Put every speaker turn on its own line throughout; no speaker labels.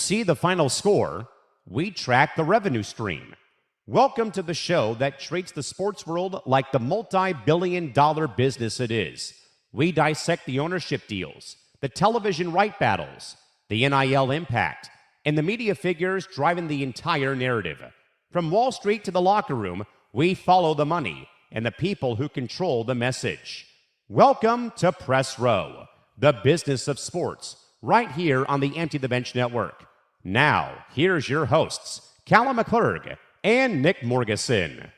see the final score, we track the revenue stream. Welcome to the show that treats the sports world like the multi-billion-dollar business it is. We dissect the ownership deals, the television right battles, the NIL impact, and the media figures driving the entire narrative. From Wall Street to the locker room, we follow the money and the people who control the message. Welcome to Press Row, the business of sports, right here on the Empty the Bench Network. Now, here's your hosts, Callan McClurg and Nick Morgasen.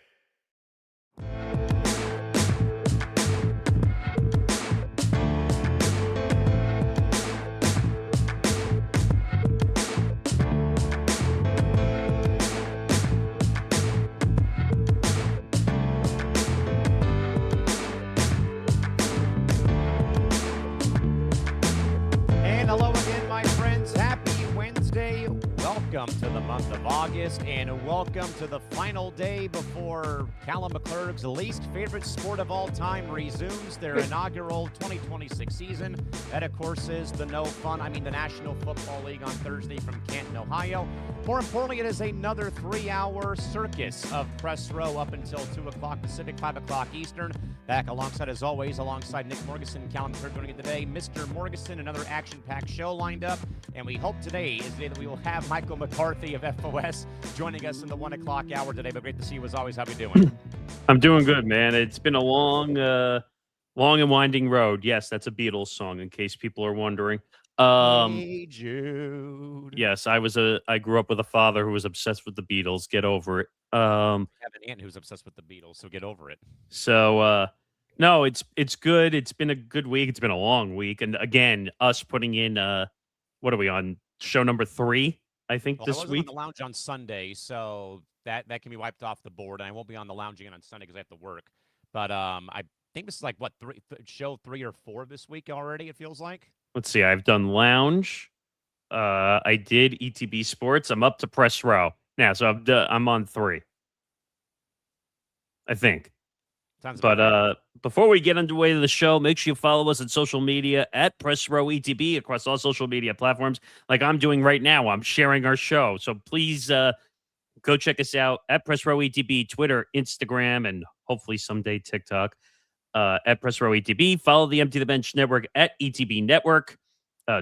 Welcome to the month of August, and welcome to the final day before Callan McClurg's least favorite sport of all time resumes their inaugural 2026 season. That, of course, is the the National Football League on Thursday from Canton, Ohio. More importantly, it is another 3-hour circus of Press Row up until 2 o'clock Pacific, 5 o'clock Eastern. Back alongside, as always, alongside Nick Morgasen and Callan McClurg doing it today. Mr. Morgasen, another action-packed show lined up, and we hope today is the day that we will have Michael McCarthy of FOS joining us in the 1 o'clock hour today. But great to see you as always. How are you doing?
I'm doing good, man. It's been a long and winding road. Yes, that's a Beatles song, in case people are wondering.
Hey Jude.
Yes, I grew up with a father who was obsessed with the Beatles. Get over it.
I have an aunt who's obsessed with the Beatles, so get over it.
So no, it's good. It's been a good week. It's been a long week, and again, us putting in what are we on? Show number 3, I think, this
I wasn't
week.
on the lounge on Sunday, so that can be wiped off the board. And I won't be on the lounge again on Sunday because I have to work. But I think this is like show 3 or 4 this week already. It feels like.
Let's see. I've done lounge. I did ETB Sports. I'm up to Press Row now, so I'm on 3. I think. But before we get underway to the show, make sure you follow us on social media at Press Row ETB across all social media platforms, like I'm doing right now. I'm sharing our show, so please go check us out at Press Row ETB, Twitter, Instagram, and hopefully someday TikTok. At Press Row ETB. Follow the Empty the Bench Network at ETB Network,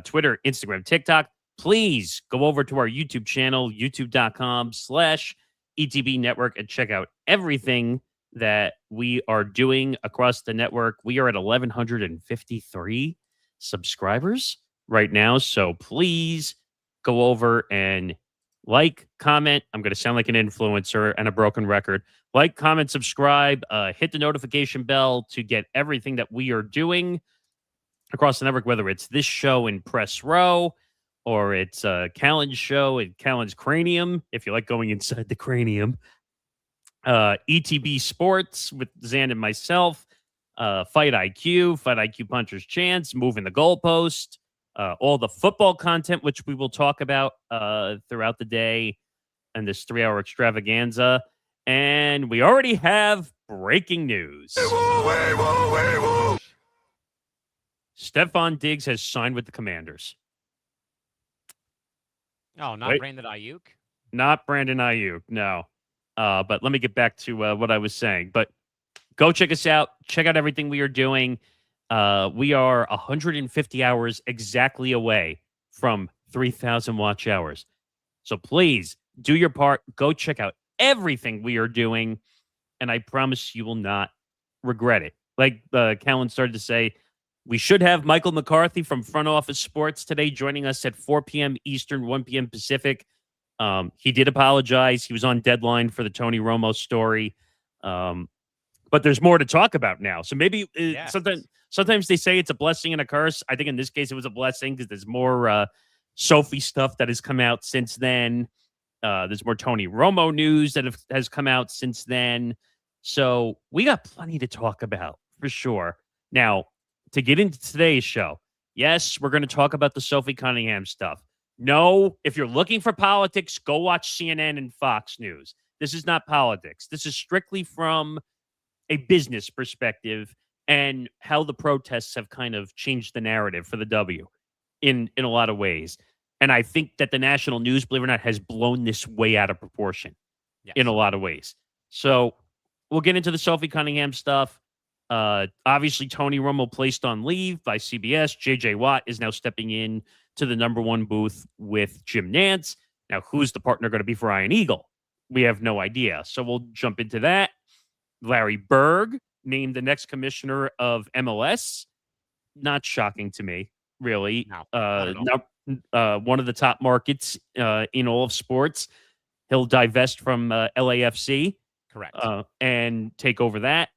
Twitter, Instagram, TikTok. Please go over to our YouTube channel, youtube.com/ETB Network, and check out everything that we are doing across the network. We are at 1,153 subscribers right now, so please go over and like, comment. I'm going to sound like an influencer and a broken record. Like, comment, subscribe, hit the notification bell to get everything that we are doing across the network, whether it's this show in Press Row or it's Callan's show in Callan's Cranium, if you like going inside the cranium. ETB Sports with Zan and myself, Fight IQ Puncher's Chance, Moving the Goalpost, all the football content, which we will talk about throughout the day and this 3-hour extravaganza. And we already have breaking news. Stephon Diggs has signed with the Commanders.
Oh, not Brandon Ayuk?
Not Brandon Ayuk, no. But let me get back to what I was saying. But go check us out. Check out everything we are doing. We are 150 hours exactly away from 3,000 watch hours. So please do your part. Go check out everything we are doing, and I promise you will not regret it. Like Callan started to say, we should have Michael McCarthy from Front Office Sports today joining us at 4 p.m. Eastern, 1 p.m. Pacific. He did apologize. He was on deadline for the Tony Romo story. But there's more to talk about now. So maybe sometimes they say it's a blessing and a curse. I think in this case it was a blessing because there's more Sophie stuff that has come out since then. There's more Tony Romo news that has come out since then. So we got plenty to talk about for sure. Now, to get into today's show, yes, we're going to talk about the Sophie Cunningham stuff. No, if you're looking for politics, go watch CNN and Fox News. This is not politics. This is strictly from a business perspective and how the protests have kind of changed the narrative for the W in a lot of ways. And I think that the national news, believe it or not, has blown this way out of proportion in a lot of ways. So we'll get into the Sophie Cunningham stuff. Obviously, Tony Romo placed on leave by CBS. J.J. Watt is now stepping in to the number one booth with Jim Nantz. Now, who's the partner going to be for Ian Eagle? We have no idea. So we'll jump into that. Larry Berg named the next commissioner of MLS. Not shocking to me, really. One of the top markets in all of sports. He'll divest from LAFC.
Correct.
And take over that.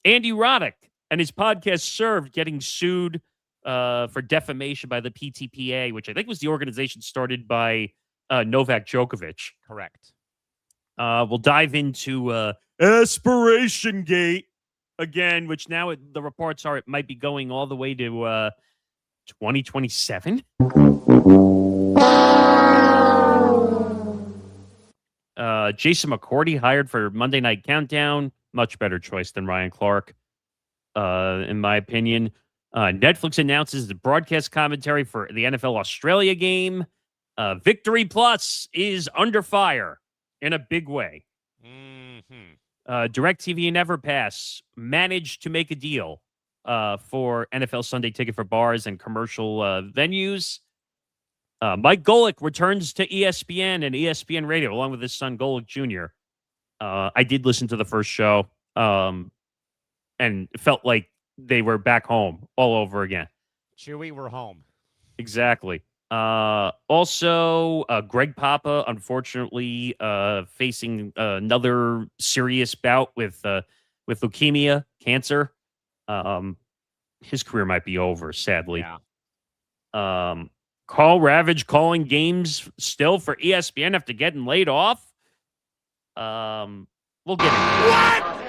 Andy Roddick and his podcast Served getting sued for defamation by the PTPA, which I think was the organization started by Novak Djokovic.
Correct.
We'll dive into Aspiration Gate again, which now the reports are it might be going all the way to 2027. Jason McCourty hired for Monday Night Countdown. Much better choice than Ryan Clark, in my opinion. Netflix announces the broadcast commentary for the NFL Australia game. Victory Plus is under fire in a big way. DirecTV and EverPass managed to make a deal for NFL Sunday Ticket for bars and commercial venues. Mike Golick returns to ESPN and ESPN Radio along with his son Golick Jr. I did listen to the first show and it felt like they were back home all over again.
Chewy, we're home.
Exactly. Also, Greg Papa, unfortunately, facing another serious bout with leukemia, cancer. His career might be over, sadly.
Yeah.
Carl Ravage calling games still for ESPN after getting laid off. We'll get into what?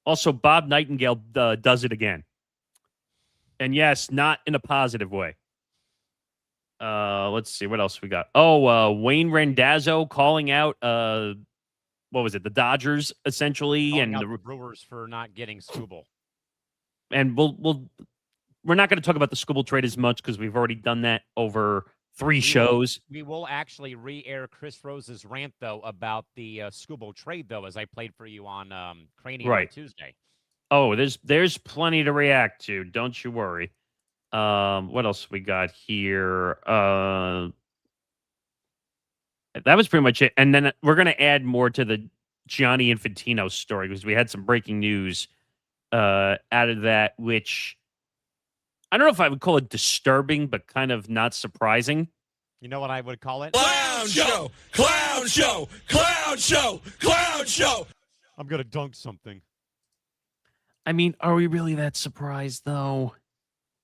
Also, Bob Nightingale does it again. And yes, not in a positive way. Let's see what else we got. Wayne Randazzo calling out what was it? The Dodgers essentially,
calling
and
out the Brewers for not getting Scooble.
And we're not going to talk about the Scooble trade as much because we've already done that over three shows.
We will actually re-air Chris Rose's rant though about the Scooble trade though, as I played for you on Cranium on Tuesday.
Oh, there's plenty to react to. Don't you worry. What else we got here? That was pretty much it. And then we're going to add more to the Gianni Infantino story because we had some breaking news out of that, which I don't know if I would call it disturbing, but kind of not surprising.
You know what I would call it?
Clown show! Clown show! Clown show! Clown show!
I'm going to dunk something.
I mean, are we really that surprised, though?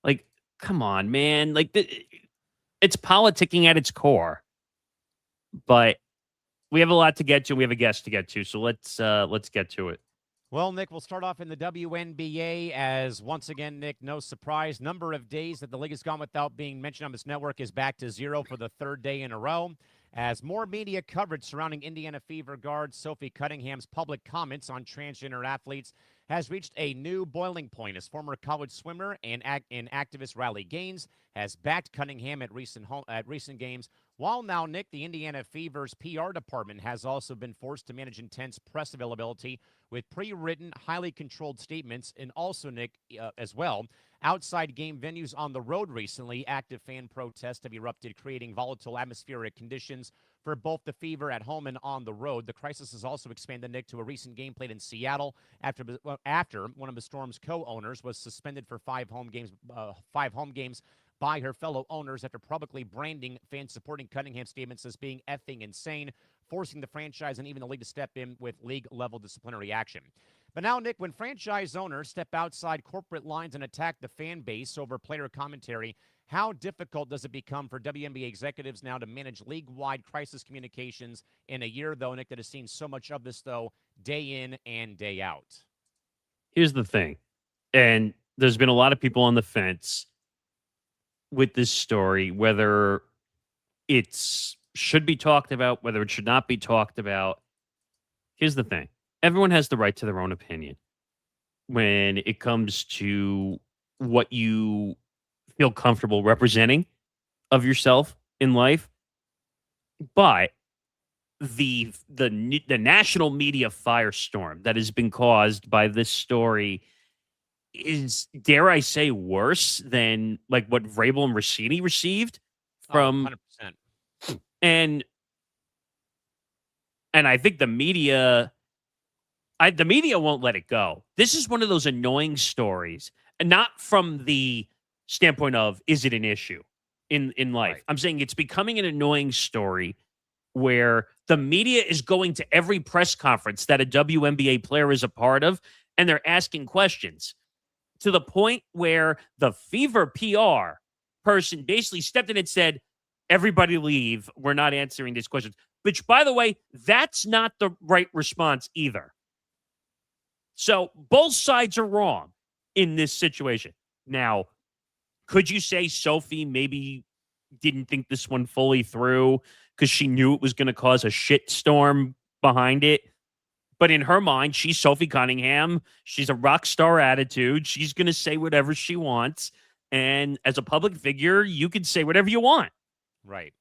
Like, come on, man. Like, it's politicking at its core. But we have a lot to get to. We have a guest to get to. So let's get to it.
Well, Nick, we'll start off in the WNBA as, once again, Nick, no surprise, number of days that the league has gone without being mentioned on this network is back to 0 for the third day in a row. As more media coverage surrounding Indiana Fever guard Sophie Cunningham's public comments on transgender athletes has reached a new boiling point as former college swimmer and activist Riley Gaines has backed Cunningham at recent games. While now, Nick, the Indiana Fever's PR department has also been forced to manage intense press availability with pre-written, highly controlled statements, and also, Nick, as well, outside game venues on the road recently, active fan protests have erupted, creating volatile atmospheric conditions for both the Fever at home and on the road. The crisis has also expanded, Nick, to a recent game played in Seattle after one of the Storm's co-owners was suspended for 5 home games by her fellow owners after publicly branding fans supporting Cunningham statements as being effing insane, forcing the franchise and even the league to step in with league-level disciplinary action. But now, Nick, when franchise owners step outside corporate lines and attack the fan base over player commentary, how difficult does it become for WNBA executives now to manage league-wide crisis communications in a year, though, Nick, that has seen so much of this, though, day in and day out?
Here's the thing, and there's been a lot of people on the fence with this story, whether it should be talked about, whether it should not be talked about. Here's the thing. Everyone has the right to their own opinion when it comes to what you feel comfortable representing of yourself in life. But the national media firestorm that has been caused by this story is, dare I say, worse than like what Vrabel and Rossini received
Oh,
from
100%.
and I think the media won't let it go. This is one of those annoying stories, and not from the standpoint of is it an issue in life.
Right.
I'm saying it's becoming an annoying story where the media is going to every press conference that a WNBA player is a part of, and they're asking questions to the point where the Fever PR person basically stepped in and said, "Everybody leave. We're not answering these questions." Which, by the way, that's not the right response either. So both sides are wrong in this situation. Now, could you say Sophie maybe didn't think this one fully through because she knew it was going to cause a shitstorm behind it? But in her mind, she's Sophie Cunningham. She's a rock star attitude. She's going to say whatever she wants. And as a public figure, you can say whatever you want.
Right.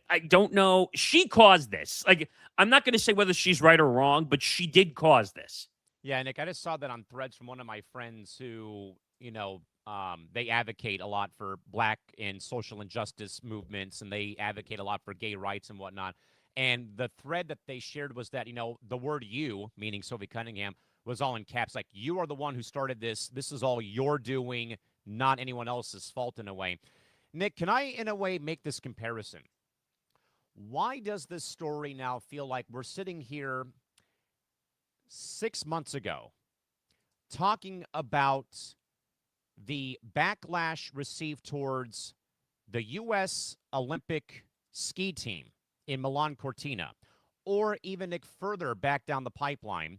I don't know. She caused this. Like, I'm not going to say whether she's right or wrong, but she did cause this.
Yeah, Nick, I just saw that on threads from one of my friends who, they advocate a lot for black and social injustice movements, and they advocate a lot for gay rights and whatnot. And the thread that they shared was that, the word you, meaning Sophie Cunningham, was all in caps. Like, you are the one who started this. This is all you're doing, not anyone else's fault in a way. Nick, can I, in a way, make this comparison? Why does this story now feel like we're sitting here 6 months ago talking about the backlash received towards the U.S. Olympic ski team in Milan Cortina, or even Nick, further back down the pipeline,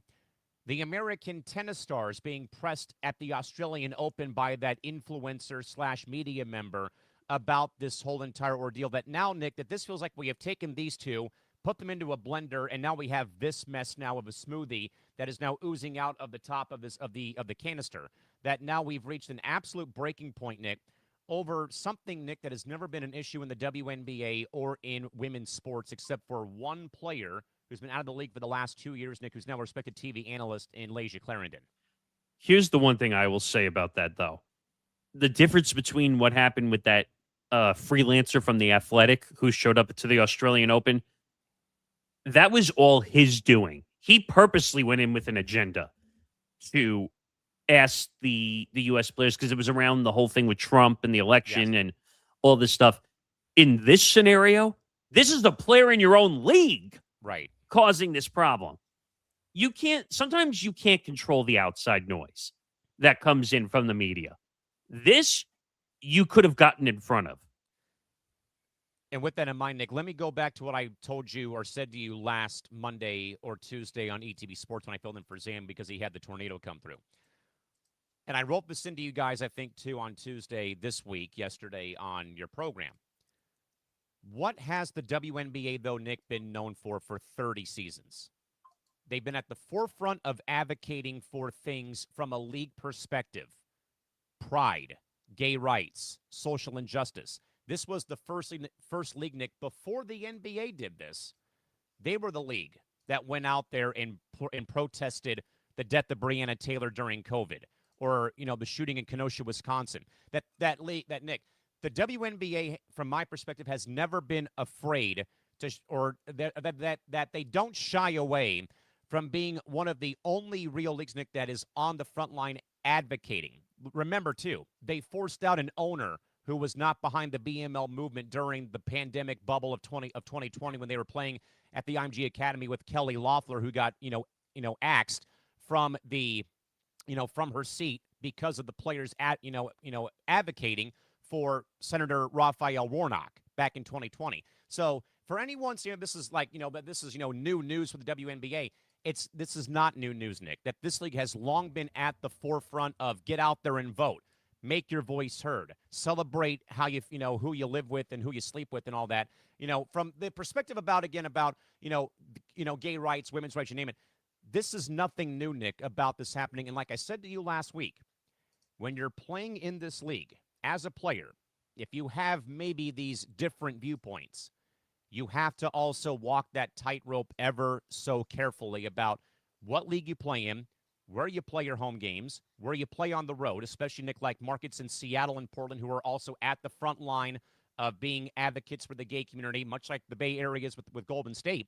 the American tennis stars being pressed at the Australian Open by that influencer / media member about this whole entire ordeal? That now, Nick, that this feels like we have taken these two, put them into a blender, and now we have this mess now of a smoothie that is now oozing out of the top of the canister. That now we've reached an absolute breaking point, Nick, over something, Nick, that has never been an issue in the WNBA or in women's sports, except for one player who's been out of the league for the last 2 years, Nick, who's now a respected TV analyst in Leisure Clarendon.
Here's the one thing I will say about that, though. The difference between what happened with that freelancer from The Athletic who showed up to the Australian Open, that was all his doing. He purposely went in with an agenda to ask the U.S. players, because it was around the whole thing with Trump and the election and all this stuff. In this scenario, this is the player in your own league causing this problem. Sometimes you can't control the outside noise that comes in from the media. This, you could have gotten in front of.
And with that in mind, Nick, let me go back to what I told you or said to you last Monday or Tuesday on ETV Sports when I filled in for Zam because he had the tornado come through. And I wrote this into you guys, I think, too, on Tuesday this week, yesterday on your program. What has the WNBA, though, Nick, been known for 30 seasons? They've been at the forefront of advocating for things from a league perspective. Pride, gay rights, social injustice. This was the first league, Nick, before the NBA did this. They were the league that went out there and protested the death of Breonna Taylor during COVID, or the shooting in Kenosha, Wisconsin. That Nick, the WNBA, from my perspective, has never been afraid that they don't shy away from being one of the only real leagues, Nick, that is on the front line advocating. Remember, too, they forced out an owner who was not behind the BML movement during the pandemic bubble of 2020 when they were playing at the IMG Academy with Kelly Loeffler, who got axed from from her seat because of the players advocating for Senator Raphael Warnock back in 2020. So for anyone saying this is this is new news for the WNBA, this is not new news, Nick. That this league has long been at the forefront of get out there and vote. Make your voice heard. Celebrate how who you live with and who you sleep with and all that. From the perspective about gay rights, women's rights, you name it. This is nothing new, Nick, about this happening. And like I said to you last week, when you're playing in this league as a player, if you have maybe these different viewpoints, you have to also walk that tightrope ever so carefully about what league you play in, where you play your home games, where you play on the road, especially, Nick, like markets in Seattle and Portland who are also at the front line of being advocates for the gay community, much like the Bay Area is with Golden State.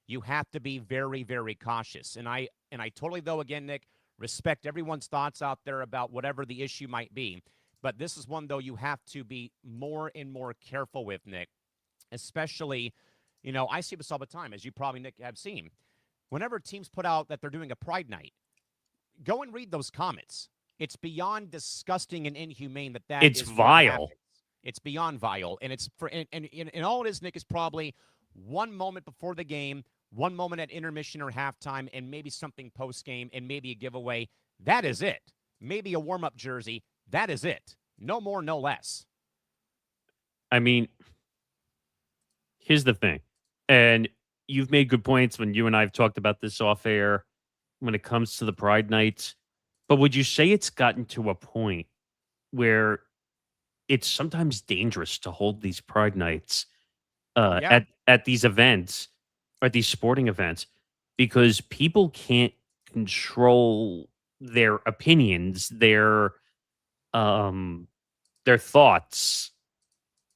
You have to be very, very cautious. And I totally, though, again, Nick, respect everyone's thoughts out there about whatever the issue might be. But this is one, though, you have to be more and more careful with, Nick, especially, I see this all the time, as you probably, Nick, have seen. Whenever teams put out that they're doing a Pride Night, go and read those comments. It's beyond disgusting and inhumane that
it's
is
vile.
It's beyond vile. And it's for and all it is, Nick, is probably one moment before the game, one moment at intermission or halftime, and maybe something post-game, and maybe a giveaway. That is it. Maybe a warm-up jersey. That is it. No more, no less.
I mean, here's the thing. And you've made good points when you and I have talked about this off air when it comes to the Pride Nights. But would you say it's gotten to a point where it's sometimes dangerous to hold these Pride Nights at these events, or at these sporting events, because people can't control their opinions, their thoughts,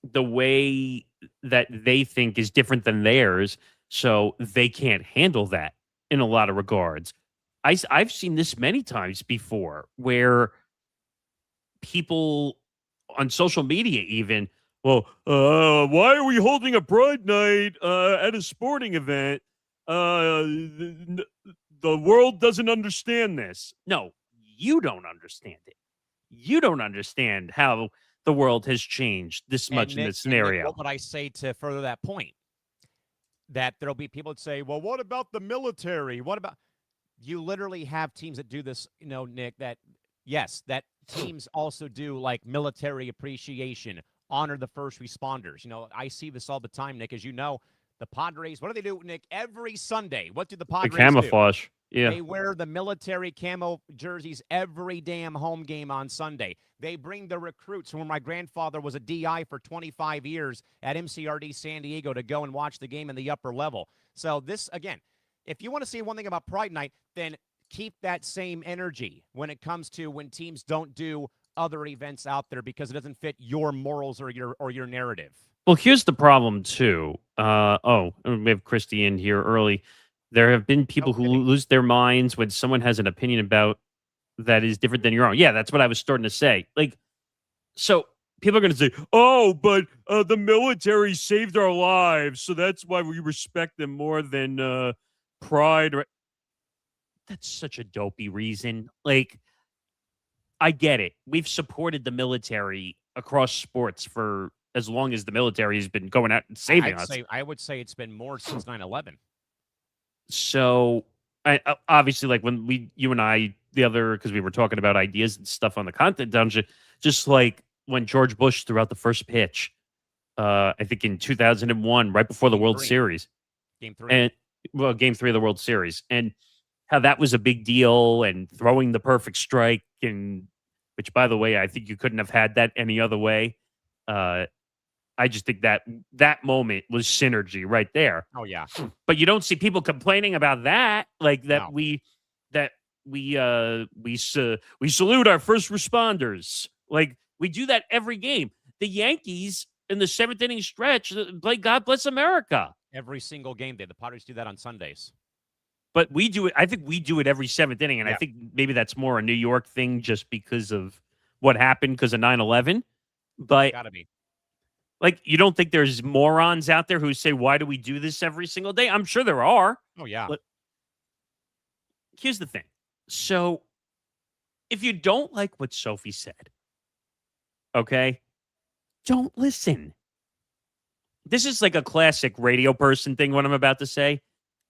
the way that they think is different than theirs, so they can't handle that in a lot of regards. I've seen this many times before where people on social media even, why are we holding a Pride Night at a sporting event? The world doesn't understand this. No, you don't understand it. You don't understand how the world has changed this much in this scenario.
What would I say to further that point? That there'll be people that say, well, what about the military? What about... You literally have teams that do this, Nick, that teams also do like military appreciation, honor the first responders. I see this all the time, Nick, as you know. The Padres, what do they do, Nick? Every Sunday, what do the Padres
do? Camouflage. Yeah.
They wear the military camo jerseys every damn home game on Sunday. They bring the recruits, where my grandfather was a DI for 25 years at MCRD San Diego, to go and watch the game in the upper level. So this, again, if you want to see one thing about Pride Night, then keep that same energy when it comes to when teams don't do other events out there because it doesn't fit your morals or your narrative.
Well, here's the problem, too. We have Christy in here early. There have been people who lose their minds when someone has an opinion about that is different than your own. Yeah, that's what I was starting to say. Like, so people are going to say, but the military saved our lives, so that's why we respect them more than Pride. That's such a dopey reason. Like, I get it. We've supported the military across sports for as long as the military has been going out and saving us.
I would say it's been more since 9/11.
So, obviously, like when you and I, because we were talking about ideas and stuff on the content dungeon, just like when George Bush threw out the first pitch, I think in 2001, right before the World Series.
Game 3.
Game 3 of the World Series. And how that was a big deal, and throwing the perfect strike, and which, by the way, I think you couldn't have had that any other way. I just think that moment was synergy right there.
Oh yeah.
But you don't see people complaining about that, like that.
No.
we salute our first responders. Like, we do that every game. The Yankees in the 7th inning stretch play God Bless America.
Every single game day. The Padres do that on Sundays.
But we do it. I think we do it every 7th inning, and
Yeah.
I think maybe that's more a New York thing just because of what happened because of 9/11. But
Gotta be.
like, you don't think there's morons out there who say, why do we do this every single day? I'm sure there are.
Oh, yeah.
But here's the thing. So if you don't like what Sophie said, okay, don't listen. This is like a classic radio person thing, what I'm about to say.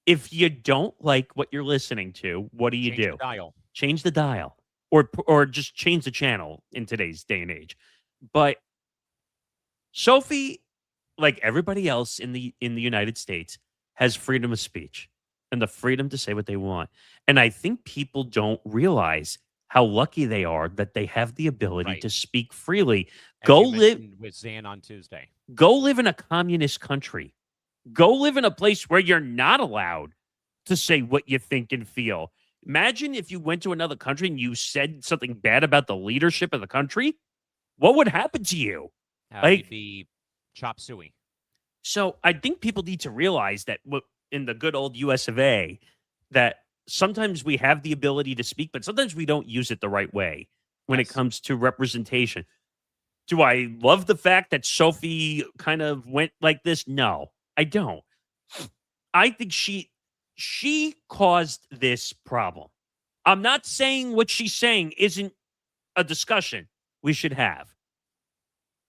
If you don't like what you're listening to, what do you do?
The dial.
Change the dial. Or just change the channel in today's day and age. But Sophie, like everybody else in the United States, has freedom of speech and the freedom to say what they want. And I think people don't realize how lucky they are that they have the ability
Right.
to speak freely.
As
Go
you
live
mentioned with Zan on Tuesday.
go live in a communist country. Go live in a place where you're not allowed to say what you think and feel. Imagine if you went to another country and you said something bad about the leadership of the country. What would happen to you?
You'd
Like,
be chop suey.
so I think people need to realize that in the good old US of A, that sometimes we have the ability to speak, but sometimes we don't use it the right way when it
Yes.
comes to representation. Do I love the fact that Sophie kind of went like this? No, I don't. I think she caused this problem. I'm not saying what she's saying isn't a discussion we should have,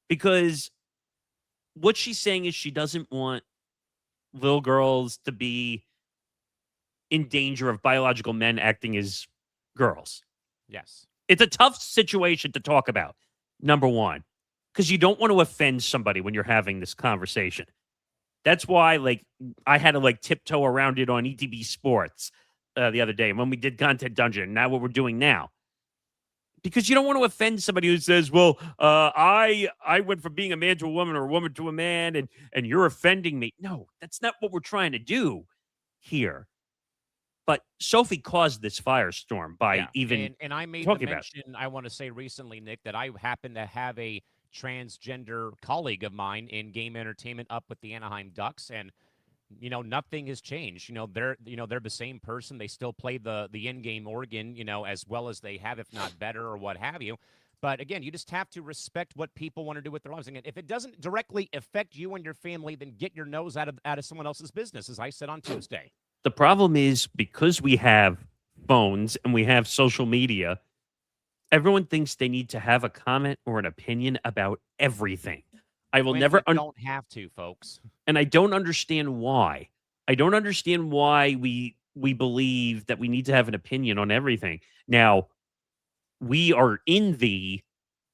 because what she's saying is she doesn't want little girls to be in danger of biological men acting as girls.
Yes.
It's a tough situation to talk about, number one, because you don't want to offend somebody when you're having this conversation. That's why, like, I had to tiptoe around it on ETB Sports the other day when we did Content Dungeon. Now what we're doing now, because you don't want to offend somebody who says, "Well, I went from being a man to a woman or a woman to a man, and you're offending me." No, that's not what we're trying to do here. But Sophie caused this firestorm by even
and I made the
talking about it.
mention, I want to say recently, Nick, that I happen to have a transgender colleague of mine in game entertainment up with the Anaheim Ducks, and nothing has changed. They're the same person. They still play the in-game organ, as well as they have, if not better, or what have you. But again, you just have to respect what people want to do with their lives. And if it doesn't directly affect you and your family, then get your nose out of someone else's business, as I said on Tuesday.
The problem is, because we have phones and we have social media, everyone thinks they need to have a comment or an opinion about everything. I will
When
never
you don't have to, folks.
and I don't understand why. I don't understand why we believe that we need to have an opinion on everything. Now, we are in the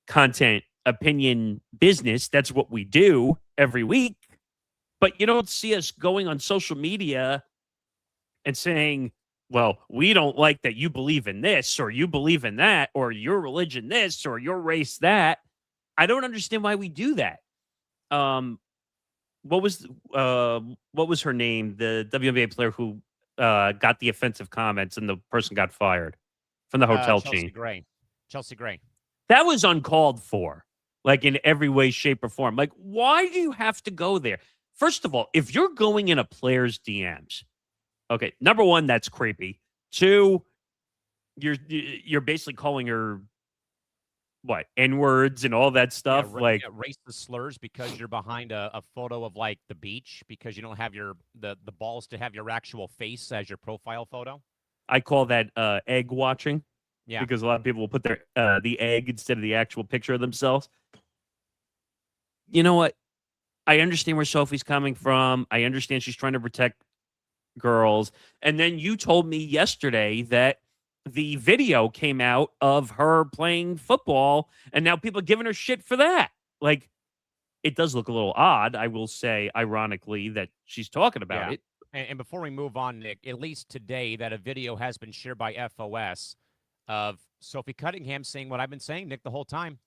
content opinion business. That's what we do every week. But you don't see us going on social media and saying, well, we don't like that you believe in this, or you believe in that, or your religion this, or your race that. I don't understand why we do that. What was her name? The WNBA player who got the offensive comments and the person got fired from the hotel chain.
Chelsea Gray.
That was uncalled for, like, in every way, shape, or form. Like, why do you have to go there? First of all, if you're going in a player's DMs, okay, number one, that's creepy. Two, you're basically calling her what, N-words and all that stuff.
Racist slurs because you're behind a photo of the beach, because you don't have the balls to have your actual face as your profile photo.
I call that egg watching.
Yeah.
Because a lot of people will put their the egg instead of the actual picture of themselves. You know what? I understand where Sophie's coming from. I understand she's trying to protect girls. And then you told me yesterday that the video came out of her playing football, and now people are giving her shit for that. Like, it does look a little odd, I will say, ironically, that she's talking about it.
And before we move on, Nick, at least today, that a video has been shared by FOS of Sophie Cunningham saying what I've been saying, Nick, the whole time.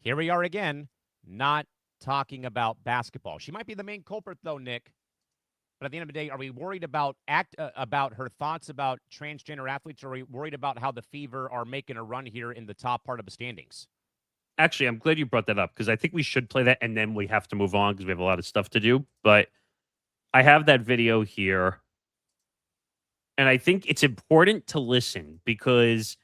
Here we are again, not talking about basketball. She might be the main culprit, though, Nick. But at the end of the day, are we worried about her thoughts about transgender athletes, or are we worried about how the Fever are making a run here in the top part of the standings?
Actually, I'm glad you brought that up, because I think we should play that, and then we have to move on because we have a lot of stuff to do. But I have that video here, and I think it's important to listen, because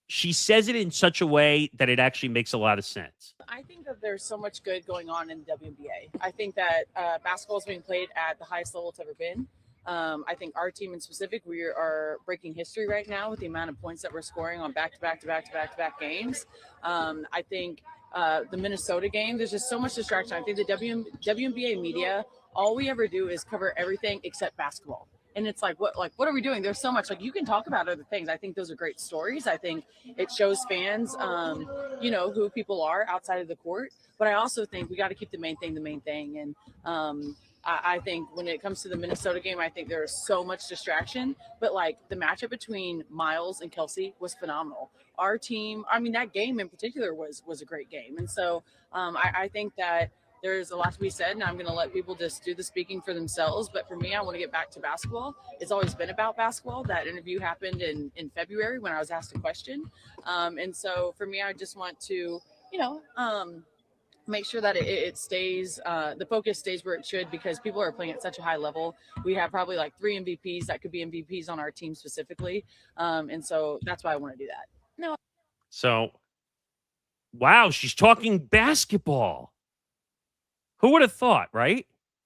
she says it in such a way that it actually makes a lot of sense.
I think that there's so much good going on in the WNBA. I think that basketball is being played at the highest level it's ever been. I think our team in specific, we are breaking history right now with the amount of points that we're scoring on back-to-back games. I think the Minnesota game, there's just so much distraction. I think the WNBA media, all we ever do is cover everything except basketball. And it's what are we doing? There's so much, you can talk about other things. I think those are great stories. I think it shows fans, who people are outside of the court. But I also think we got to keep the main thing. And I think when it comes to the Minnesota game, I think there is so much distraction. But like the matchup between Miles and Kelsey was phenomenal. Our team, I mean, that game in particular was a great game, and so I think that there's a lot to be said, and I'm going to let people just do the speaking for themselves. But for me, I want to get back to basketball. It's always been about basketball. That interview happened in February when I was asked a question, and so for me, I just want to, you know. Make sure that it stays, the focus stays where it should, because people are playing at such a high level. We have probably like 3 MVPs that could be MVPs on our team specifically. And so that's why I want to do that. No.
So, wow, she's talking basketball. Who would have thought, right?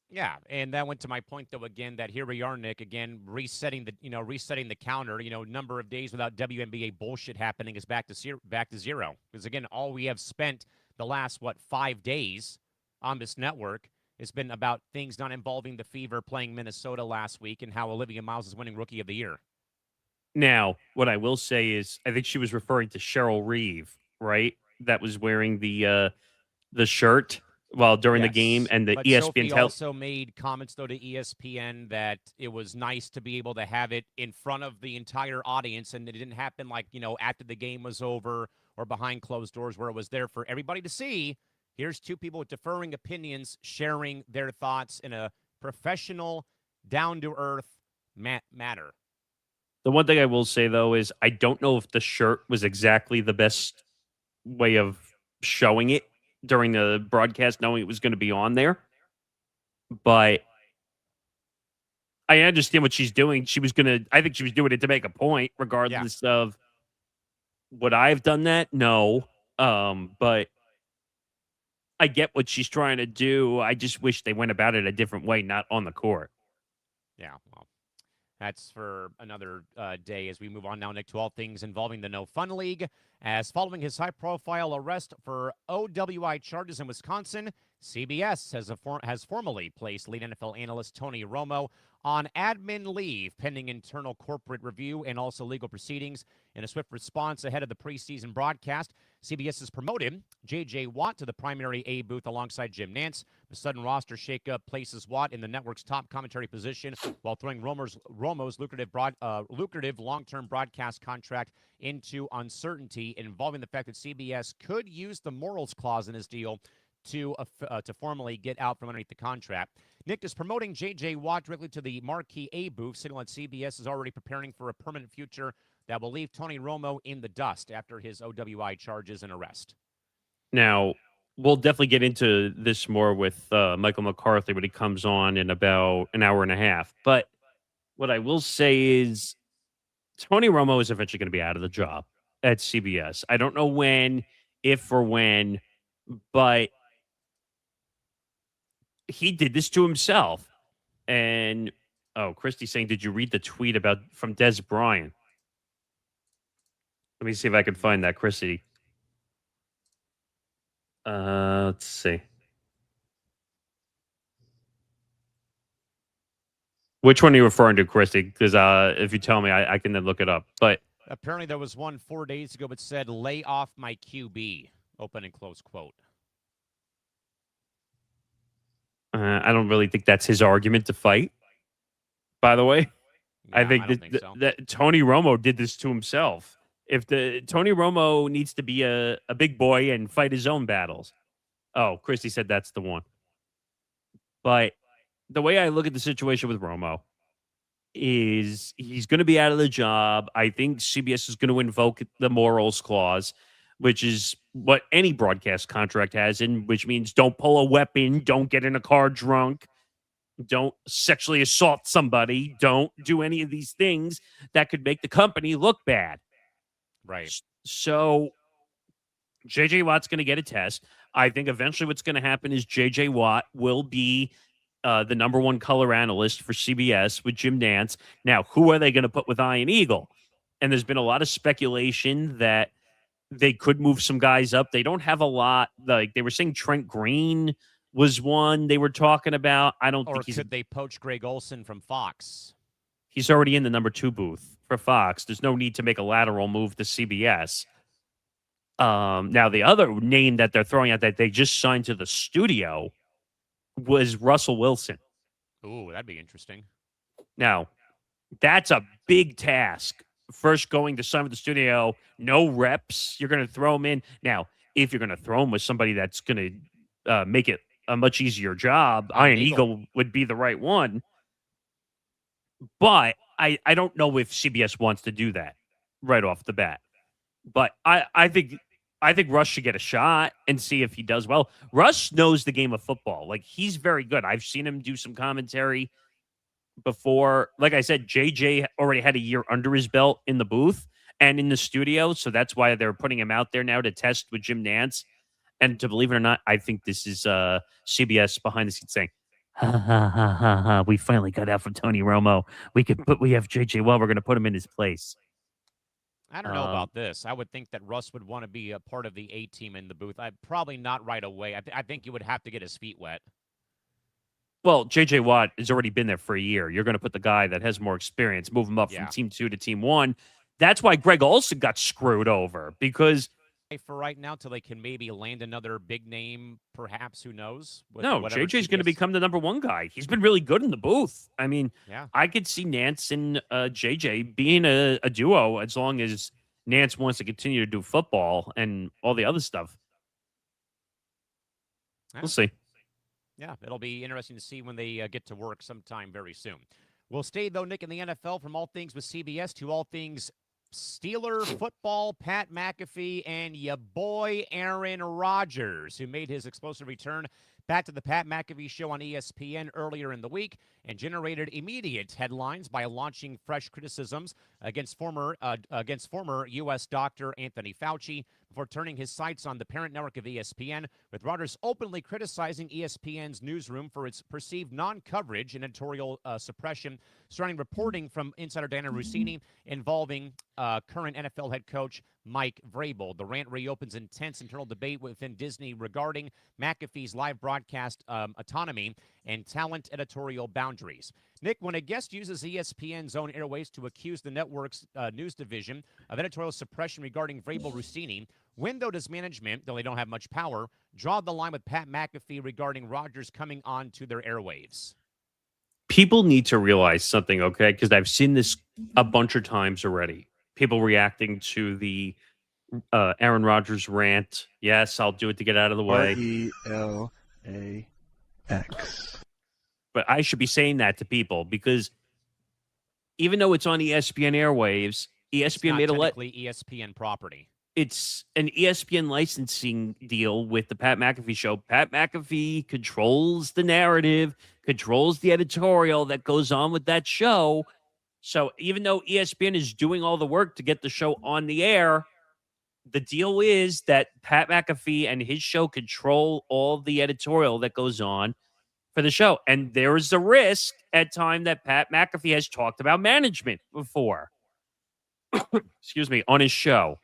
Yeah, and that went to my point, though, again, that here we are, Nick, again, resetting the counter. Number of days without WNBA bullshit happening is back to zero. Because, again, all we have spent the last, 5 days on this network has been about things not involving the Fever playing Minnesota last week and how Olivia Miles is winning Rookie of the Year.
Now, what I will say is, I think she was referring to Cheryl Reeve, right? That was wearing the shirt while during the game, and the
but
ESPN
Sophie also made comments, though, to ESPN that it was nice to be able to have it in front of the entire audience, and it didn't happen after the game was over or behind closed doors, where it was there for everybody to see. Here's two people with differing opinions sharing their thoughts in a professional, down-to-earth manner.
The one thing I will say, though, is I don't know if the shirt was exactly the best way of showing it during the broadcast, knowing it was going to be on there. But I understand what she's doing. I think she was doing it to make a point, regardless of would I have done that? No. But I get what she's trying to do. I just wish they went about it a different way, not on the court.
Yeah, well, that's for another day as we move on now, Nick, to all things involving the No Fun League. As following his high-profile arrest for OWI charges in Wisconsin, CBS has formally placed lead NFL analyst Tony Romo on admin leave pending internal corporate review and also legal proceedings. In a swift response ahead of the preseason broadcast, CBS has promoted J.J. Watt to the primary A booth alongside Jim Nantz. The sudden roster shakeup places Watt in the network's top commentary position while throwing Romo's lucrative long-term broadcast contract into uncertainty, involving the fact that CBS could use the morals clause in his deal to formally get out from underneath the contract. Nick is promoting J.J. Watt directly to the marquee A booth, signal that CBS is already preparing for a permanent future that will leave Tony Romo in the dust after his OWI charges and arrest.
Now, we'll definitely get into this more with Michael McCarthy when he comes on in about an hour and a half. But what I will say is Tony Romo is eventually going to be out of the job at CBS. I don't know when, if or when, but he did this to himself. And, Christy's saying, did you read the tweet from Des Bryant? Let me see if I can find that, Christy. Let's see. Which one are you referring to, Christy? Because if you tell me, I can then look it up. But
apparently there was one 4 days ago that said, "Lay off my QB," open and close quote.
I don't really think that's his argument to fight, by the way.
Yeah,
I think that Tony Romo did this to himself. If Tony Romo needs to be a big boy and fight his own battles. Oh, Christy said that's the one. But the way I look at the situation with Romo is he's going to be out of the job. I think CBS is going to invoke the morals clause, which is what any broadcast contract has, which means don't pull a weapon, don't get in a car drunk, don't sexually assault somebody, don't do any of these things that could make the company look bad.
Right.
So J.J. Watt's going to get a test. I think eventually what's going to happen is J.J. Watt will be the number one color analyst for CBS with Jim Nantz. Now, who are they going to put with Iron Eagle? And there's been a lot of speculation that they could move some guys up. They don't have a lot. Like they were saying Trent Green was one they were talking about. I don't think
could they poach Greg Olson from Fox?
He's already in the number 2 booth for Fox. There's no need to make a lateral move to CBS. Now, the other name that they're throwing out that they just signed to the studio was Russell Wilson.
Ooh, that'd be interesting.
Now, that's a big task. First going to some of the studio, no reps. You're going to throw him in. Now, if you're going to throw him with somebody that's going to make it a much easier job, Iron Eagle would be the right one. But I don't know if CBS wants to do that right off the bat. But I think Russ should get a shot and see if he does well. Russ knows the game of football. Like, he's very good. I've seen him do some commentary before. Like I said, JJ already had a year under his belt in the booth and in the studio. So that's why they're putting him out there now to test with Jim Nantz. And to believe it or not, I think this is CBS behind the scenes saying, ha, ha, ha, ha, ha. We finally got out from Tony Romo. We have JJ. Well, we're going to put him in his place.
I don't know about this. I would think that Russ would want to be a part of the A team in the booth. Probably not right away. I think he would have to get his feet wet.
Well, J.J. Watt has already been there for a year. You're going to put the guy that has more experience, move him up from Team 2 to Team 1. That's why Greg Olsen got screwed over, because
for right now, till they can maybe land another big name, perhaps, who knows?
No, JJ's going to become the number one guy. He's been really good in the booth. I mean, I could see Nantz and JJ being a duo as long as Nantz wants to continue to do football and all the other stuff. We'll see.
Yeah, it'll be interesting to see when they get to work sometime very soon. We'll stay, though, Nick, in the NFL, from all things with CBS to all things Steeler football. Pat McAfee and your boy Aaron Rodgers, who made his explosive return back to the Pat McAfee show on ESPN earlier in the week and generated immediate headlines by launching fresh criticisms against former U.S. doctor Anthony Fauci before turning his sights on the parent network of ESPN, with Rodgers openly criticizing ESPN's newsroom for its perceived non-coverage and editorial suppression surrounding reporting from insider Dana Rossini involving current NFL head coach Mike Vrabel. The rant reopens intense internal debate within Disney regarding McAfee's live broadcast autonomy and talent editorial boundaries. Nick, when a guest uses ESPN's own airways to accuse the network's news division of editorial suppression regarding Vrabel Rossini, when, though, does management, though they don't have much power, draw the line with Pat McAfee regarding Rodgers coming on to their airwaves?
People need to realize something, okay? Because I've seen this a bunch of times already. People reacting to the Aaron Rodgers rant. Yes, I'll do it to get out of the way.
RELAX.
But I should be saying that to people, because even though it's on ESPN airwaves, ESPN made
ESPN property.
It's an ESPN licensing deal with the Pat McAfee show. Pat McAfee controls the narrative, controls the editorial that goes on with that show. So even though ESPN is doing all the work to get the show on the air, the deal is that Pat McAfee and his show control all the editorial that goes on for the show. And there is a risk at time that Pat McAfee has talked about management before, excuse me, on his show.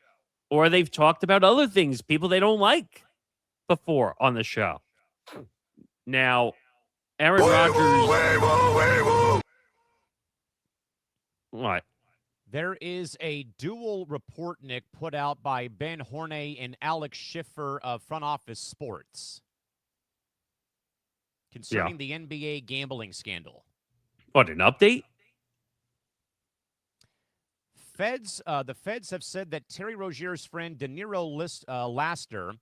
Or they've talked about other things, people they don't like, before on the show. Now, Aaron Rodgers... What?
There is a dual report, Nick, put out by Ben Horney and Alex Schiffer of Front Office Sports concerning the NBA gambling scandal.
What, an update?
The feds have said that Terry Rozier's friend De Niro Laster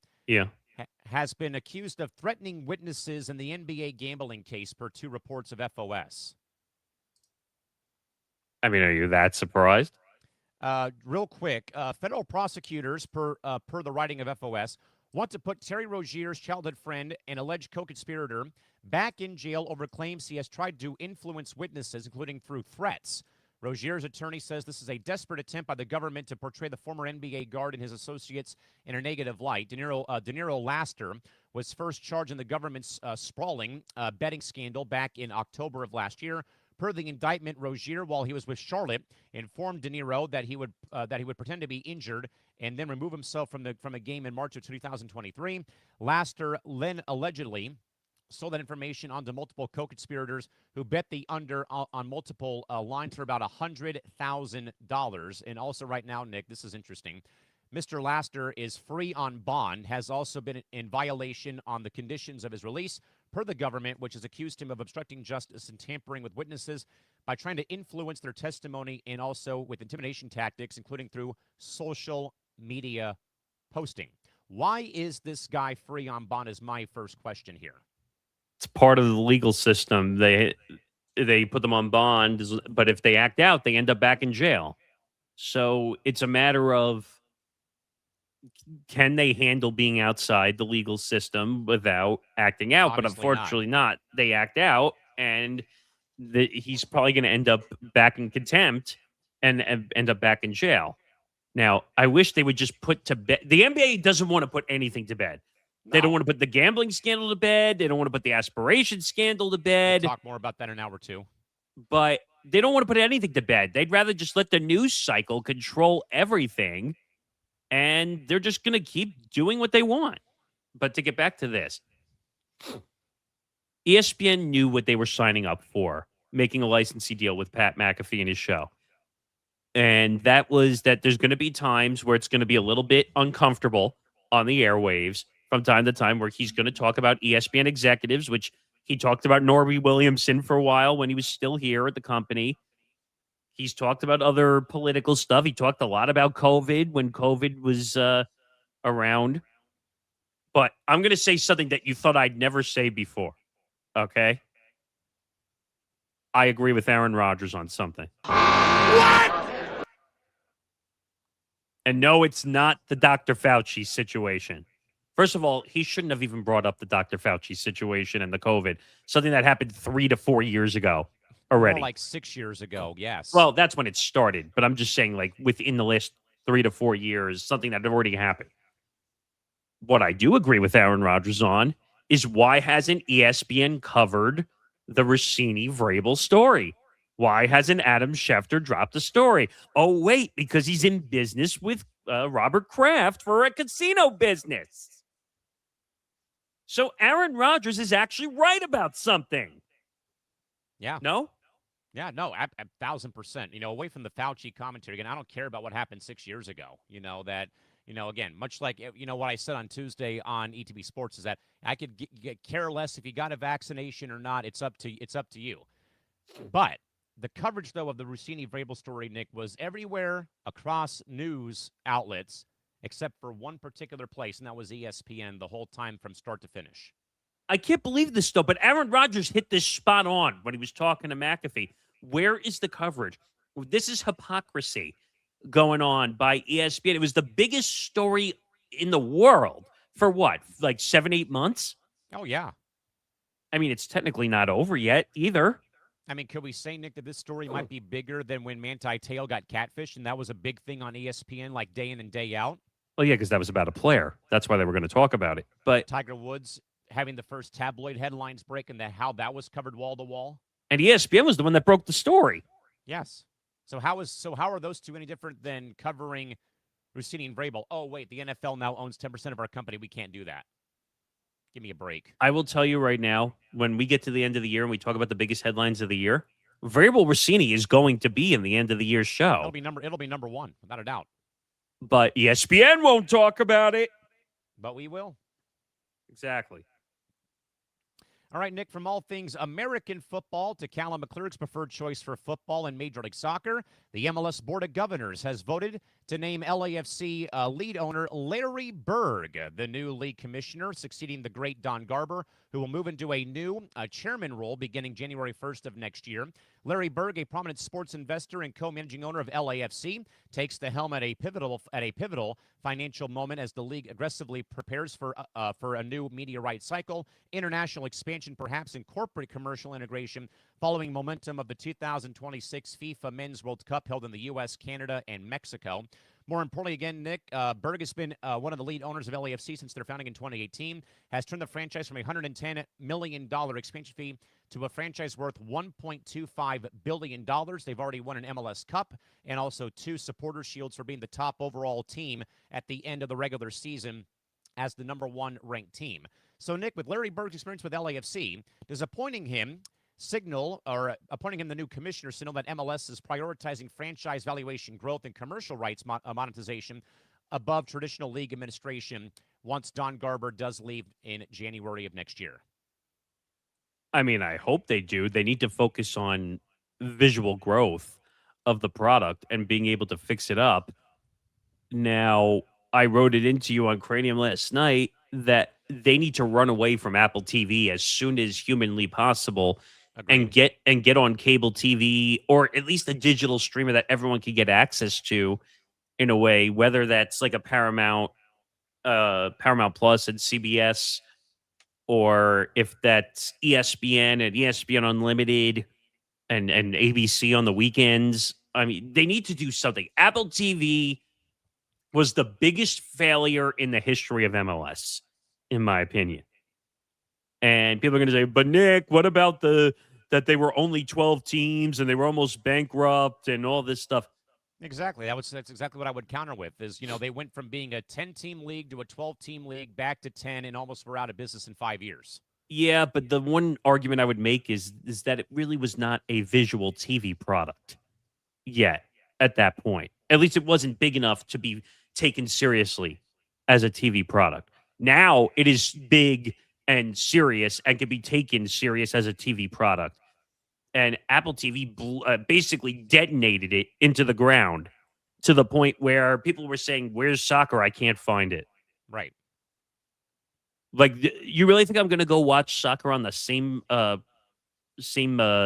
has been accused of threatening witnesses in the NBA gambling case, per two reports of FOS.
I mean, are you that surprised?
Real quick, federal prosecutors, per the writing of FOS, want to put Terry Rozier's childhood friend and alleged co-conspirator back in jail over claims he has tried to influence witnesses, including through threats. Rozier's attorney says this is a desperate attempt by the government to portray the former NBA guard and his associates in a negative light. De Niro Laster was first charged in the government's sprawling betting scandal back in October of last year. Per the indictment, Rozier, while he was with Charlotte, informed De Niro that he would pretend to be injured and then remove himself from a game in March of 2023. Laster then allegedly sold that information onto multiple co-conspirators who bet the under on multiple lines for about $100,000. And also right now, Nick, this is interesting, Mr. Laster is free on bond, has also been in violation on the conditions of his release. per the government, which has accused him of obstructing justice and tampering with witnesses by trying to influence their testimony and also with intimidation tactics, including through social media posting. Why is this guy free on bond is my first question here.
It's part of the legal system. They put them on bond, but if they act out, they end up back in jail. So it's a matter of, can they handle being outside the legal system without acting out?
Obviously
but unfortunately not. They act out, and he's probably going to end up back in contempt and end up back in jail. Now, I wish they would just put to bed. The NBA doesn't want to put anything to bed. They don't want to put the gambling scandal to bed. They don't want to put the aspiration scandal to bed.
We'll talk more about that in an hour or two.
But they don't want to put anything to bed. They'd rather just let the news cycle control everything, and they're just going to keep doing what they want. But to get back to this, ESPN knew what they were signing up for, making a licensee deal with Pat McAfee and his show. And that was that there's going to be times where it's going to be a little bit uncomfortable on the airwaves from time to time, where he's going to talk about ESPN executives, which he talked about Norby Williamson for a while when he was still here at the company. He's talked about other political stuff. He talked a lot about COVID when COVID was around. But I'm going to say something that you thought I'd never say before. Okay? I agree with Aaron Rodgers on something.
What?
And no, it's not the Dr. Fauci situation. First of all, he shouldn't have even brought up the Dr. Fauci situation and the COVID, something that happened 3 to 4 years ago already.
More like 6 years ago, yes.
Well, that's when it started. But I'm just saying, like, within the last 3 to 4 years, something that had already happened. What I do agree with Aaron Rodgers on is, why hasn't ESPN covered the Rossini-Vrabel story? Why hasn't Adam Schefter dropped a story? Oh, wait, because he's in business with Robert Kraft for a casino business. So Aaron Rodgers is actually right about something.
Yeah.
No?
Yeah, no, 1,000%. Away from the Fauci commentary, again, I don't care about what happened 6 years ago. Again, much like, what I said on Tuesday on ETB Sports is that I could care less if you got a vaccination or not. It's up to you. But the coverage, though, of the Rossini-Vrabel story, Nick, was everywhere across news outlets except for one particular place, and that was ESPN the whole time from start to finish.
I can't believe this, though, but Aaron Rodgers hit this spot on when he was talking to McAfee. Where is the coverage? This is hypocrisy going on by ESPN. It was the biggest story in the world for what, like 7-8 months?
Oh, yeah.
I mean, it's technically not over yet either.
I mean, could we say, Nick, that this story might be bigger than when Manti Te'o got catfished, and that was a big thing on ESPN, like day in and day out?
Well, yeah, because that was about a player. That's why they were going to talk about it. But
Tiger Woods having the first tabloid headlines break, and how that was covered wall to wall.
And ESPN was the one that broke the story.
Yes. So how are those two any different than covering Rossini and Vrabel? Oh, wait, the NFL now owns 10% of our company. We can't do that. Give me a break.
I will tell you right now, when we get to the end of the year and we talk about the biggest headlines of the year, Vrabel Rossini is going to be in the end of the year show.
It'll be number one, without a doubt.
But ESPN won't talk about it.
But we will.
Exactly.
All right, Nick, from all things American football to Callan McClurg's preferred choice for football and Major League Soccer, the MLS Board of Governors has voted to name LAFC lead owner Larry Berg the new league commissioner, succeeding the great Don Garber, who will move into a new chairman role beginning January 1st of next year. Larry Berg, a prominent sports investor and co-managing owner of LAFC, takes the helm at a pivotal financial moment as the league aggressively prepares for a new media rights cycle, international expansion, perhaps, and corporate commercial integration following momentum of the 2026 FIFA Men's World Cup held in the U.S., Canada, and Mexico. More importantly, again, Nick, Berg has been one of the lead owners of LAFC since their founding in 2018, has turned the franchise from a $110 million expansion fee to a franchise worth $1.25 billion. They've already won an MLS Cup and also 2 supporter shields for being the top overall team at the end of the regular season as the number 1 ranked team. So, Nick, with Larry Berg's experience with LAFC, does appointing him the new commissioner signal that MLS is prioritizing franchise valuation growth and commercial rights monetization above traditional league administration once Don Garber does leave in January of next year?
I mean, I hope they do. They need to focus on visual growth of the product and being able to fix it up. Now, I wrote it into you on Cranium last night that they need to run away from Apple TV as soon as humanly possible and
Agreed.
get on cable TV or at least a digital streamer that everyone can get access to in a way, whether that's like a Paramount Plus and CBS, or if that's ESPN and ESPN Unlimited and ABC on the weekends. I mean, they need to do something. Apple TV was the biggest failure in the history of MLS, in my opinion. And people are going to say, but Nick, what about that they were only 12 teams and they were almost bankrupt and all this stuff?
Exactly. That's exactly what I would counter with is, they went from being a 10-team league to a 12-team league back to 10 and almost were out of business in 5 years.
Yeah, but the one argument I would make is that it really was not a visual TV product yet at that point. At least it wasn't big enough to be taken seriously as a TV product. Now it is big and serious and can be taken serious as a TV product. And Apple TV basically detonated it into the ground to the point where people were saying, "Where's soccer? I can't find it."
Right.
Like, you really think I'm going to go watch soccer on the same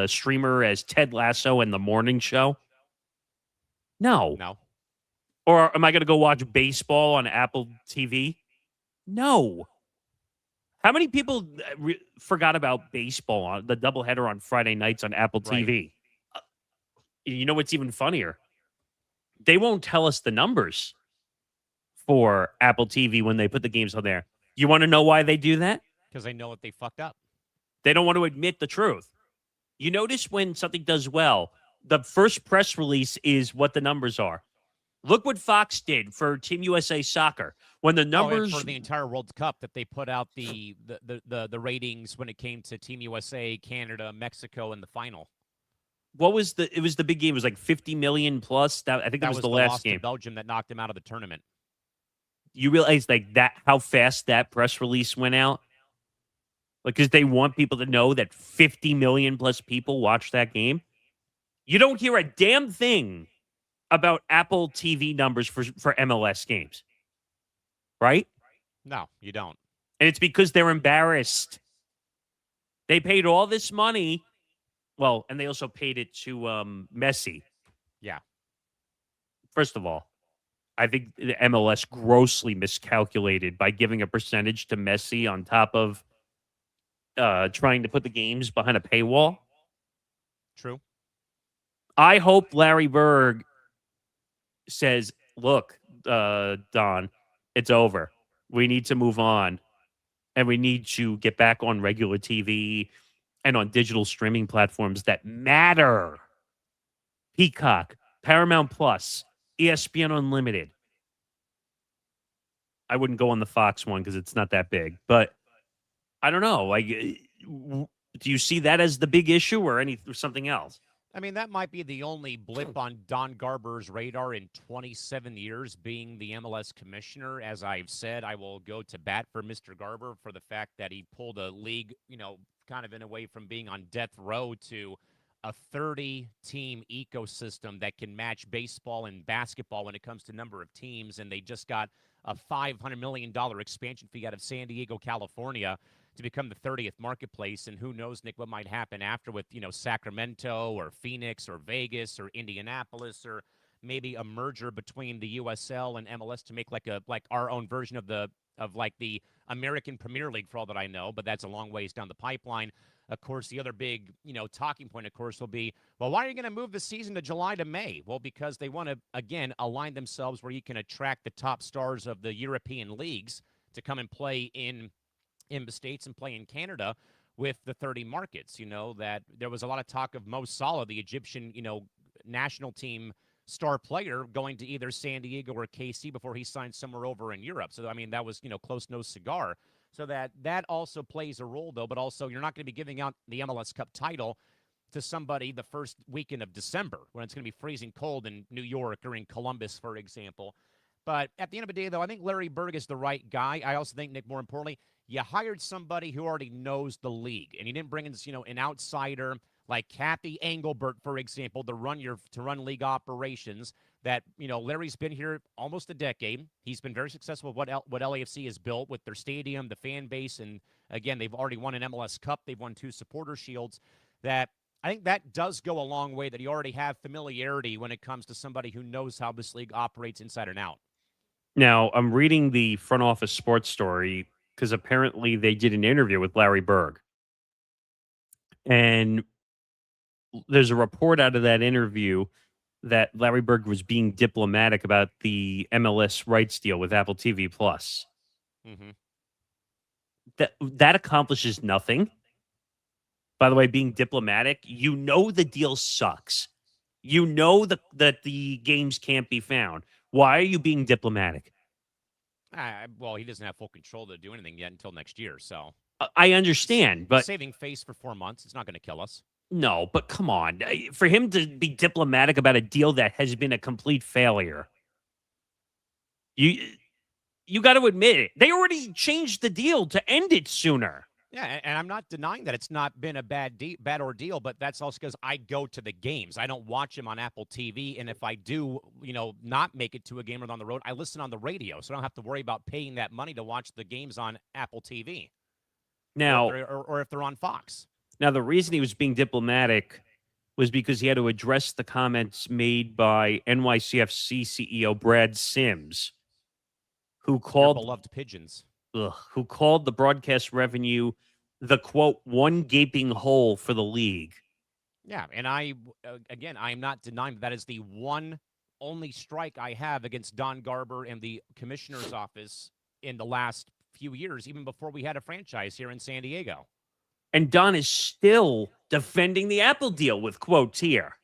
streamer as Ted Lasso and The Morning Show? No.
No.
Or am I going to go watch baseball on Apple TV? No. How many people forgot about baseball on the doubleheader on Friday nights on Apple TV? You know what's even funnier? They won't tell us the numbers for Apple TV when they put the games on there. You want to know why they do that?
Because they know that they fucked up.
They don't want to admit the truth. You notice when something does well, the first press release is what the numbers are. Look what Fox did for Team USA Soccer. When the numbers
for the entire World Cup, that they put out the ratings when it came to Team USA, Canada, Mexico in the final.
What was it was the big game. It was like 50 million plus. I think that was the last
loss
game.
to Belgium that knocked them out of the tournament.
You realize like that how fast that press release went out? Like, because they want people to know that 50 million plus people watched that game. You don't hear a damn thing about Apple TV numbers for MLS games. Right?
No, you don't.
And it's because they're embarrassed. They paid all this money. Well, and they also paid it to Messi.
Yeah.
First of all, I think the MLS grossly miscalculated by giving a percentage to Messi on top of trying to put the games behind a paywall.
True.
I hope Larry Berg says, look, Don, it's over. We need to move on. And we need to get back on regular TV and on digital streaming platforms that matter. Peacock, Paramount Plus, ESPN Unlimited. I wouldn't go on the Fox one because it's not that big. But I don't know. Like, do you see that as the big issue or something else?
I mean, that might be the only blip on Don Garber's radar in 27 years being the MLS commissioner. As I've said, I will go to bat for Mr. Garber for the fact that he pulled a league, kind of in a way from being on death row to a 30-team ecosystem that can match baseball and basketball when it comes to number of teams. And they just got a $500 million expansion fee out of San Diego, California, to become the 30th marketplace. And who knows, Nick, what might happen after with, Sacramento or Phoenix or Vegas or Indianapolis, or maybe a merger between the USL and MLS to make like our own version of the American Premier League, for all that I know, but that's a long ways down the pipeline. Of course, the other big, talking point, of course, will be, well, why are you going to move the season to July to May? Well, because they want to, again, align themselves where you can attract the top stars of the European leagues to come and play in the States and play in Canada with the 30 markets. That there was a lot of talk of Mo Salah, the Egyptian, national team star player, going to either San Diego or KC before he signed somewhere over in Europe. So, I mean, that was, close no cigar. So that also plays a role, though. But also, you're not going to be giving out the MLS Cup title to somebody the first weekend of December when it's going to be freezing cold in New York or in Columbus, for example. But at the end of the day, though, I think Larry Berg is the right guy. I also think, Nick, more importantly, you hired somebody who already knows the league, and you didn't bring in, an outsider like Kathy Engelbert, for example, to run league operations. That Larry's been here almost a decade. He's been very successful with what LAFC has built with their stadium, the fan base, and again, they've already won an MLS Cup. They've won 2 supporter shields. That I think that does go a long way. That you already have familiarity when it comes to somebody who knows how this league operates inside and out.
Now, I'm reading the front office sports story because apparently they did an interview with Larry Berg. And there's a report out of that interview that Larry Berg was being diplomatic about the MLS rights deal with Apple TV Plus.
Mm-hmm.
That accomplishes nothing. By the way, being diplomatic, the deal sucks. That the games can't be found. Why are you being diplomatic?
Well, he doesn't have full control to do anything yet until next year. So
I understand, but
saving face for 4 months, it's not going to kill us.
No, but come on. For him to be diplomatic about a deal that has been a complete failure, you got to admit it. They already changed the deal to end it sooner.
Yeah, and I'm not denying that it's not been a bad ordeal, but that's also because I go to the games. I don't watch them on Apple TV, and if I do, not make it to a game or on the road, I listen on the radio, so I don't have to worry about paying that money to watch the games on Apple TV.
Now,
or if they're on Fox.
Now, the reason he was being diplomatic was because he had to address the comments made by NYCFC CEO Brad Sims, who called
Your beloved pigeons.
Who called the broadcast revenue the, quote, one gaping hole for the league.
Yeah, and I'm not denying that is the one only strike I have against Don Garber and the commissioner's office in the last few years, even before we had a franchise here in San Diego.
And Don is still defending the Apple deal with quotes here.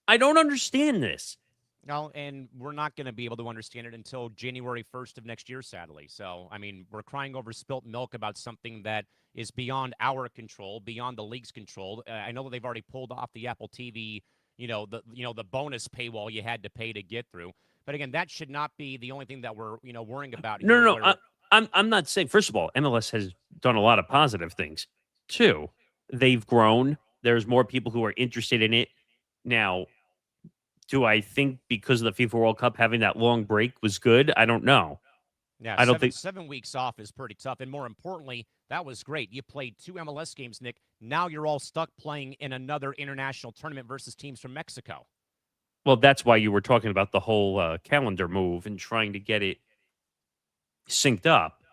I don't understand this.
No, and we're not going to be able to understand it until January 1st of next year, sadly. So, I mean, we're crying over spilt milk about something that is beyond our control, beyond the league's control. I know that they've already pulled off the Apple TV, the bonus paywall you had to pay to get through. But again, that should not be the only thing that we're, worrying about.
No. I'm not saying, first of all, MLS has done a lot of positive things. 2, they've grown. There's more people who are interested in it. Now, do I think because of the FIFA World Cup having that long break was good? I don't know.
Yeah,
I don't think
7 weeks off is pretty tough. And more importantly, that was great. You played 2 MLS games, Nick. Now you're all stuck playing in another international tournament versus teams from Mexico.
Well, that's why you were talking about the whole calendar move and trying to get it synced up.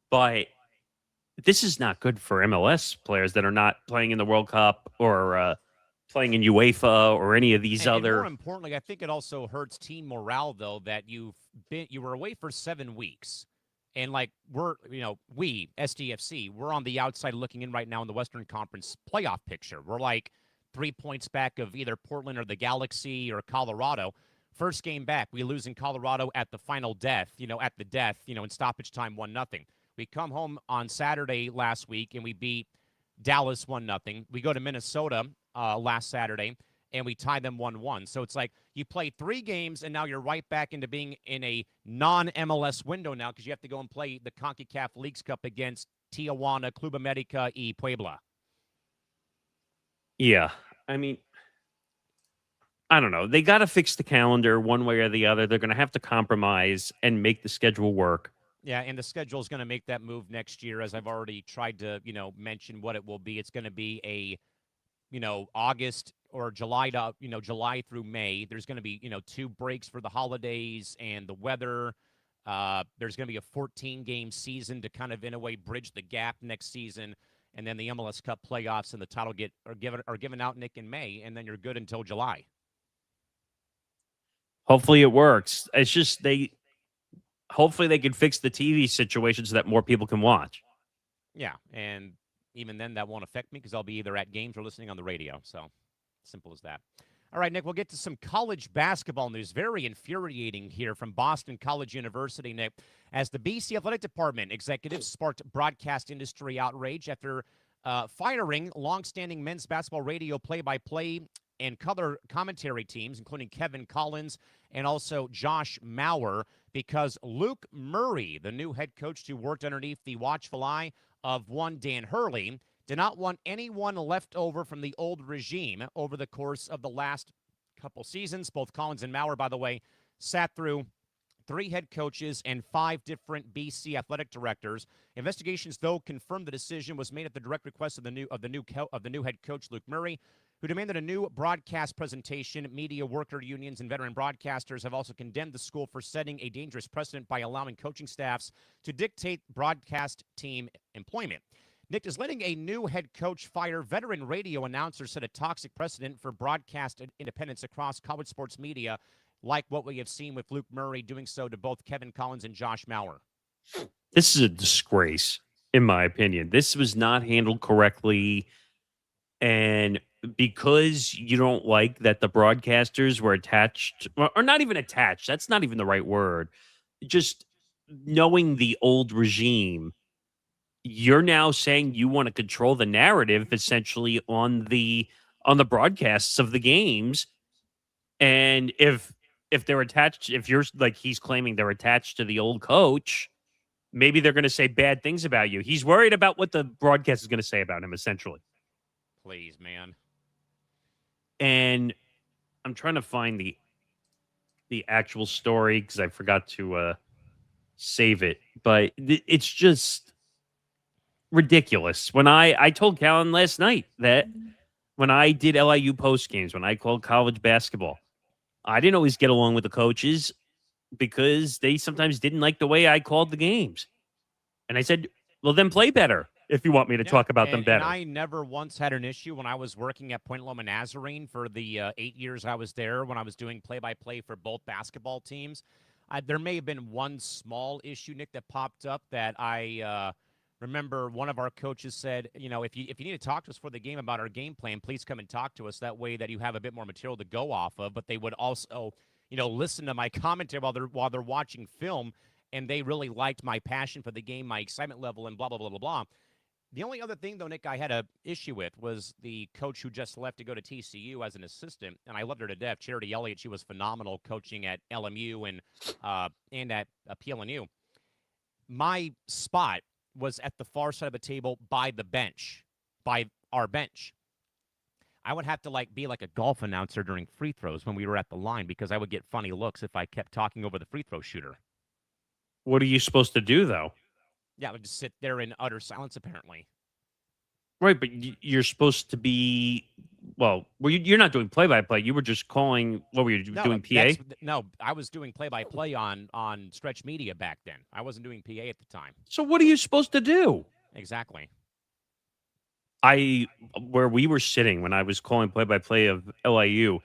But this is not good for MLS players that are not playing in the World Cup or playing in UEFA or any of these other.
And more importantly, I think it also hurts team morale, though, that you were away for 7 weeks. And we, SDFC, we're on the outside looking in right now in the Western Conference playoff picture. We're like 3 points back of either Portland or the Galaxy or Colorado. First game back, we lose in Colorado at the final death, in stoppage time 1-0. We come home on Saturday last week and we beat Dallas 1-0. We go to Minnesota last Saturday and we tie them 1-1. So it's like you play 3 games and now you're right back into being in a non-MLS window now because you have to go and play the CONCACAF Leagues Cup against Tijuana, Club America y Puebla.
Yeah, I mean, I don't know. They got to fix the calendar one way or the other. They're going to have to compromise and make the schedule work.
Yeah, and the schedule is going to make that move next year, as I've already tried to, mention what it will be. It's going to be a, August or July to, July through May. There's going to be, 2 breaks for the holidays and the weather. There's going to be a 14-game season to kind of, in a way, bridge the gap next season. And then the MLS Cup playoffs and the title are given out, Nick, in May, and then you're good until July.
Hopefully it works. It's just hopefully they can fix the TV situation so that more people can watch.
Yeah, and even then that won't affect me because I'll be either at games or listening on the radio. So simple as that. All right, Nick, we'll get to some college basketball news. Very infuriating here from Boston College University, Nick, as the BC Athletic Department executives sparked broadcast industry outrage after firing longstanding men's basketball radio play-by-play and color commentary teams, including Kevin Collins and also Josh Mauer, because Luke Murray, the new head coach who worked underneath the watchful eye of one Dan Hurley, did not want anyone left over from the old regime over the course of the last couple seasons. Both Collins and Mauer, by the way, sat through 3 head coaches and 5 different BC athletic directors. Investigations, though, confirmed the decision was made at the direct request of the new head coach Luke Murray, who demanded a new broadcast presentation. Media worker unions and veteran broadcasters have also condemned the school for setting a dangerous precedent by allowing coaching staffs to dictate broadcast team employment. Nick, does letting a new head coach fire veteran radio announcers set a toxic precedent for broadcast independence across college sports media, like what we have seen with Luke Murray doing so to both Kevin Collins and Josh Mauer?
This is a disgrace, in my opinion. This was not handled correctly. And because you don't like that the broadcasters were attached, or not even attached, that's not even the right word, just knowing the old regime, you're now saying you want to control the narrative essentially on the broadcasts of the games. And if they're attached, if you're like he's claiming they're attached to the old coach, maybe they're going to say bad things about you. He's worried about what the broadcast is going to say about him, essentially.
Please, man.
And I'm trying to find the actual story because I forgot to save it. But it's just ridiculous. When I told Callan last night that when I did LIU post games, when I called college basketball, I didn't always get along with the coaches because they sometimes didn't like the way I called the games. And I said, well, then play better if you want me to talk about them better.
And I never once had an issue when I was working at Point Loma Nazarene for the 8 years I was there, when I was doing play-by-play for both basketball teams. There may have been one small issue, Nick, that popped up that I remember one of our coaches said, if you need to talk to us for the game about our game plan, please come and talk to us. That way that you have a bit more material to go off of. But they would also, listen to my commentary while they're watching film, and they really liked my passion for the game, my excitement level, and blah, blah, blah, blah, blah. The only other thing, though, Nick, I had an issue with was the coach who just left to go to TCU as an assistant, and I loved her to death, Charity Elliott. She was phenomenal coaching at LMU and at PLNU. My spot was at the far side of the table by the bench, by our bench. I would have to be like a golf announcer during free throws when we were at the line because I would get funny looks if I kept talking over the free throw shooter.
What are you supposed to do, though?
Yeah, I would just sit there in utter silence, apparently.
Right, but you're supposed to be, you're not doing play-by-play. You were just calling, what were you doing, PA?
No, I was doing play-by-play on Stretch Media back then. I wasn't doing PA at the time.
So what are you supposed to do?
Exactly.
Where we were sitting when I was calling play-by-play of LIU,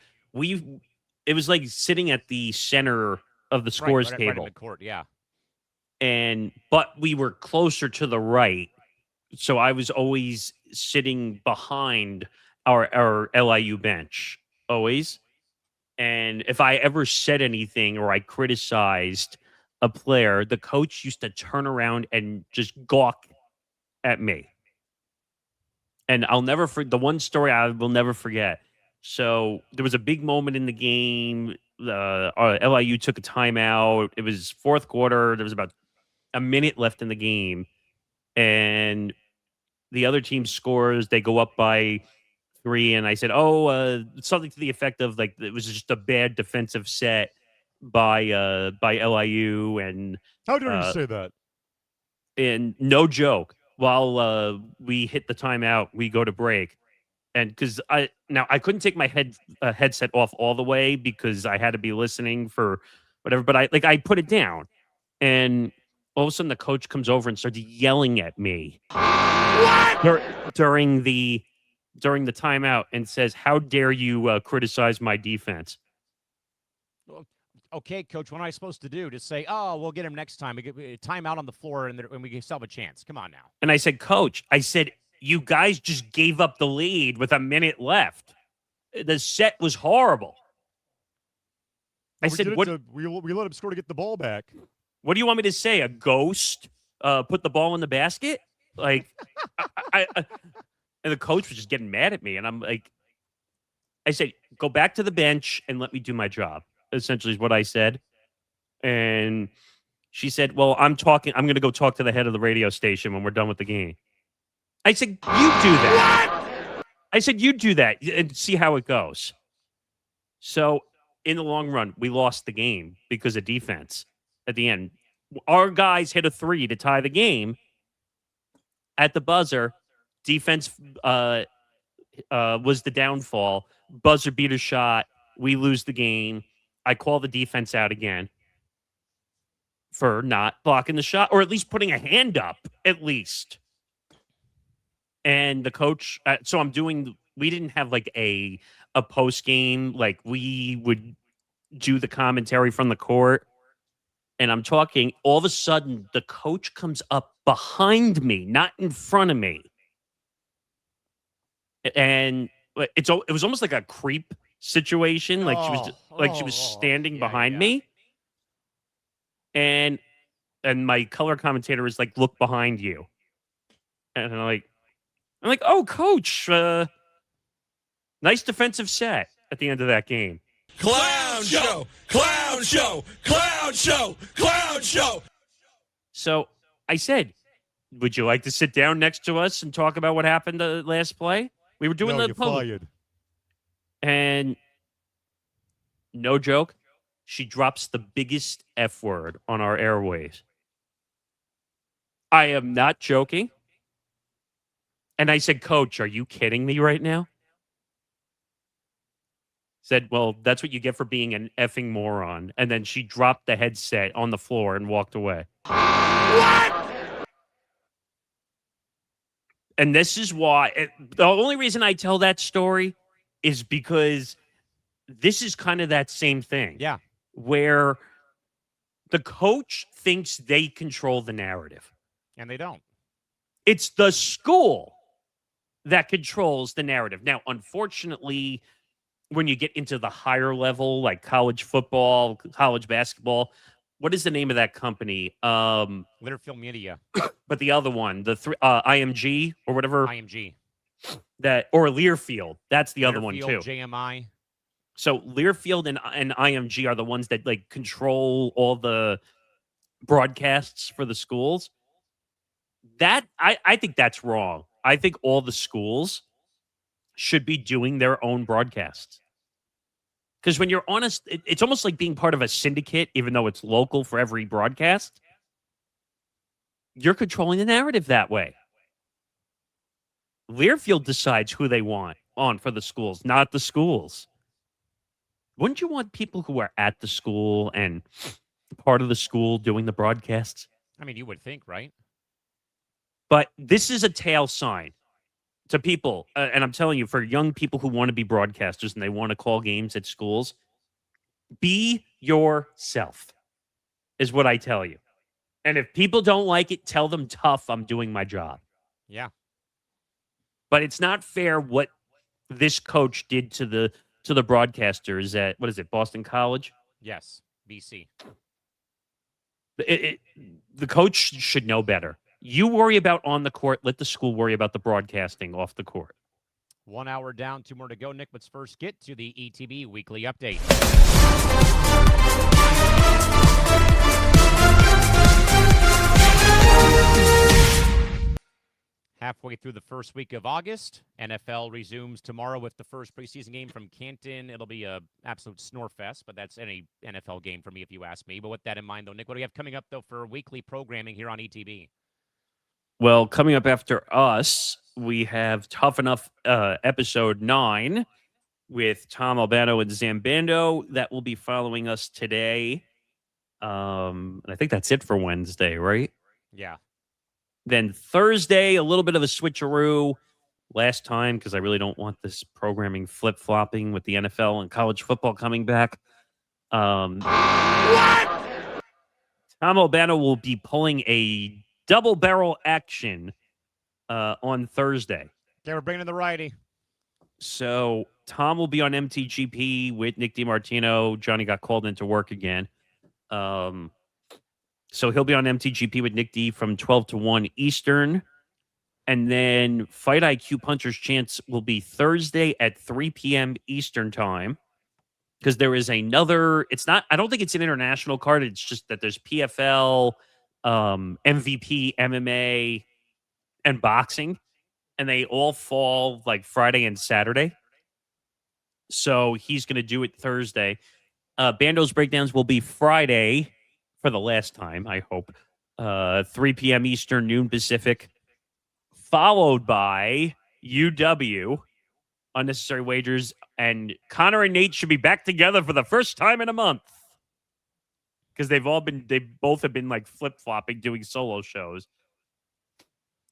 it was like sitting at the center of the scores table.
Right in midcourt, yeah.
But we were closer to the right, so I was always sitting behind our LIU bench, always. And if I ever said anything or I criticized a player, the coach used to turn around and just gawk at me. And I'll never forget the one story I will never forget. So there was a big moment in the game. LIU took a timeout. It was fourth quarter. There was about a minute left in the game, and the other team scores. They go up by 3, and I said, something to the effect of it was just a bad defensive set by LIU. And
how dare you say that?
And no joke, while we hit the timeout, we go to break, and because I couldn't take my headset off all the way because I had to be listening for whatever, but I put it down, and all of a sudden, the coach comes over and starts yelling at me during the timeout and says, "How dare you criticize my defense?"
Okay, coach, what am I supposed to do? Just say, "Oh, we'll get him next time. We get timeout on the floor, and we still have a chance." Come on now.
And I said, "Coach, you guys just gave up the lead with a minute left. The set was horrible." I said, "What?
We let him score to get the ball back."
What do you want me to say? A ghost put the ball in the basket? And the coach was just getting mad at me. And I'm like, I said, go back to the bench and let me do my job, essentially is what I said. And she said, well, I'm going to go talk to the head of the radio station when we're done with the game. I said, you do that. What? I said, you do that and see how it goes. So in the long run, we lost the game because of defense at the end. Our guys hit a 3 to tie the game. At the buzzer, defense was the downfall. Buzzer beat a shot. We lose the game. I call the defense out again for not blocking the shot, or at least putting a hand up, at least. And the coach, so we didn't have like a post game, like we would do the commentary from the court. And I'm talking, all of a sudden, the coach comes up behind me, not in front of me. And it was almost like a creep situation. Like she was standing behind me. And my color commentator was like, look behind you. And I'm like, oh, coach, nice defensive set at the end of that game.
Clown show, clown show, clown show, clown show.
So I said, would you like to sit down next to us and talk about what happened the last play? We were doing the public. And no joke, she drops the biggest F word on our airways. I am not joking. And I said, Coach, are you kidding me right now? Said, well, that's what you get for being an effing moron. And then she dropped the headset on the floor and walked away. What? And this is why, the only reason I tell that story is because this is kind of that same thing.
Yeah.
Where the coach thinks they control the narrative.
And they don't.
It's the school that controls the narrative. Now, unfortunately, when you get into the higher level, like college football, college basketball, what is the name of that company?
Learfield Media.
But the other one, the IMG or whatever.
IMG.
Or Learfield. That's the other one too.
JMI.
So Learfield and IMG are the ones that like control all the broadcasts for the schools. That I think that's wrong. I think all the schools should be doing their own broadcasts. Because when you're honest, it's almost like being part of a syndicate, even though it's local for every broadcast. You're controlling the narrative that way. Learfield decides who they want on for the schools, not the schools. Wouldn't you want people who are at the school and part of the school doing the broadcasts?
I mean, you would think, right?
But this is a tail sign to people, and I'm telling you, for young people who want to be broadcasters and they want to call games at schools, be yourself, is what I tell you. And if people don't like it, tell them tough, I'm doing my job.
Yeah.
But it's not fair what this coach did to the broadcasters at, what is it, Boston College?
Yes, BC.
The coach should know better. You worry about on the court. Let the school worry about the broadcasting off the court.
1 hour down, 2 more to go. Nick, let's first get to the ETB Weekly Update. Halfway through the first week of August, NFL resumes tomorrow with the first preseason game from Canton. It'll be a absolute snore fest, but that's any NFL game for me if you ask me. But with that in mind, though, Nick, what do we have coming up, though, for weekly programming here on ETB?
Well, coming up after us, we have Tough Enough episode 9 with Tom Albano and Zambando. That will be following us today. And I think that's it for Wednesday, right?
Yeah.
Then Thursday, a little bit of a switcheroo last time because I really don't want this programming flip-flopping with the NFL and college football coming back. What? Tom Albano will be pulling a double barrel action on Thursday.
Okay, we're bringing in the righty.
So Tom will be on MTGP with Nick DiMartino. Johnny got called into work again. So he'll be on MTGP with Nick D from 12 to 1 Eastern. And then Fight IQ Puncher's Chance will be Thursday at 3 p.m. Eastern Time. Because there is another, I don't think it's an international card. It's just that there's PFL, MVP, MMA, and boxing. And they all fall like Friday and Saturday. So he's going to do it Thursday. Bando's Breakdowns will be Friday for the last time, I hope. 3 p.m. Eastern, noon Pacific. Followed by UW, Unnecessary Wagers. And Connor and Nate should be back together for the first time in a month. Because they both have been like flip-flopping, doing solo shows.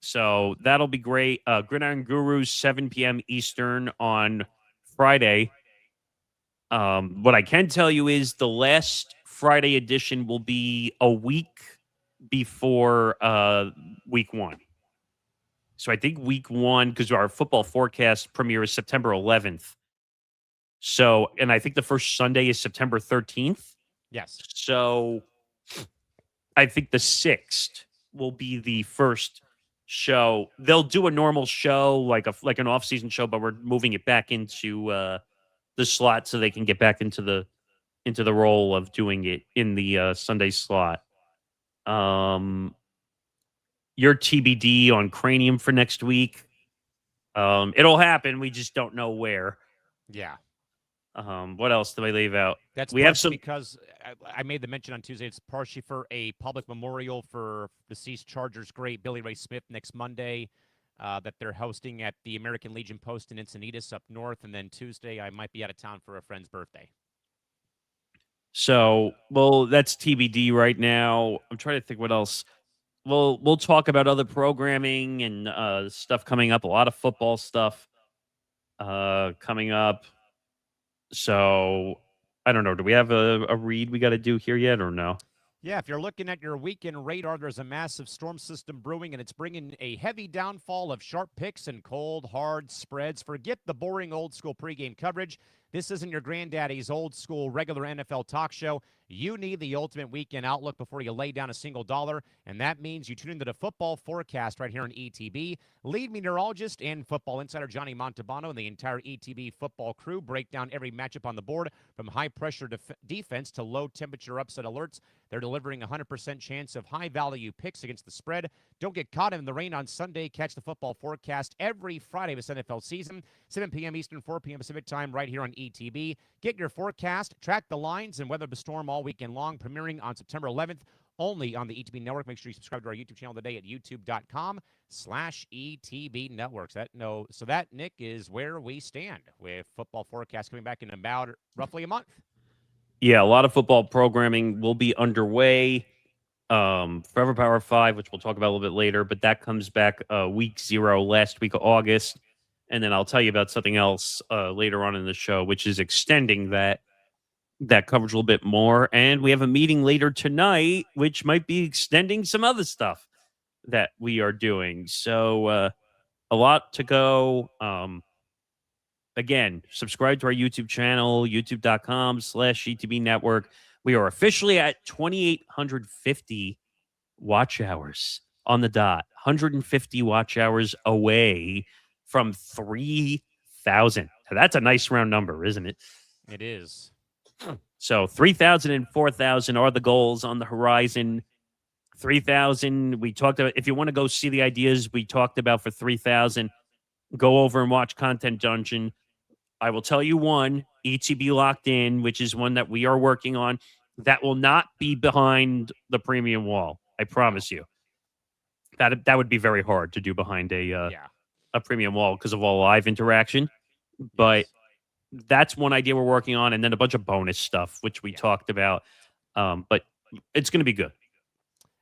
So that'll be great. Gridiron Gurus, 7 p.m. Eastern on Friday. What I can tell you is the last Friday edition will be a week before week one. So I think week one, because our football forecast premiere is September 11th. So, and I think the first Sunday is September 13th.
Yes.
So I think the 6th will be the first show. They'll do a normal show, like an off-season show, but we're moving it back into the slot so they can get back into the role of doing it in the Sunday slot. Your TBD on Cranium for next week. It'll happen. We just don't know where.
Yeah.
What else did I leave out?
That's
we have some
because I made the mention on Tuesday. It's partially for a public memorial for deceased Chargers great Billy Ray Smith next Monday that they're hosting at the American Legion Post in Encinitas up north. And then Tuesday, I might be out of town for a friend's birthday.
So, well, that's TBD right now. I'm trying to think what else. We'll talk about other programming and stuff coming up. A lot of football stuff coming up. So, I don't know. Do we have a read we got to do here yet or no?
Yeah, if you're looking at your weekend radar, there's a massive storm system brewing, and it's bringing a heavy downfall of sharp picks and cold, hard spreads. Forget the boring old-school pregame coverage. This isn't your granddaddy's old-school regular NFL talk show. You need the ultimate weekend outlook before you lay down a single dollar, and that means you tune into the football forecast right here on ETB. Lead meteorologist and football insider Johnny Montalbano and the entire ETB football crew break down every matchup on the board from high-pressure defense to low-temperature upset alerts. They're delivering a 100% chance of high-value picks against the spread. Don't get caught in the rain on Sunday. Catch the football forecast every Friday of this NFL season, 7 p.m. Eastern, 4 p.m. Pacific time right here on ETB. Get your forecast, track the lines, and weather the storm all weekend long, premiering on September 11th only on the ETB Network. Make sure you subscribe to our YouTube channel today at youtube.com/ETB Networks. So that, Nick, is where we stand with football forecast coming back in about roughly a month.
Yeah, a lot of football programming will be underway. Forever Power 5, which we'll talk about a little bit later, but that comes back week 0, last week of August. And then I'll tell you about something else later on in the show, which is extending that coverage a little bit more. And we have a meeting later tonight, which might be extending some other stuff that we are doing. So a lot to go. Again, subscribe to our YouTube channel, youtube.com/ETB Network. We are officially at 2,850 watch hours on the dot. 150 watch hours away from 3,000. That's a nice round number, isn't it?
It is.
So 3,000 and 4,000 are the goals on the horizon. 3,000, we talked about, if you want to go see the ideas we talked about for 3,000, go over and watch Content Dungeon. I will tell you one, ETB Locked In, which is one that we are working on, that will not be behind the premium wall. I promise you. That would be very hard to do behind a premium wall because of all live interaction. But that's one idea we're working on, and then a bunch of bonus stuff, which we talked about. But it's going to be good.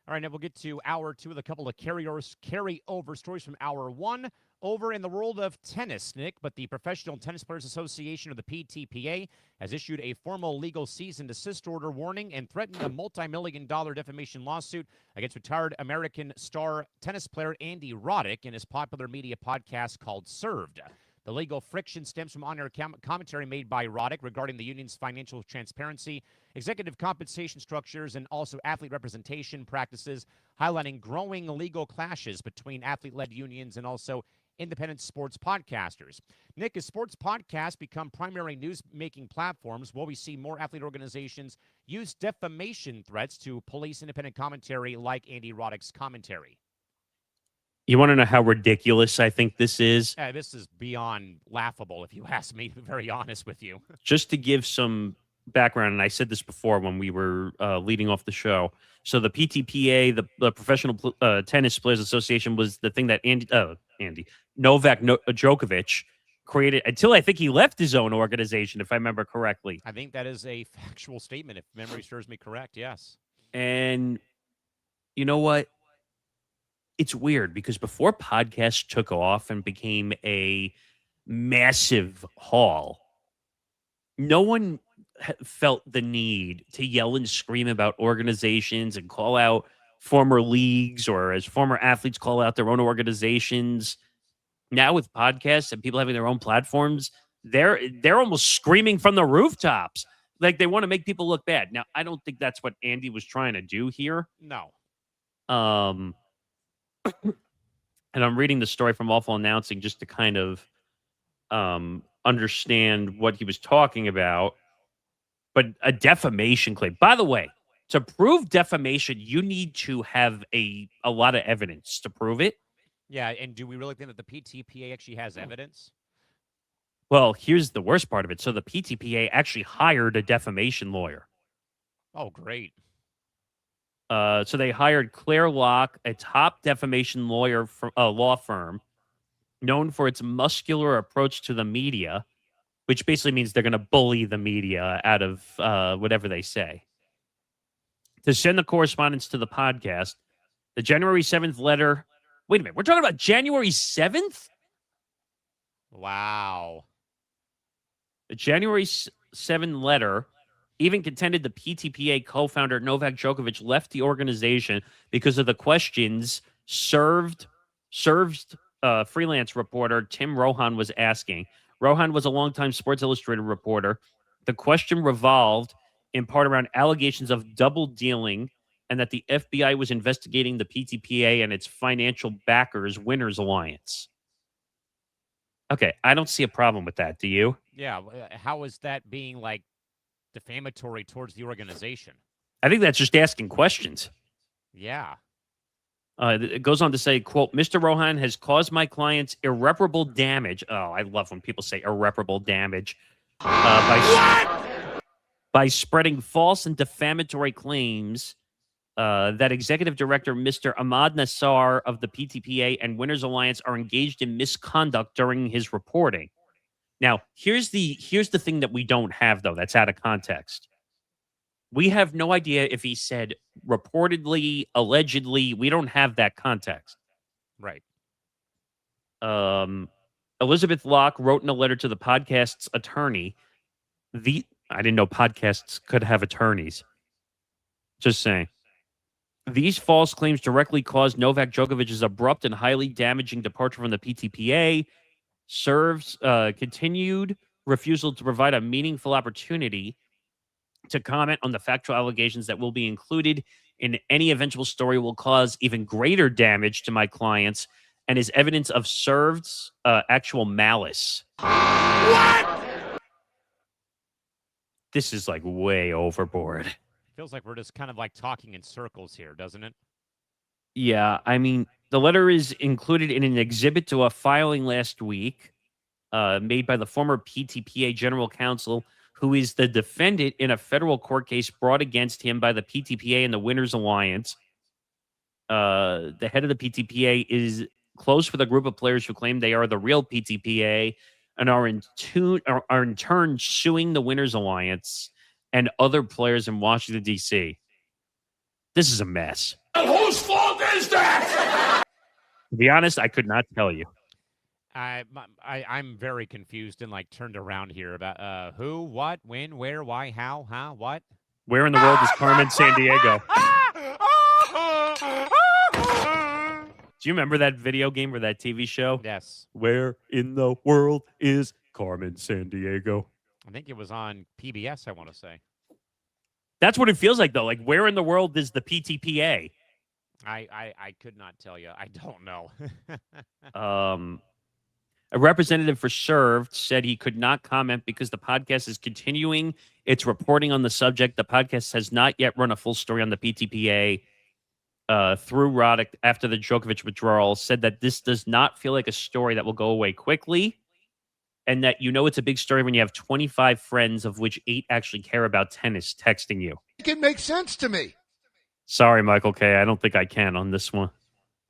All right, now we'll get to hour 2 with a couple of carryover stories from hour 1. Over in the world of tennis, Nick, but the Professional Tennis Players Association, or the PTPA, has issued a formal legal cease and desist order warning and threatened a multi-million-dollar defamation lawsuit against retired American star tennis player Andy Roddick in his popular media podcast called Served. The legal friction stems from on-air commentary made by Roddick regarding the union's financial transparency, executive compensation structures, and also athlete representation practices, highlighting growing legal clashes between athlete-led unions and also independent sports podcasters. Nick, as sports podcasts become primary news-making platforms, will we see more athlete organizations use defamation threats to police independent commentary like Andy Roddick's commentary?
You want to know how ridiculous I think this is?
This is beyond laughable, if you ask me, to be very honest with you.
Just to give some background, and I said this before when we were leading off the show. So the PTPA, the Professional Tennis Players Association, was the thing that Novak Djokovic created until I think he left his own organization, if I remember correctly.
I think that is a factual statement, if memory serves me correct, yes.
And you know what? It's weird because before podcasts took off and became a massive haul, no one felt the need to yell and scream about organizations and call out former leagues, or as former athletes call out their own organizations. Now with podcasts and people having their own platforms, they're almost screaming from the rooftops. Like they want to make people look bad. Now, I don't think that's what Andy was trying to do here.
No.
And I'm reading the story from Awful Announcing just to kind of understand what he was talking about. But a defamation claim. By the way, to prove defamation, you need to have a lot of evidence to prove it.
Yeah, and do we really think that the PTPA actually has evidence?
Well, here's the worst part of it. So the PTPA actually hired a defamation lawyer.
Oh, great.
So they hired Claire Locke, a top defamation lawyer from a law firm known for its muscular approach to the media, which basically means they're going to bully the media out of whatever they say. To send the correspondence to the podcast, the January 7th letter. Wait a minute. We're talking about January 7th?
Wow.
The January 7th letter even contended the PTPA co-founder Novak Djokovic left the organization because of the questions served freelance reporter Tim Rohan was asking. Rohan was a longtime Sports Illustrated reporter. The question revolved in part around allegations of double dealing and that the FBI was investigating the PTPA and its financial backers, Winners Alliance. Okay, I don't see a problem with that. Do you?
Yeah, how is that being, like, defamatory towards the organization?
I think that's just asking questions.
Yeah.
It goes on to say, quote, Mr. Rohan has caused my clients irreparable damage. Oh, I love when people say irreparable damage. By spreading false and defamatory claims that Executive Director Mr. Ahmad Nassar of the PTPA and Winners Alliance are engaged in misconduct during his reporting. Now, here's the thing that we don't have, though, that's out of context. We have no idea if he said reportedly, allegedly. We don't have that context.
Right.
Elizabeth Locke wrote in a letter to the podcast's attorney. I didn't know podcasts could have attorneys. Just saying. These false claims directly caused Novak Djokovic's abrupt and highly damaging departure from the PTPA. Continued refusal to provide a meaningful opportunity to comment on the factual allegations that will be included in any eventual story will cause even greater damage to my clients and is evidence of served actual malice.
What?
This is like way overboard.
Feels like we're just kind of like talking in circles here, doesn't it?
Yeah, I mean, the letter is included in an exhibit to a filing last week made by the former PTPA general counsel, who is the defendant in a federal court case brought against him by the PTPA and the Winners Alliance. The head of the PTPA is close with a group of players who claim they are the real PTPA and are in turn suing the Winners Alliance and other players in Washington, D.C. This is a mess.
Whose fault is that?
To be honest, I could not tell you.
I'm very confused and like turned around here about who, what, when, where, why, how, what?
Where in the world is Carmen Sandiego? Do you remember that video game or that TV show?
Yes.
Where in the world is Carmen Sandiego?
I think it was on PBS, I want to say.
That's what it feels like, though. Like, where in the world is the PTPA?
I could not tell you. I don't know.
A representative for Served said he could not comment because the podcast is continuing its reporting on the subject. The podcast has not yet run a full story on the PTPA through Roddick after the Djokovic withdrawal, said that this does not feel like a story that will go away quickly, and that it's a big story when you have 25 friends, of which 8 actually care about tennis, texting you.
It makes sense to me.
Sorry, Michael K. I don't think I can on this one.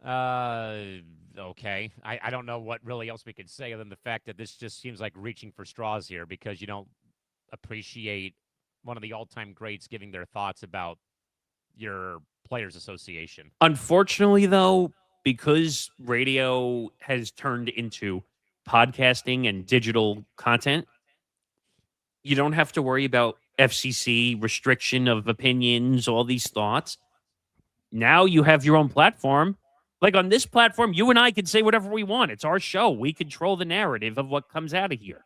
Okay. I don't know what really else we could say other than the fact that this just seems like reaching for straws here because you don't appreciate one of the all-time greats giving their thoughts about your Players Association.
Unfortunately, though, because radio has turned into podcasting and digital content, you don't have to worry about FCC restriction of opinions, all these thoughts. Now you have your own platform. Like on this platform, you and I can say whatever we want. It's our show. We control the narrative of what comes out of here.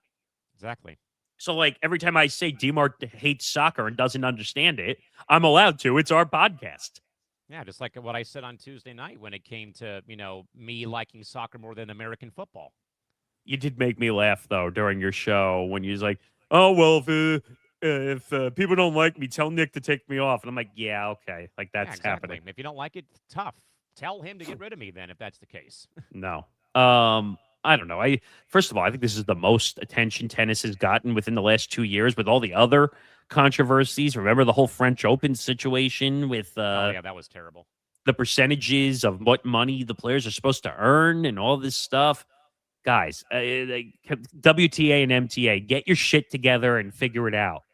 Exactly.
So, like, every time I say D-Mart hates soccer and doesn't understand it, I'm allowed to. It's our podcast.
Yeah, just like what I said on Tuesday night when it came to, me liking soccer more than American football.
You did make me laugh, though, during your show when you was like, oh, well, if people don't like me, tell Nick to take me off. And I'm like, yeah, okay. Like, that's happening.
If you don't like it, tough. Tell him to get rid of me then if that's the case.
No. I don't know. First of all, I think this is the most attention tennis has gotten within the last 2 years with all the other controversies. Remember the whole French Open situation with
oh, yeah, that was terrible.
The percentages of what money the players are supposed to earn and all this stuff. Guys, WTA and MTA, get your shit together and figure it out.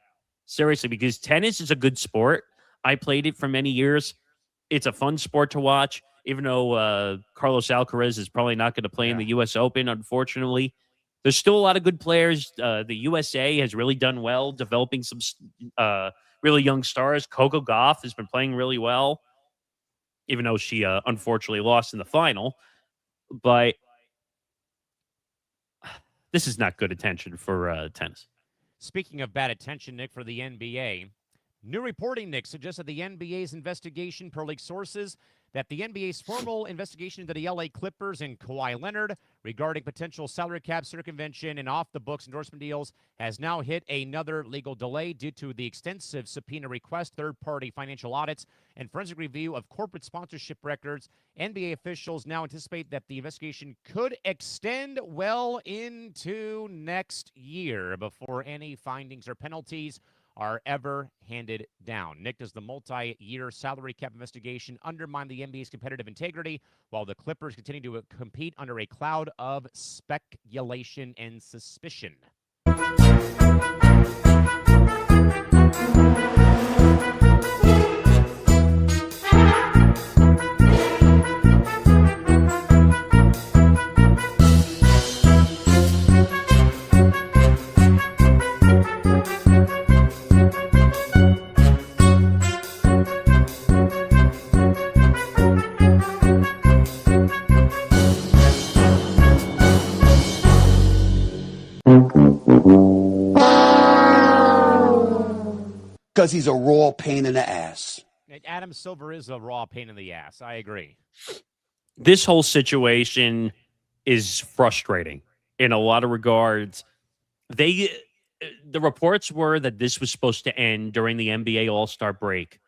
Seriously, because tennis is a good sport. I played it for many years. It's a fun sport to watch, even though Carlos Alcaraz is probably not going to play in the U.S. Open, unfortunately. There's still a lot of good players. The USA has really done well, developing some really young stars. Coco Gauff has been playing really well, even though she unfortunately lost in the final. But this is not good attention for tennis.
Speaking of bad attention, Nick, for the NBA, new reporting, Nick, suggests that the NBA's investigation, per leaked sources, that the NBA's formal investigation into the LA Clippers and Kawhi Leonard regarding potential salary cap circumvention and off-the-books endorsement deals has now hit another legal delay due to the extensive subpoena request, third-party financial audits, and forensic review of corporate sponsorship records. NBA officials now anticipate that the investigation could extend well into next year before any findings or penalties are ever handed down. Nick, does the multi-year salary cap investigation undermine the NBA's competitive integrity while the Clippers continue to compete under a cloud of speculation and suspicion?
Because he's a raw pain in the ass.
Adam Silver is a raw pain in the ass. I agree.
This whole situation is frustrating in a lot of regards. The reports were that this was supposed to end during the NBA All-Star break,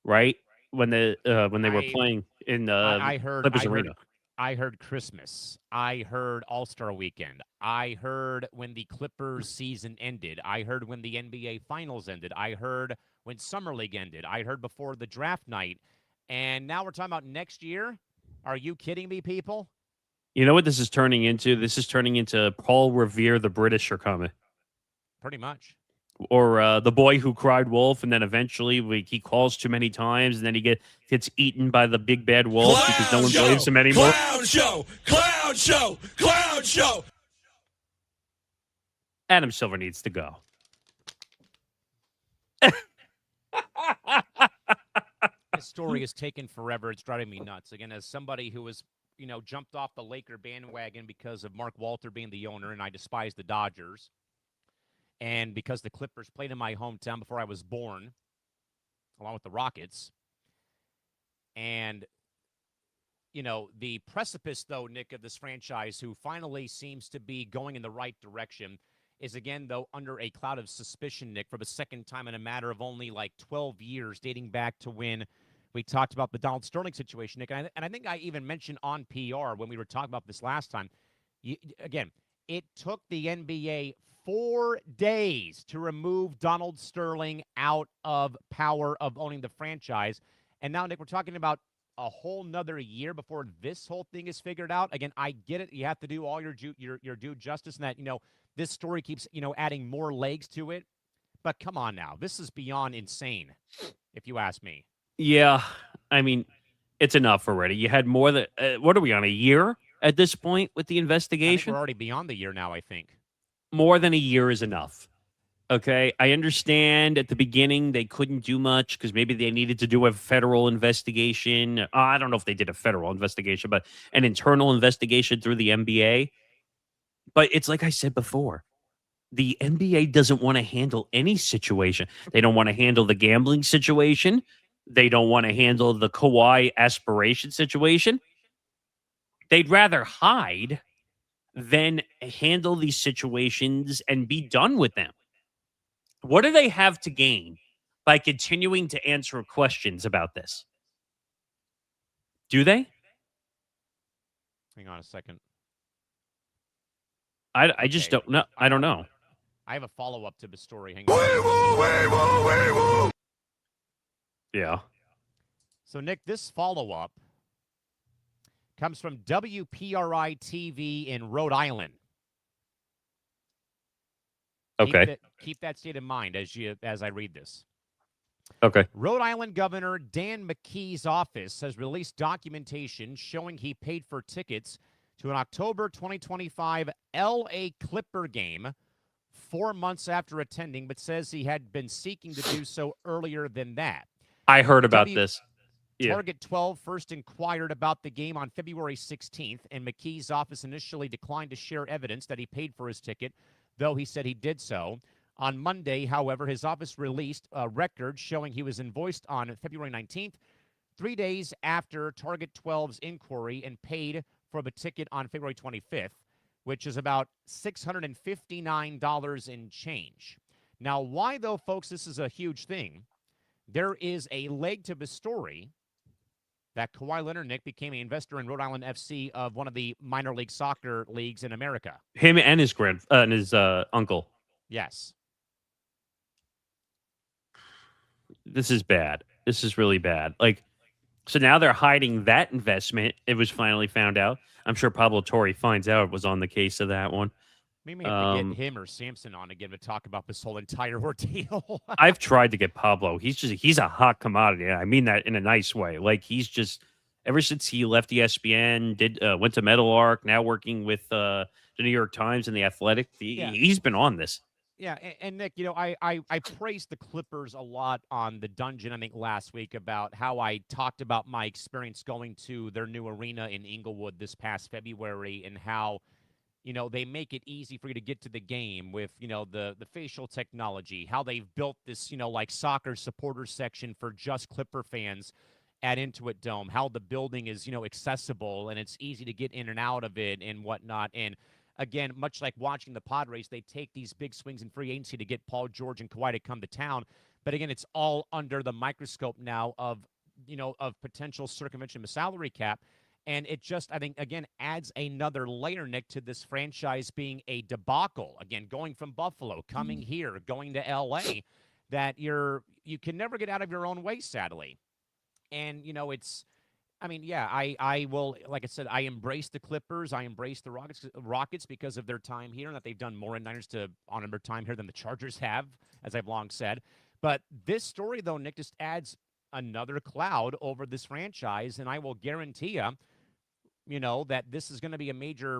right? When they were playing in Clippers Arena.
I heard Christmas. I heard All-Star Weekend. I heard when the Clippers season ended. I heard when the NBA Finals ended. I heard when Summer League ended. I heard before the draft night. And now we're talking about next year? Are you kidding me, people?
You know what this is turning into? This is turning into Paul Revere, the British are coming.
Pretty much.
Or the boy who cried wolf, and then eventually he calls too many times, and then he gets eaten by the big bad wolf because no one believes him anymore.
Clown show! Clown show! Clown show!
Adam Silver needs to go.
This story is taking forever. It's driving me nuts. Again, as somebody who was, jumped off the Laker bandwagon because of Mark Walter being the owner, and I despise the Dodgers. And because the Clippers played in my hometown before I was born, along with the Rockets. And, the precipice, though, Nick, of this franchise, who finally seems to be going in the right direction, is again, though, under a cloud of suspicion, Nick, for the second time in a matter of only like 12 years, dating back to when we talked about the Donald Sterling situation, Nick. And I think I even mentioned on PR when we were talking about this last time. Again, it took the NBA 4 days to remove Donald Sterling out of power of owning the franchise. And now, Nick, we're talking about a whole nother year before this whole thing is figured out. Again, I get it. You have to do all your due justice, and that, this story keeps, adding more legs to it. But come on now. This is beyond insane, if you ask me.
Yeah. I mean, it's enough already. You had more than, what are we on, a year at this point with the
I think
investigation?
we're already beyond the year now, I think.
More than a year is enough. Okay. I understand at the beginning they couldn't do much because maybe they needed to do a federal investigation. I don't know if they did a federal investigation, but an internal investigation through the NBA. But it's like I said before, the NBA doesn't want to handle any situation. They don't want to handle the gambling situation. They don't want to handle the Kawhi aspiration situation. They'd rather hide than handle these situations and be done with them. What do they have to gain by continuing to answer questions about this? Do they?
Hang on a second.
I just don't know. I don't know.
I have a follow-up to the story. Hang on.
Yeah.
So, Nick, this follow-up comes from WPRI TV in Rhode Island.
Okay.
Keep that state in mind as I read this.
Okay.
Rhode Island Governor Dan McKee's office has released documentation showing he paid for tickets to an October 2025 L.A. Clipper game 4 months after attending, but says he had been seeking to do so earlier than that.
I heard about this. Yeah.
Target 12 first inquired about the game on February 16th, and McKee's office initially declined to share evidence that he paid for his ticket, though he said he did so. On Monday, however, his office released a record showing he was invoiced on February 19th, 3 days after Target 12's inquiry, and paid for the ticket on February 25th, which is about $659 in change. Now, why, though, folks, this is a huge thing, there is a leg to the story that Kawhi Leonard, Nick, became an investor in Rhode Island FC of one of the minor league soccer leagues in America.
Him and his uncle.
Yes.
This is bad. This is really bad. So now they're hiding that investment. It was finally found out. I'm sure Pablo Torre finds out it was on the case of that one.
We may have to get him or Samson on again to talk about this whole entire ordeal.
I've tried to get Pablo. He's a hot commodity. I mean that in a nice way. Like, ever since he left ESPN, went to Meadowlark, now working with the New York Times and the Athletic. He's been on this.
Yeah, and Nick, I praised the Clippers a lot on the Dungeon, I think, last week about how I talked about my experience going to their new arena in Inglewood this past February, and how, they make it easy for you to get to the game with, the facial technology, how they've built this, soccer supporter section for just Clipper fans at Intuit Dome, how the building is, accessible and it's easy to get in and out of it and whatnot. And again, much like watching the Padres, they take these big swings in free agency to get Paul George and Kawhi to come to town. But again, it's all under the microscope now of potential circumvention of the salary cap. And it just, I think, again, adds another layer, Nick, to this franchise being a debacle. Again, going from Buffalo, coming here, going to L.A., that you can never get out of your own way, sadly. And, I will, like I said, I embrace the Clippers. I embrace the Rockets because of their time here and that they've done more in Niners to honor their time here than the Chargers have, as I've long said. But this story, though, Nick, just adds another cloud over this franchise, and I will guarantee you, that this is going to be a major,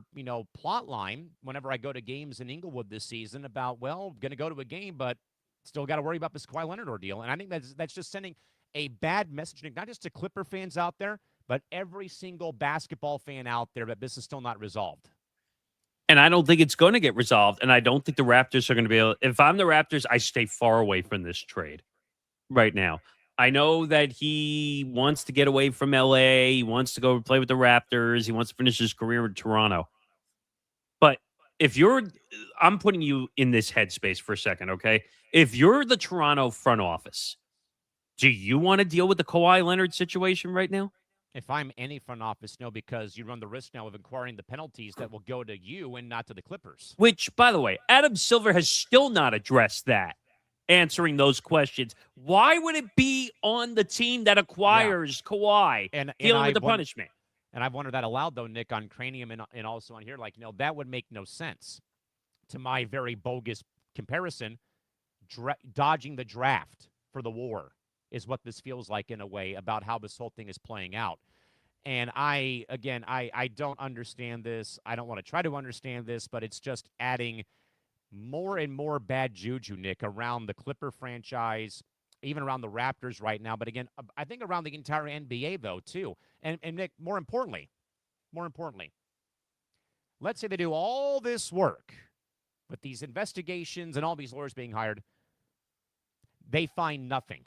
plot line whenever I go to games in Inglewood this season about, well, going to go to a game, but still got to worry about this Kawhi Leonard ordeal. And I think that's just sending a bad message, Nick, not just to Clipper fans out there, but every single basketball fan out there that this is still not resolved.
And I don't think it's going to get resolved. And I don't think the Raptors are going to be able. If I'm the Raptors, I stay far away from this trade right now. I know that he wants to get away from LA. He wants to go play with the Raptors. He wants to finish his career in Toronto. But if I'm putting you in this headspace for a second, okay? If you're the Toronto front office, do you want to deal with the Kawhi Leonard situation right now?
If I'm any front office, no, because you run the risk now of inquiring the penalties that will go to you and not to the Clippers.
Which, by the way, Adam Silver has still not addressed that, answering those questions. Why would it be on the team that acquires Kawhi dealing with the punishment?
And I've wondered that aloud, though, Nick, on Cranium and also on here. Like, that would make no sense to my very bogus comparison. Dodging the draft for the war is what this feels like in a way about how this whole thing is playing out. And I don't understand this. I don't want to try to understand this, but it's just adding more and more bad juju, Nick, around the Clipper franchise, even around the Raptors right now. But again, I think around the entire NBA, though, too. And Nick, more importantly, let's say they do all this work with these investigations and all these lawyers being hired. They find nothing.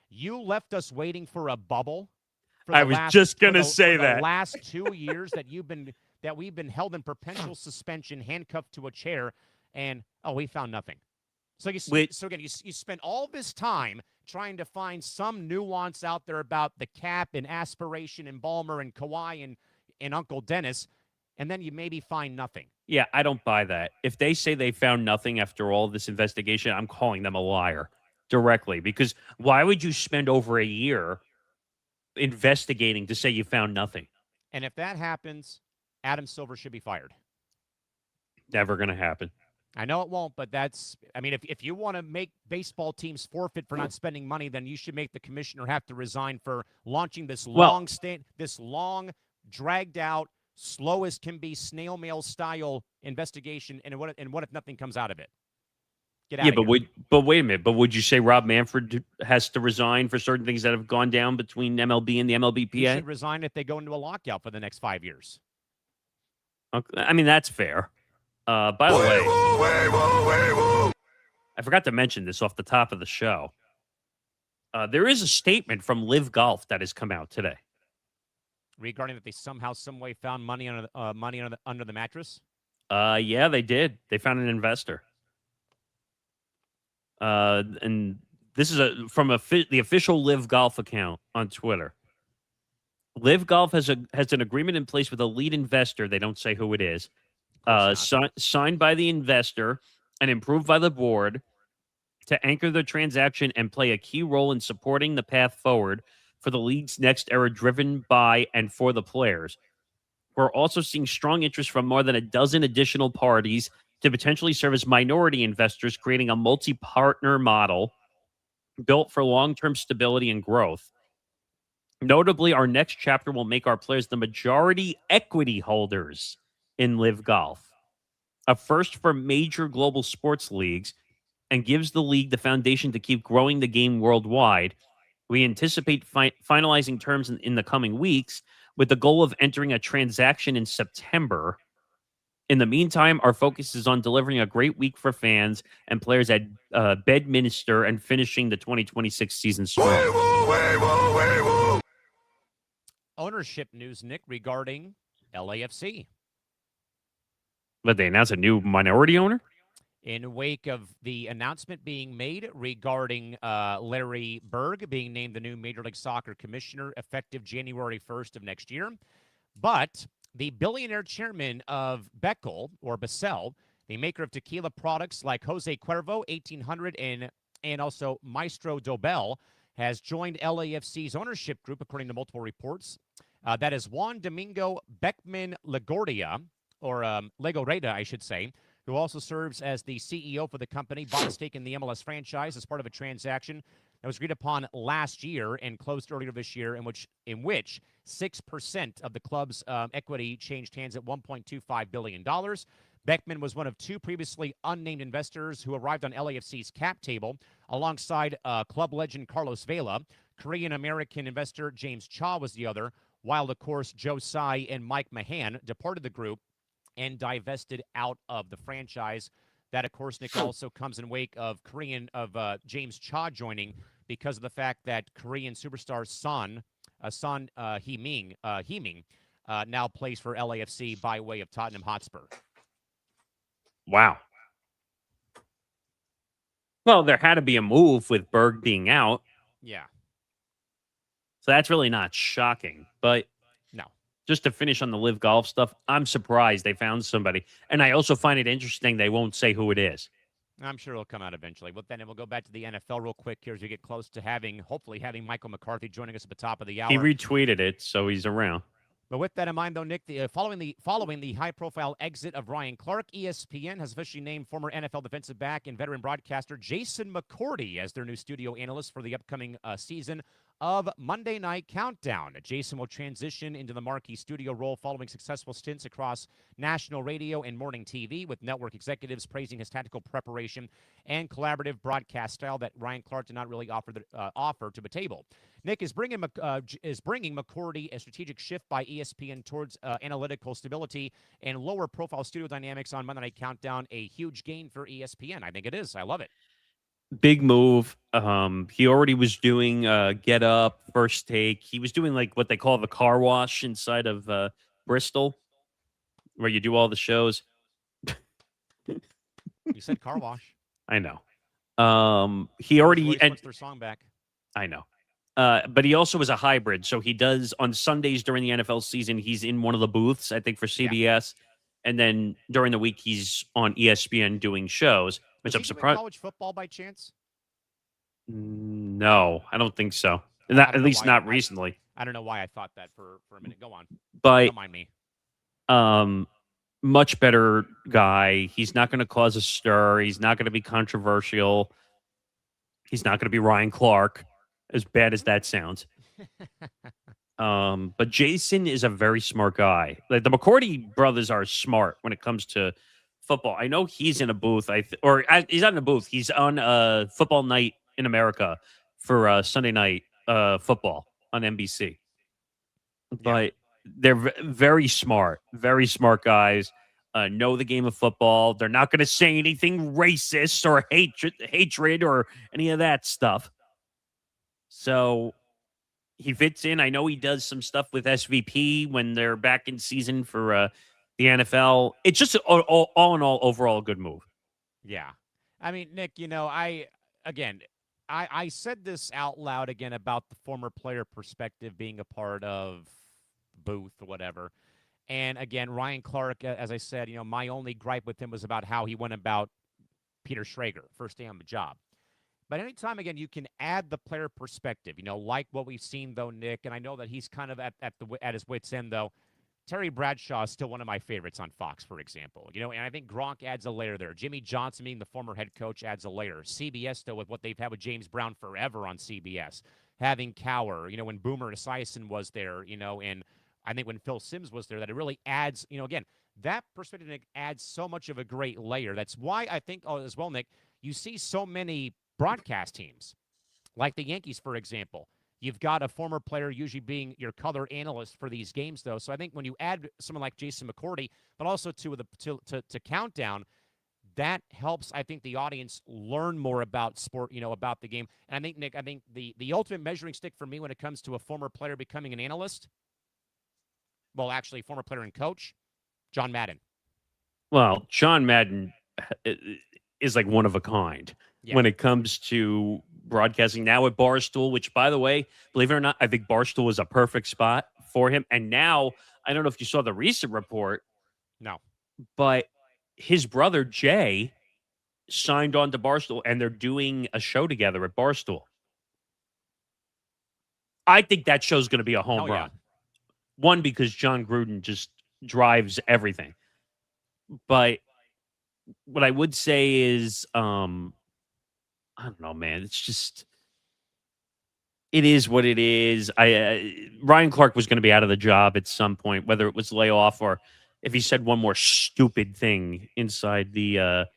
You left us waiting for a bubble.
I was just going to say that.
The last 2 years that we've been held in perpetual suspension, handcuffed to a chair, and we found nothing. So again, you spent all this time trying to find some nuance out there about the cap and aspiration and Ballmer and Kawhi and Uncle Dennis, and then you maybe find nothing.
Yeah, I don't buy that. If they say they found nothing after all this investigation, I'm calling them a liar directly, because why would you spend over a year investigating to say you found nothing?
And if that happens, Adam Silver should be fired.
Never going to happen.
I know it won't, but if you want to make baseball teams forfeit for not spending money, then you should make the commissioner have to resign for launching this long, dragged out, slow as can be, snail mail style investigation. And what if nothing comes out of it? Get out of here.
But wait a minute. But would you say Rob Manfred has to resign for certain things that have gone down between MLB and the MLBPA?
He should resign if they go into a lockout for the next 5 years.
Okay. I mean, that's fair. By the way, I forgot to mention this off the top of the show. There is a statement from Live Golf that has come out today
regarding that they somehow, some way found money under the mattress.
Yeah, they did. They found an investor. And this is from the official Live Golf account on Twitter. Live Golf has an agreement in place with a lead investor. They don't say who it is. Signed by the investor and approved by the board to anchor the transaction and play a key role in supporting the path forward for the league's next era, driven by and for the players. We're also seeing strong interest from more than a dozen additional parties to potentially serve as minority investors, creating a multi-partner model built for long-term stability and growth. Notably, our next chapter will make our players the majority equity holders in Live Golf, a first for major global sports leagues, and gives the league the foundation to keep growing the game worldwide. We anticipate finalizing terms in the coming weeks with the goal of entering a transaction in September. In the meantime, our focus is on delivering a great week for fans and players at Bedminster and finishing the 2026 season strong.
Ownership news, Nick, regarding LAFC.
But they announced a new minority owner?
In wake of the announcement being made regarding Larry Berg being named the new Major League Soccer commissioner effective January 1st of next year. But the billionaire chairman of Beckel, or Becel, the maker of tequila products like Jose Cuervo, 1800, and also Maestro Dobel, has joined LAFC's ownership group, according to multiple reports. That is Juan Domingo Beckman Legordia, or Legoreda, I should say, who also serves as the CEO for the company, bought a stake in the MLS franchise as part of a transaction that was agreed upon last year and closed earlier this year, in which 6% of the club's equity changed hands at $1.25 billion. Beckman was one of two previously unnamed investors who arrived on LAFC's cap table alongside club legend Carlos Vela. Korean-American investor James Cha was the other, while, of course, Joe Tsai and Mike Mahan departed the group and divested out of the franchise. That, of course, Nick, also comes in wake of James Cha joining because of the fact that Korean superstar Son Heung-min, now plays for LAFC by way of Tottenham Hotspur.
Wow. Well, there had to be a move with Berg being out.
Yeah.
So that's really not shocking. But
no.
Just to finish on the Live Golf stuff, I'm surprised they found somebody. And I also find it interesting they won't say who it is.
I'm sure it'll come out eventually. But then we'll go back to the NFL real quick here as we get close to hopefully having Michael McCarthy joining us at the top of the hour.
He retweeted it, so he's around.
But with that in mind, though, Nick, following the high-profile exit of Ryan Clark, ESPN has officially named former NFL defensive back and veteran broadcaster Jason McCourty as their new studio analyst for the upcoming season of Monday Night Countdown. Jason will transition into the marquee studio role following successful stints across national radio and morning TV, with network executives praising his tactical preparation and collaborative broadcast style that Ryan Clark did not really offer to the table. Nick is bringing McCourty a strategic shift by ESPN towards analytical stability and lower profile studio dynamics on Monday Night Countdown. A huge gain for ESPN. I think it is. I love it.
Big move. He already was doing Get Up, First Take. He was doing like what they call the car wash inside of Bristol, where you do all the shows.
You said car wash.
I know. He already
puts their song back.
I know. But he also is a hybrid. So he does on Sundays during the NFL season, he's in one of the booths, I think, for CBS. Yeah. And then during the week, he's on ESPN doing shows, which I'm surprised.
College football by chance?
No, I don't think so. Not, at least not recently.
I don't know why I thought that for a minute. Go on.
But
don't mind me.
Much better guy. He's not going to cause a stir. He's not going to be controversial. He's not going to be Ryan Clark, as bad as that sounds. But Jason is a very smart guy. Like the McCourty brothers are smart when it comes to football. I know he's in a booth. He's not in a booth. He's on Football Night in America for Sunday night football on NBC. But they're very smart guys. Know the game of football. They're not going to say anything racist or hatred or any of that stuff. So he fits in. I know he does some stuff with SVP when they're back in season for the NFL. It's just all in all, overall, a good move.
Yeah. I mean, Nick, I said this out loud again about the former player perspective being a part of booth or whatever. And again, Ryan Clark, as I said, my only gripe with him was about how he went about Peter Schrager, first day on the job. But anytime, again, you can add the player perspective, like what we've seen, though, Nick, and I know that he's kind of at his wit's end, though. Terry Bradshaw is still one of my favorites on Fox, for example. And I think Gronk adds a layer there. Jimmy Johnson, being the former head coach, adds a layer. CBS, though, with what they've had with James Brown forever on CBS. Having Cower, when Boomer Esiason was there, and I think when Phil Simms was there, that it really adds, again, that perspective, Nick, adds so much of a great layer. That's why I think, as well, Nick, you see so many broadcast teams, like the Yankees, for example. You've got a former player usually being your color analyst for these games, though. So I think when you add someone like Jason McCourty, but also to Countdown, that helps, I think, the audience learn more about sport, about the game. And I think, Nick, the ultimate measuring stick for me when it comes to a former player becoming an analyst, well, actually, former player and coach, John Madden.
Well, John Madden is like one of a kind when it comes to broadcasting now at Barstool, which, by the way, believe it or not, I think Barstool is a perfect spot for him. And now, I don't know if you saw the recent report.
No.
But his brother, Jay, signed on to Barstool, and they're doing a show together at Barstool. I think that show's going to be a home run. One, because John Gruden just drives everything. But what I would say is, I don't know, man. It's just, it is what it is. Ryan Clark was going to be out of the job at some point, whether it was layoff or if he said one more stupid thing inside the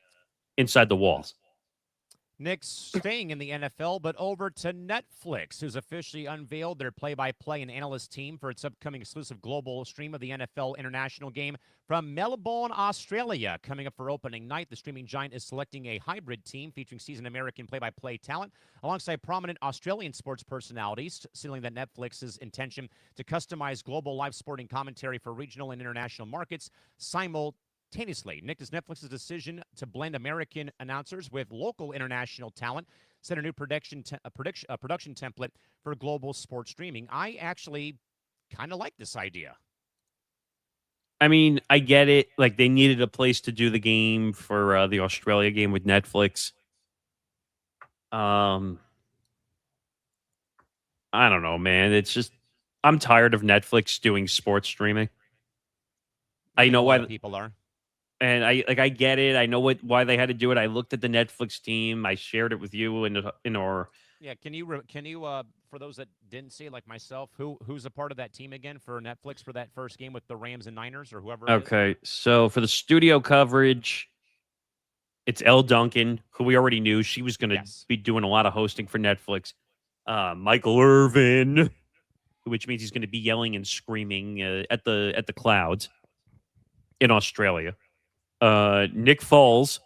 walls.
Nick's staying in the NFL, but over to Netflix, who's officially unveiled their play-by-play and analyst team for its upcoming exclusive global stream of the NFL International Game from Melbourne, Australia. Coming up for opening night, the streaming giant is selecting a hybrid team featuring seasoned American play-by-play talent alongside prominent Australian sports personalities, signaling that Netflix's intention to customize global live sporting commentary for regional and international markets simultaneously. Nick, does Netflix's decision to blend American announcers with local international talent set a new production template for global sports streaming? I actually kind of like this idea.
I mean, I get it. Like, they needed a place to do the game for the Australia game with Netflix. I don't know, man. It's just, I'm tired of Netflix doing sports streaming. I know why
people are.
And I get it. I know why they had to do it. I looked at the Netflix team. I shared it with you in our.
Yeah, can you for those that didn't see, like myself, who's a part of that team again for Netflix for that first game with the Rams and Niners or whoever?
Okay, so for the studio coverage, it's Elle Duncan, who we already knew she was going to be doing a lot of hosting for Netflix. Michael Irvin, which means he's going to be yelling and screaming at the clouds in Australia. Nick Foles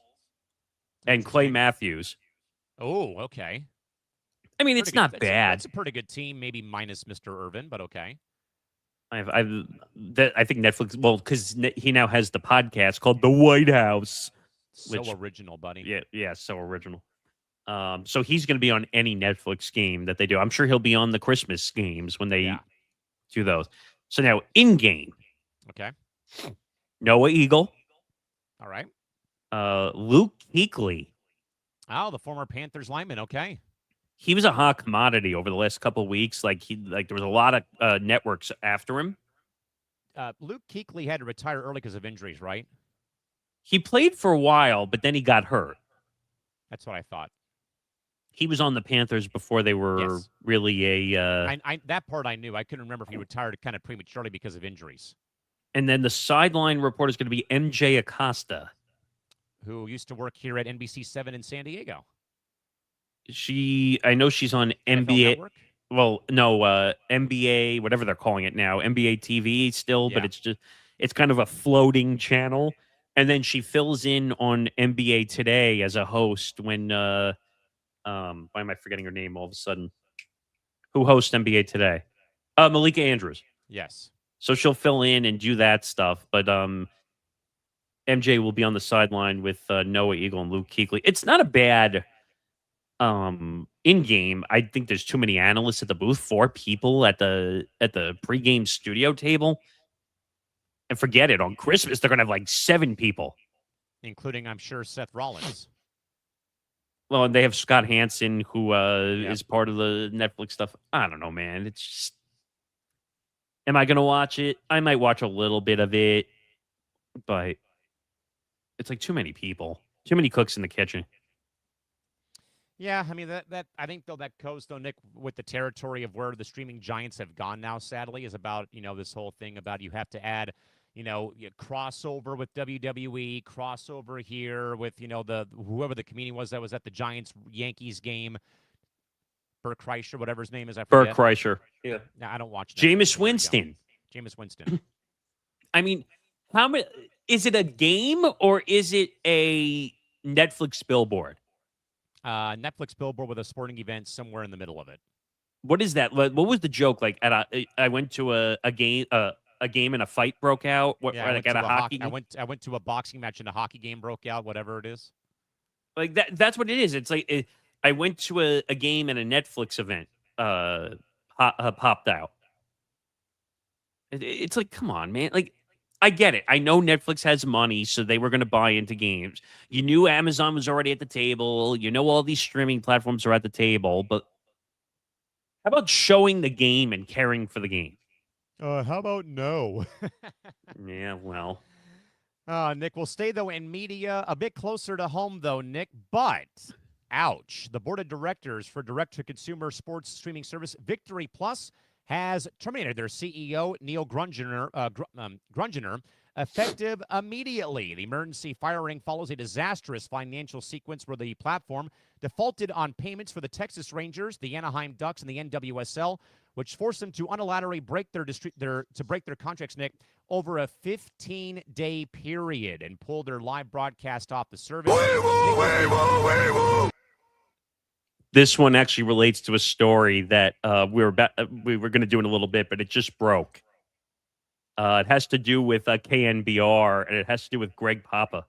and Clay Matthews.
Oh, okay.
I mean, it's not bad.
It's a pretty good team, maybe minus Mr. Irvin, but okay.
I think Netflix, well, because he now has the podcast called The White House.
Original, buddy.
Yeah, so original. So he's going to be on any Netflix game that they do. I'm sure he'll be on the Christmas games when they do those. So now, in-game.
Okay.
Noah Eagle.
All right.
Luke Kuechly.
Oh, the former Panthers lineman. Okay.
He was a hot commodity over the last couple of weeks. There was a lot of networks after him.
Luke Kuechly had to retire early because of injuries, right?
He played for a while, but then he got hurt.
That's what I thought.
He was on the Panthers before they were really a...
that part I knew. I couldn't remember if he retired kind of prematurely because of injuries.
And then the sideline report is going to be MJ Acosta,
who used to work here at NBC7 in San Diego.
I know she's on
NFL
NBA.
Network?
Well, no, NBA, whatever they're calling it now, NBA TV still, but it's kind of a floating channel. And then she fills in on NBA Today as a host when, why am I forgetting her name all of a sudden? Who hosts NBA Today? Malika Andrews.
Yes.
So she'll fill in and do that stuff. But MJ will be on the sideline with Noah Eagle and Luke Kuechly. It's not a bad in-game. I think there's too many analysts at the booth. 4 people at the pregame studio table. And forget it. On Christmas, they're going to have like 7 people.
Including, I'm sure, Seth Rollins.
Well, and they have Scott Hansen, who is part of the Netflix stuff. I don't know, man. It's just... Am I going to watch it? I might watch a little bit of it. But it's like too many people. Too many cooks in the kitchen.
Yeah, I mean, that I think, though, that goes, though, Nick, with the territory of where the streaming giants have gone now, sadly, is about, this whole thing about you have to add, crossover with WWE, crossover here with, whoever the comedian was that was at the Giants-Yankees game, Bert Kreischer, whatever his name is. I forget.
Bert Kreischer. Yeah.
No, I don't watch that.
Jameis Winston.
Jameis Winston.
I mean, how many? Is it a game or is it a Netflix billboard?
Netflix billboard with a sporting event somewhere in the middle of it.
What is that? What was the joke? Like I went to a game and a fight broke out. At a hockey game?
I went to a boxing match and a hockey game broke out. Whatever it is.
Like that's what it is. It's like I went to a game and a Netflix event popped out. It's like, come on, man. Like, I get it. I know Netflix has money, so they were going to buy into games. You knew Amazon was already at the table. You know all these streaming platforms are at the table. But how about showing the game and caring for the game?
How about no?
Yeah, well.
Nick, we'll stay, though, in media a bit closer to home, though, Nick. But, ouch, the board of directors for direct-to-consumer sports streaming service Victory Plus has terminated their CEO, Neil Grungener, effective immediately. The emergency firing follows a disastrous financial sequence where the platform defaulted on payments for the Texas Rangers, the Anaheim Ducks, and the NWSL, which forced them to unilaterally break their contracts, Nick, over a 15-day period and pull their live broadcast off the service.
This one actually relates to a story that we were going to do in a little bit, but it just broke. It has to do with KNBR, and it has to do with Greg Papa.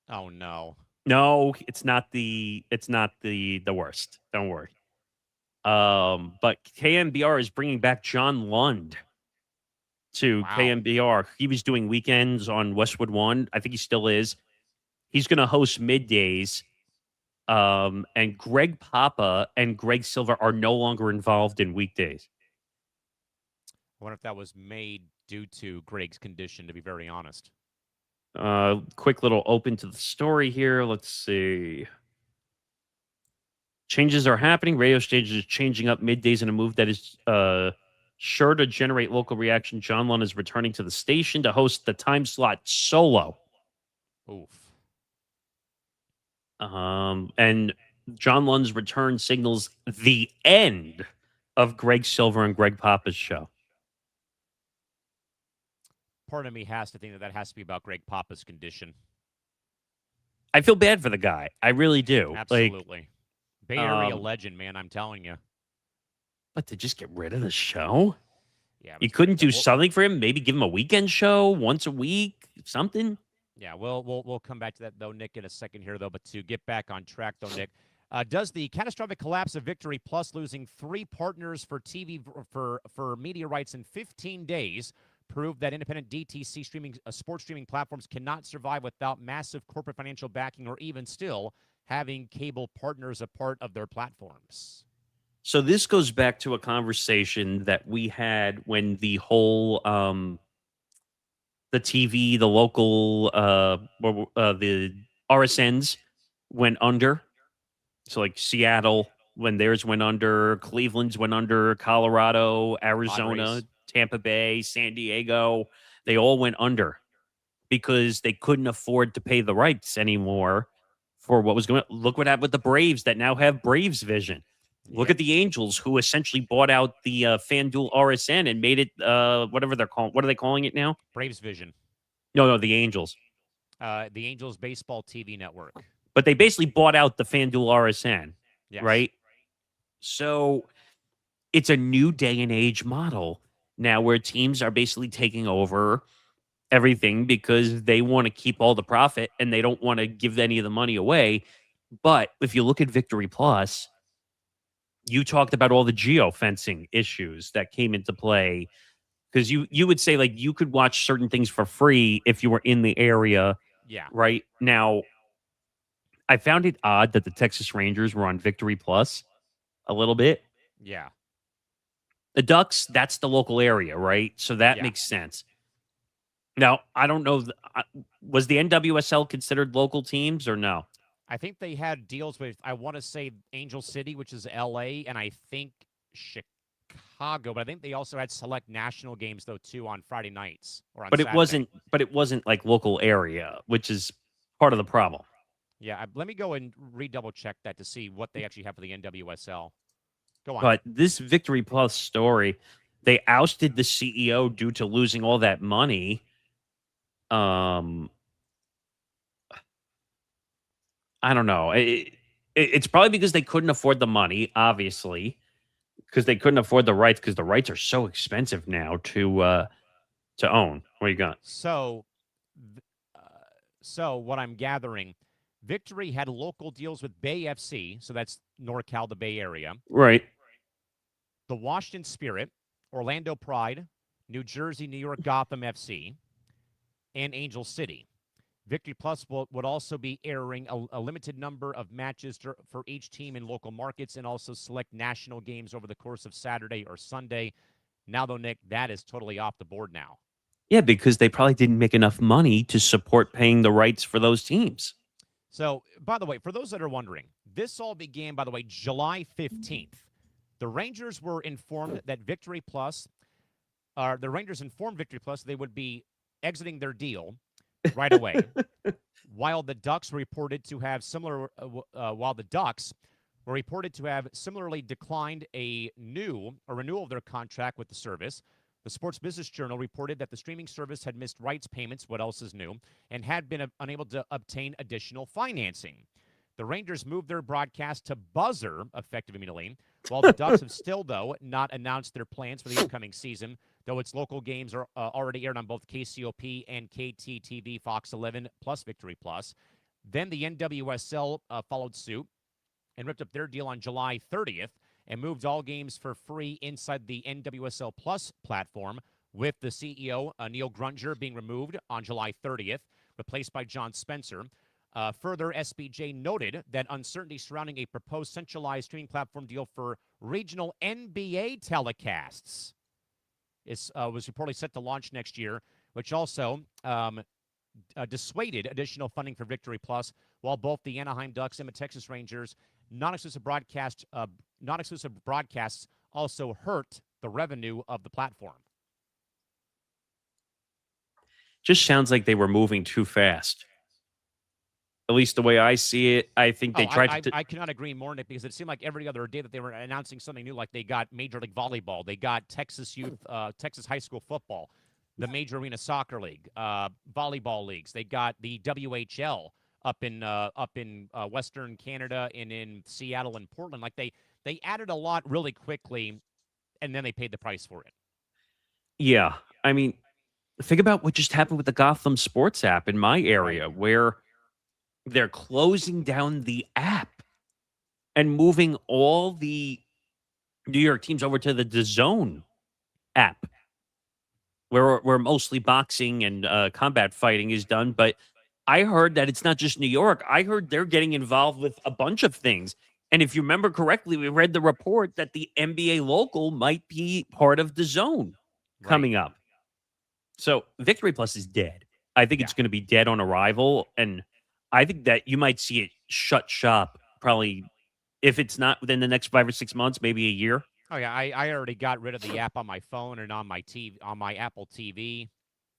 Oh no!
No, it's not the worst. Don't worry. But KNBR is bringing back John Lund to KNBR. He was doing weekends on Westwood One. I think he still is. He's going to host middays. And Greg Papa and Greg Silver are no longer involved in weekdays.
I wonder if that was made due to Greg's condition, to be very honest.
Quick little open to the story here. Let's see. Changes are happening. Radio stations are changing up middays in a move that is sure to generate local reaction. John Lund is returning to the station to host the time slot solo.
Oof.
And John Lund's return signals the end of Greg Silver and Greg Papa's show.
Part of me has to think that has to be about Greg Papa's condition.
I feel bad for the guy. I really do.
Absolutely. Bay Area legend, man, I'm telling you.
But to just get rid of the show?
Yeah.
You couldn't do something for him? Maybe give him a weekend show once a week? Something?
Yeah, we'll come back to that, though, Nick, in a second here, though. But to get back on track, though, Nick, does the catastrophic collapse of Victory Plus losing 3 partners for TV for media rights in 15 days prove that independent DTC streaming sports streaming platforms cannot survive without massive corporate financial backing, or even still having cable partners a part of their platforms?
So this goes back to a conversation that we had when the whole the TV, the local, the RSNs went under. So like Seattle, when theirs went under, Cleveland's went under, Colorado, Arizona,
Padres.
Tampa Bay, San Diego, they all went under because they couldn't afford to pay the rights anymore for what was going on. Look what happened with the Braves that now have Braves Vision. Look at the Angels, who essentially bought out the FanDuel RSN and made it whatever they're calling. What are they calling it now?
Braves Vision.
No, the Angels.
The Angels Baseball TV Network.
But they basically bought out the FanDuel RSN,
Yes.
right? So it's a new day and age model now where teams are basically taking over everything because they want to keep all the profit and they don't want to give any of the money away. But if you look at Victory Plus, you talked about all the geofencing issues that came into play because you would say like you could watch certain things for free if you were in the area.
Yeah.
Right now, I found it odd that the Texas Rangers were on Victory Plus a little bit.
Yeah.
The Ducks, that's the local area, right? So that makes sense. Now, I don't know. Was the NWSL considered local teams or no?
I think they had deals with, I want to say Angel City, which is L.A., and I think Chicago. But I think they also had select national games, though, too, on Friday nights or on Saturday.
It wasn't like local area, which is part of the problem.
Yeah, let me go and redouble check that to see what they actually have for the NWSL. Go on.
But this Victory Plus story, they ousted the CEO due to losing all that money. I don't know. It's probably because they couldn't afford the money, obviously, because they couldn't afford the rights because the rights are so expensive now to own. What do you got?
So what I'm gathering, Victory had local deals with Bay FC, so that's NorCal, the Bay Area.
Right.
The Washington Spirit, Orlando Pride, New Jersey, New York Gotham FC, and Angel City. Victory Plus would also be airing a limited number of matches for each team in local markets and also select national games over the course of Saturday or Sunday. Now, though, Nick, that is totally off the board now.
Yeah, because they probably didn't make enough money to support paying the rights for those teams.
So, by the way, for those that are wondering, this all began, by the way, July 15th. The Rangers were informed that Victory Plus, they would be exiting their deal right away. While the Ducks were reported to have similarly declined a renewal of their contract with the service. The Sports Business Journal reported that the streaming service had missed rights payments, what else is new, and had been unable to obtain additional financing. The Rangers moved their broadcast to Buzzer, effective immediately, while the Ducks have still, though, not announced their plans for the upcoming season, though its local games are already aired on both KCOP and KTTV, Fox 11, plus Victory Plus. Then the NWSL followed suit and ripped up their deal on July 30th and moved all games for free inside the NWSL Plus platform, with the CEO, Neil Grunger, being removed on July 30th, replaced by John Spencer. Further, SBJ noted that uncertainty surrounding a proposed centralized streaming platform deal for regional NBA telecasts was reportedly set to launch next year, which also dissuaded additional funding for Victory Plus, while both the Anaheim Ducks and the Texas Rangers non-exclusive broadcasts also hurt the revenue of the platform.
Just sounds like they were moving too fast. At least the way I see it, I think they tried to...
I cannot agree more, Nick, because it seemed like every other day that they were announcing something new, like they got Major League Volleyball, they got Texas high school football, the Major Arena Soccer League, volleyball leagues. They got the WHL up in Western Canada and in Seattle and Portland. Like they added a lot really quickly, and then they paid the price for it.
Yeah, I mean, think about what just happened with the Gotham Sports app in my area, where they're closing down the app and moving all the New York teams over to the DAZN app, where mostly boxing and combat fighting is done. But I heard that it's not just New York. I heard they're getting involved with a bunch of things. And if you remember correctly, we read the report that the NBA local might be part of DAZN coming up. So Victory Plus is dead. I think it's going to be dead on arrival. And I think that you might see it shut shop probably, if it's not within the next 5 or 6 months, maybe a year.
Oh yeah, I already got rid of the app on my phone and on my TV, on my Apple TV,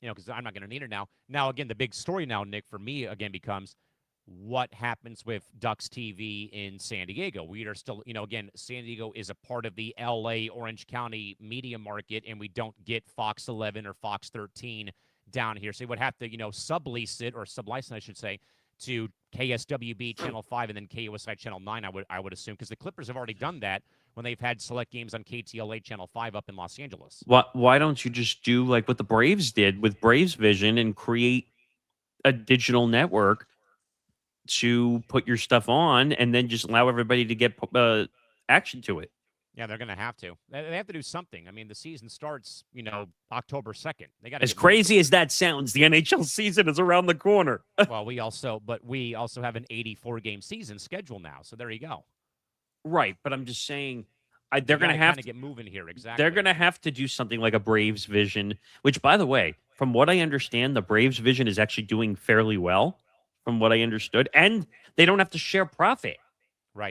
because I'm not going to need it now. Now again, the big story now, Nick, for me again becomes what happens with Ducks TV in San Diego. We are still, again, San Diego is a part of the LA Orange County media market, and we don't get Fox 11 or Fox 13 down here. So we would have to, sublease it, or sublicense, I should say, to KSWB Channel 5 and then KUSI Channel 9, I would assume, because the Clippers have already done that when they've had select games on KTLA Channel 5 up in Los Angeles.
Why don't you just do like what the Braves did with Braves Vision and create a digital network to put your stuff on and then just allow everybody to get action to it?
Yeah, they're going to have to. They have to do something. I mean, the season starts, October 2nd. They got
as crazy as that sounds, the NHL season is around the corner.
Well, we also have an 84-game season schedule now. So there you go.
Right, but I'm just saying they're going to have to
get moving here. Exactly.
They're going to have to do something like a Braves Vision, which, by the way, from what I understand, the Braves Vision is actually doing fairly well, from what I understood, and they don't have to share profit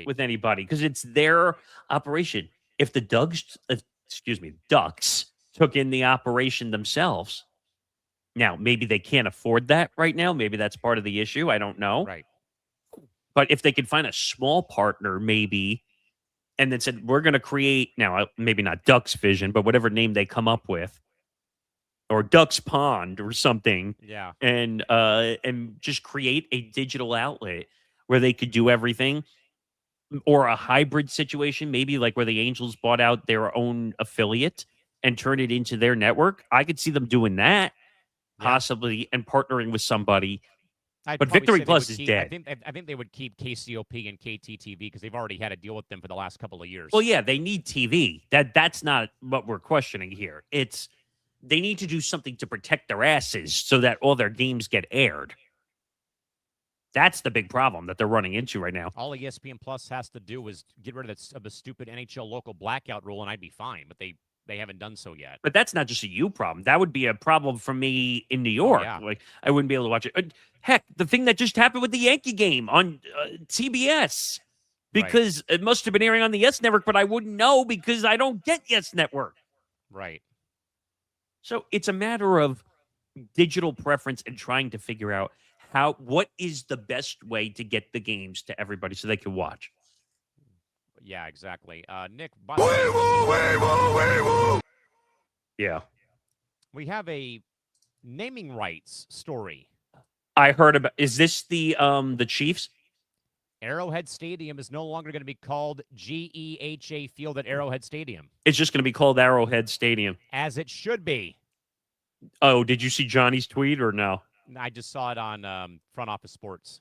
with anybody because it's their operation. If the Ducks took in the operation themselves, now maybe they can't afford that right now. Maybe that's part of the issue. I don't know.
Right.
But if they could find a small partner, maybe, and then said, we're going to create, now maybe not Ducks Vision, but whatever name they come up with, or Ducks Pond or something.
Yeah.
And just create a digital outlet where they could do everything, or a hybrid situation, maybe like where the Angels bought out their own affiliate and turned it into their network. I could see them doing that possibly and partnering with somebody. But Victory Plus is dead.
I think they would keep KCOP and KTTV because they've already had a deal with them for the last couple of years.
Well, yeah, they need TV. That's not what we're questioning here. It's they need to do something to protect their asses so that all their games get aired. That's the big problem that they're running into right now.
All ESPN Plus has to do is get rid of the stupid NHL local blackout rule, and I'd be fine. But they haven't done so yet.
But that's not just a you problem. That would be a problem for me in New York.
Yeah.
Like I wouldn't be able to watch it. Heck, the thing that just happened with the Yankee game on TBS, because it must have been airing on the Yes Network, but I wouldn't know because I don't get Yes Network.
Right.
So it's a matter of digital preference and trying to figure out what is the best way to get the games to everybody so they can watch.
Yeah, exactly. Nick, by the way,
Yeah.
we have a naming rights story.
I heard about. Is this the Chiefs?
Arrowhead Stadium is no longer going to be called GEHA Field at Arrowhead Stadium.
It's just going to be called Arrowhead Stadium.
As it should be.
Oh, did you see Johnny's tweet or no?
I just saw it on Front Office Sports.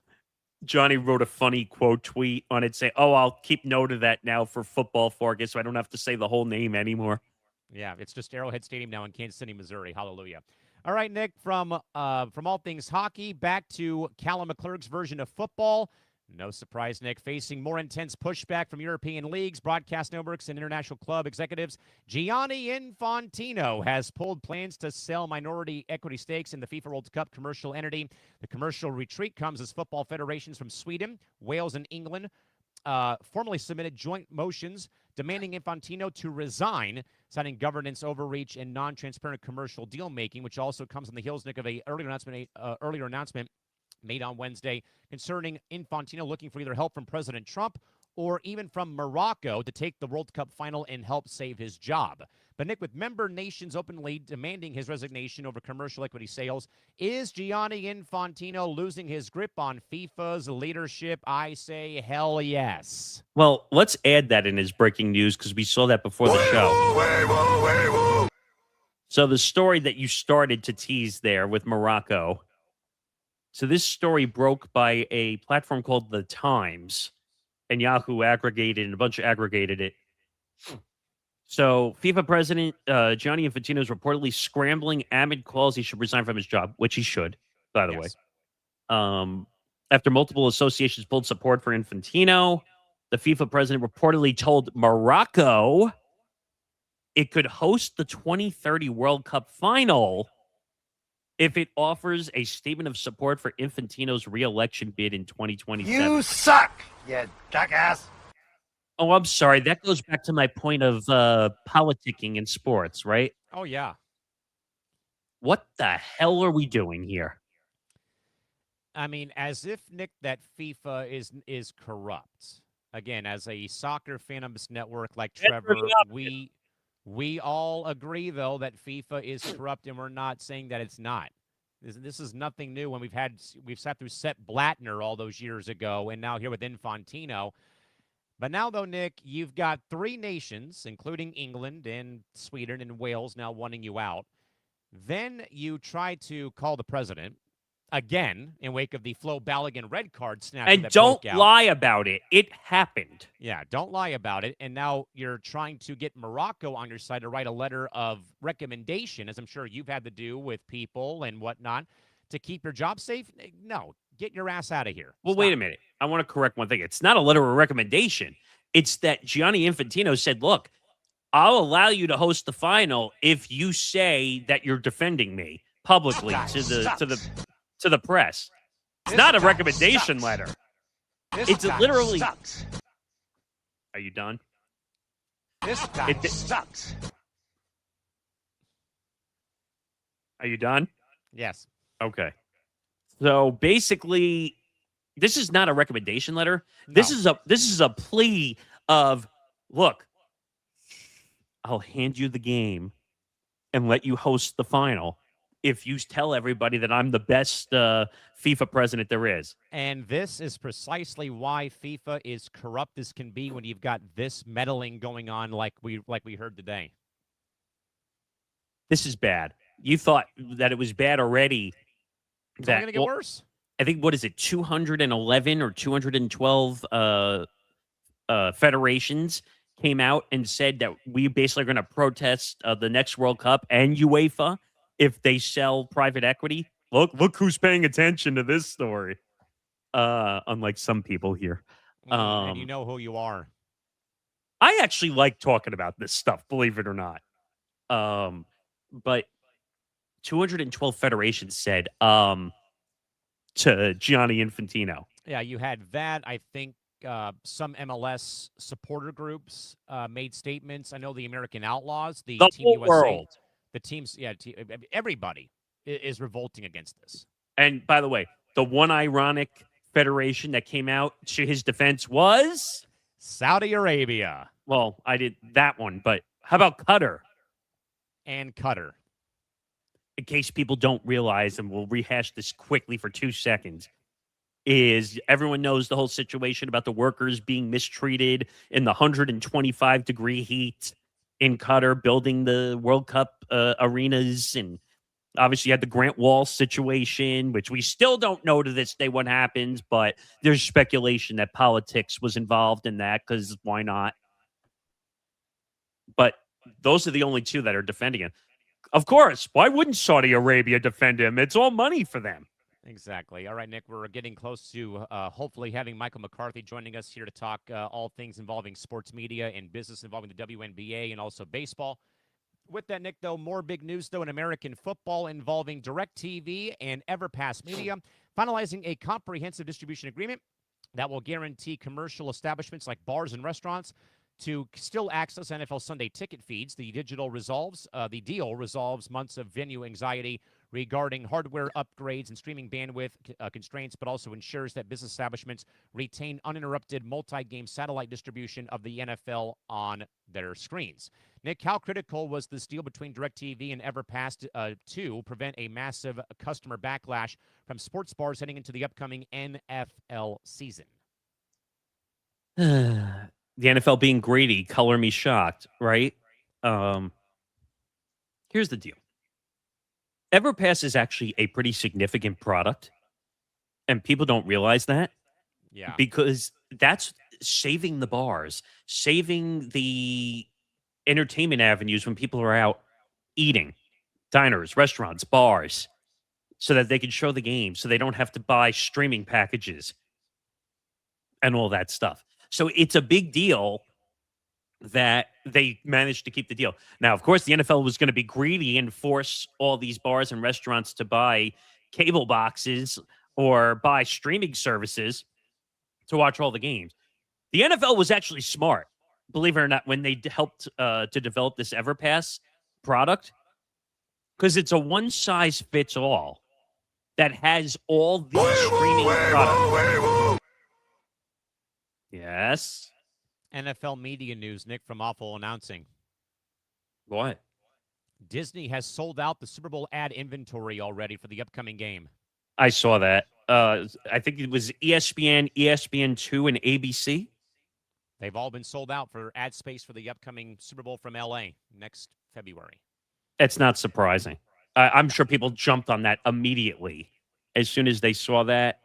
Johnny wrote a funny quote tweet on it saying, "Oh, I'll keep note of that now for football forecast so I don't have to say the whole name anymore."
Yeah, it's just Arrowhead Stadium now in Kansas City, Missouri. Hallelujah. All right, Nick, from all things hockey, back to Callan McClurg's version of football. No surprise, Nick, facing more intense pushback from European leagues, broadcast networks, and international club executives. Gianni Infantino has pulled plans to sell minority equity stakes in the FIFA World Cup commercial entity. The commercial retreat comes as football federations from Sweden, Wales, and England formally submitted joint motions demanding Infantino to resign, citing governance overreach and non-transparent commercial deal-making, which also comes on the heels, Nick, of an earlier announcement made on Wednesday concerning Infantino looking for either help from President Trump or even from Morocco to take the World Cup final and help save his job. But, Nick, with member nations openly demanding his resignation over commercial equity sales, is Gianni Infantino losing his grip on FIFA's leadership? I say hell yes.
Well, let's add that in his breaking news because we saw that before the show. So the story that you started to tease there with Morocco. So this story broke by a platform called The Times, and Yahoo aggregated and a bunch aggregated it. So FIFA president Gianni Infantino is reportedly scrambling amid calls he should resign from his job, which he should, by the way. After multiple associations pulled support for Infantino, the FIFA president reportedly told Morocco it could host the 2030 World Cup final if it offers a statement of support for Infantino's re-election bid in 2027.
You suck, you jackass.
Oh, I'm sorry. That goes back to my point of politicking in sports, right?
Oh, yeah.
What the hell are we doing here?
I mean, as if, Nick, that FIFA is corrupt. Again, as a soccer fan of this network like Trevor, we all agree, though, that FIFA is corrupt, and we're not saying that it's not. This is nothing new when we've sat through Sepp Blattner all those years ago, and now here with Infantino. But now, though, Nick, you've got three nations, including England and Sweden and Wales, now wanting you out. Then you try to call the president again in wake of the Flo Balogun red card snap.
And don't lie about it. It happened.
Yeah, don't lie about it. And now you're trying to get Morocco on your side to write a letter of recommendation, as I'm sure you've had to do with people and whatnot, to keep your job safe. No, get your ass out of here.
Well, wait a minute. I want to correct one thing. It's not a letter of recommendation. It's that Gianni Infantino said, look, I'll allow you to host the final if you say that you're defending me publicly to the press. It's not a recommendation letter. It's literally.
Sucks.
Are you done?
This guy sucks.
Are you done?
Yes.
Okay. So basically, this is not a recommendation letter.
No.
This is a plea of, look, I'll hand you the game and let you host the final if you tell everybody that I'm the best FIFA president there is.
And this is precisely why FIFA is corrupt as can be when you've got this meddling going on like we heard today.
This is bad. You thought that it was bad already.
It's only going to get worse.
I think, what is it, 211 or 212 federations came out and said that we basically are going to protest the next World Cup and UEFA if they sell private equity. Look who's paying attention to this story. Unlike some people here.
And you know who you are.
I actually like talking about this stuff, believe it or not. But 212 federations said to Gianni Infantino.
Yeah, you had that. I think some MLS supporter groups made statements. I know the American Outlaws, the Team
whole
USA,
world.
the teams, everybody is revolting against this.
And by the way, the one ironic federation that came out to his defense was
Saudi Arabia.
Well, I did that one, but how about Qatar?
And Qatar.
In case people don't realize, and we'll rehash this quickly for 2 seconds, is everyone knows the whole situation about the workers being mistreated in the 125-degree heat in Qatar, building the World Cup arenas, and obviously you had the Grant Wall situation, which we still don't know to this day what happens, but there's speculation that politics was involved in that, because why not? But those are the only two that are defending it. Of course, why wouldn't Saudi Arabia defend him? It's all money for them.
Exactly. All right, Nick, we're getting close to hopefully having Michael McCarthy joining us here to talk all things involving sports media and business involving the WNBA and also baseball. With that, Nick, though, more big news, though, in American football involving DirecTV and EverPass Media finalizing a comprehensive distribution agreement that will guarantee commercial establishments like bars and restaurants to still access NFL Sunday ticket feeds. The deal resolves months of venue anxiety regarding hardware upgrades and streaming bandwidth constraints, but also ensures that business establishments retain uninterrupted multi-game satellite distribution of the NFL on their screens. Nick, how critical was this deal between DirecTV and EverPass to prevent a massive customer backlash from sports bars heading into the upcoming NFL season?
The NFL being greedy, color me shocked, right? Here's the deal. EverPass is actually a pretty significant product, and people don't realize that.
Yeah.
Because that's saving the bars, saving the entertainment avenues when people are out eating, diners, restaurants, bars, so that they can show the game, so they don't have to buy streaming packages and all that stuff. So it's a big deal that they managed to keep the deal. Now, of course, the NFL was going to be greedy and force all these bars and restaurants to buy cable boxes or buy streaming services to watch all the games. The NFL was actually smart, believe it or not, when they helped to develop this EverPass product, because it's a one-size-fits-all that has all these streaming products. Yes.
NFL media news, Nick from Awful announcing.
What?
Disney has sold out the Super Bowl ad inventory already for the upcoming game.
I saw that. I think it was ESPN, ESPN2, and ABC.
They've all been sold out for ad space for the upcoming Super Bowl from LA next February.
It's not surprising. I'm sure people jumped on that immediately as soon as they saw that.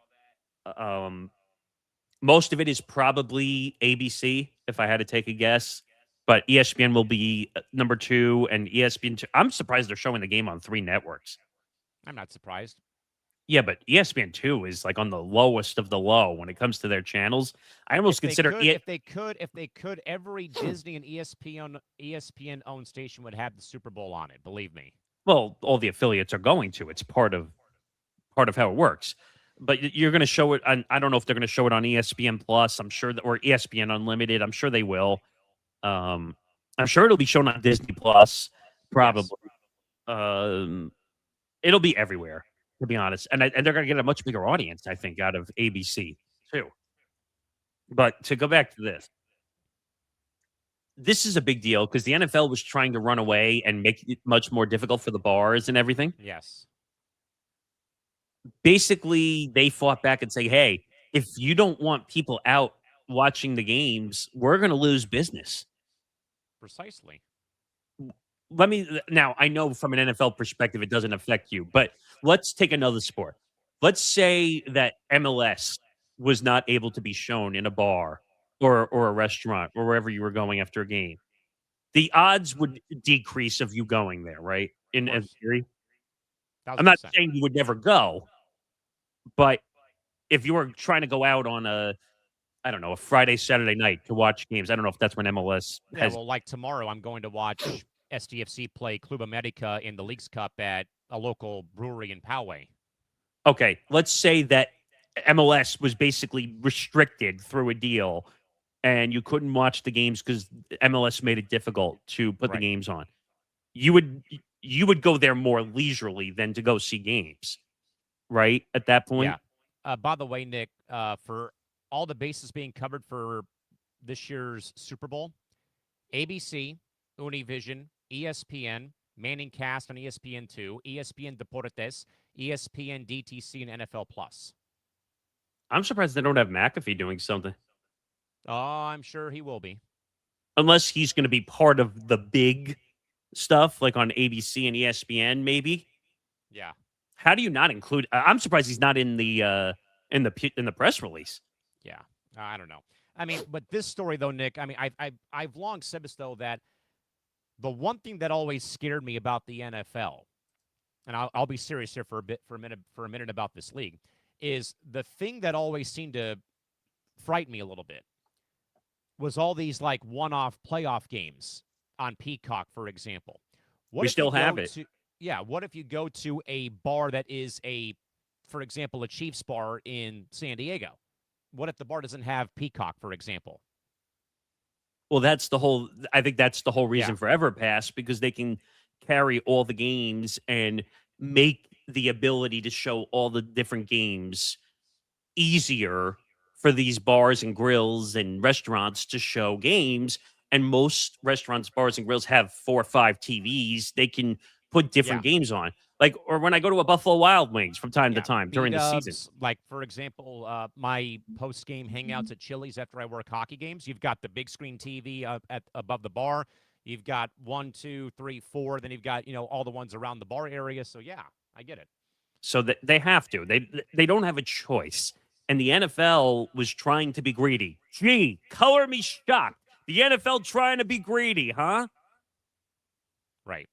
Most of it is probably ABC, if I had to take a guess. But ESPN will be number 2, and ESPN2. I'm surprised they're showing the game on 3 networks.
I'm not surprised.
Yeah, but ESPN2 is like on the lowest of the low when it comes to their channels. I almost consider
if they could, every Disney and ESPN owned station would have the Super Bowl on it. Believe me.
Well, all the affiliates are going to. It's part of how it works. But you're going to show it. I don't know if they're going to show it on ESPN Plus. I'm sure or ESPN Unlimited. I'm sure they will. I'm sure it'll be shown on Disney Plus. Probably. Yes. It'll be everywhere, to be honest. And they're going to get a much bigger audience, I think, out of ABC too. But to go back to this is a big deal because the NFL was trying to run away and make it much more difficult for the bars and everything.
Yes.
Basically, they fought back and say, hey, if you don't want people out watching the games, we're going to lose business.
Precisely.
Now, I know from an NFL perspective, it doesn't affect you, but let's take another sport. Let's say that MLS was not able to be shown in a bar or a restaurant or wherever you were going after a game. The odds would decrease of you going there, right? In theory. I'm not saying you would never go, but if you were trying to go out on a Friday, Saturday night to watch games, I don't know if that's when MLS has.
Yeah, well, like tomorrow, I'm going to watch SDFC play Club America in the Leagues Cup at a local brewery in Poway.
Okay, let's say that MLS was basically restricted through a deal and you couldn't watch the games because MLS made it difficult to put the games on. You you would go there more leisurely than to go see games, right? At that point.
Yeah. By the way, Nick, for all the bases being covered for this year's Super Bowl, ABC, Univision, ESPN, Manning Cast on ESPN2, ESPN Deportes, ESPN DTC, and NFL Plus.
I'm surprised they don't have McAfee doing something.
Oh, I'm sure he will be.
Unless he's going to be part of the big stuff, like on ABC and ESPN, maybe.
Yeah.
How do you not include? I'm surprised he's not in the press release.
Yeah, I don't know. I mean, but this story though, Nick. I mean, I've long said this though, that the one thing that always scared me about the NFL, and I'll be serious here for a minute about this league, is the thing that always seemed to frighten me a little bit was all these like one-off playoff games on Peacock, for example.
We still have it.
Yeah. What if you go to a bar that is for example, a Chiefs bar in San Diego? What if the bar doesn't have Peacock, for example?
Well, I think that's the whole reason for EverPass, because they can carry all the games and make the ability to show all the different games easier for these bars and grills and restaurants to show games. And most restaurants, bars, and grills have 4 or 5 TVs. They can put different games on. Like, or when I go to a Buffalo Wild Wings from time to time during the season.
Like, for example, my post-game hangouts at Chili's after I work hockey games, you've got the big screen TV above the bar. You've got 1, 2, 3, 4. Then you've got, all the ones around the bar area. So, yeah, I get it.
So they have to. They don't have a choice. And the NFL was trying to be greedy. Gee, color me shocked. The NFL trying to be greedy, huh?
Right.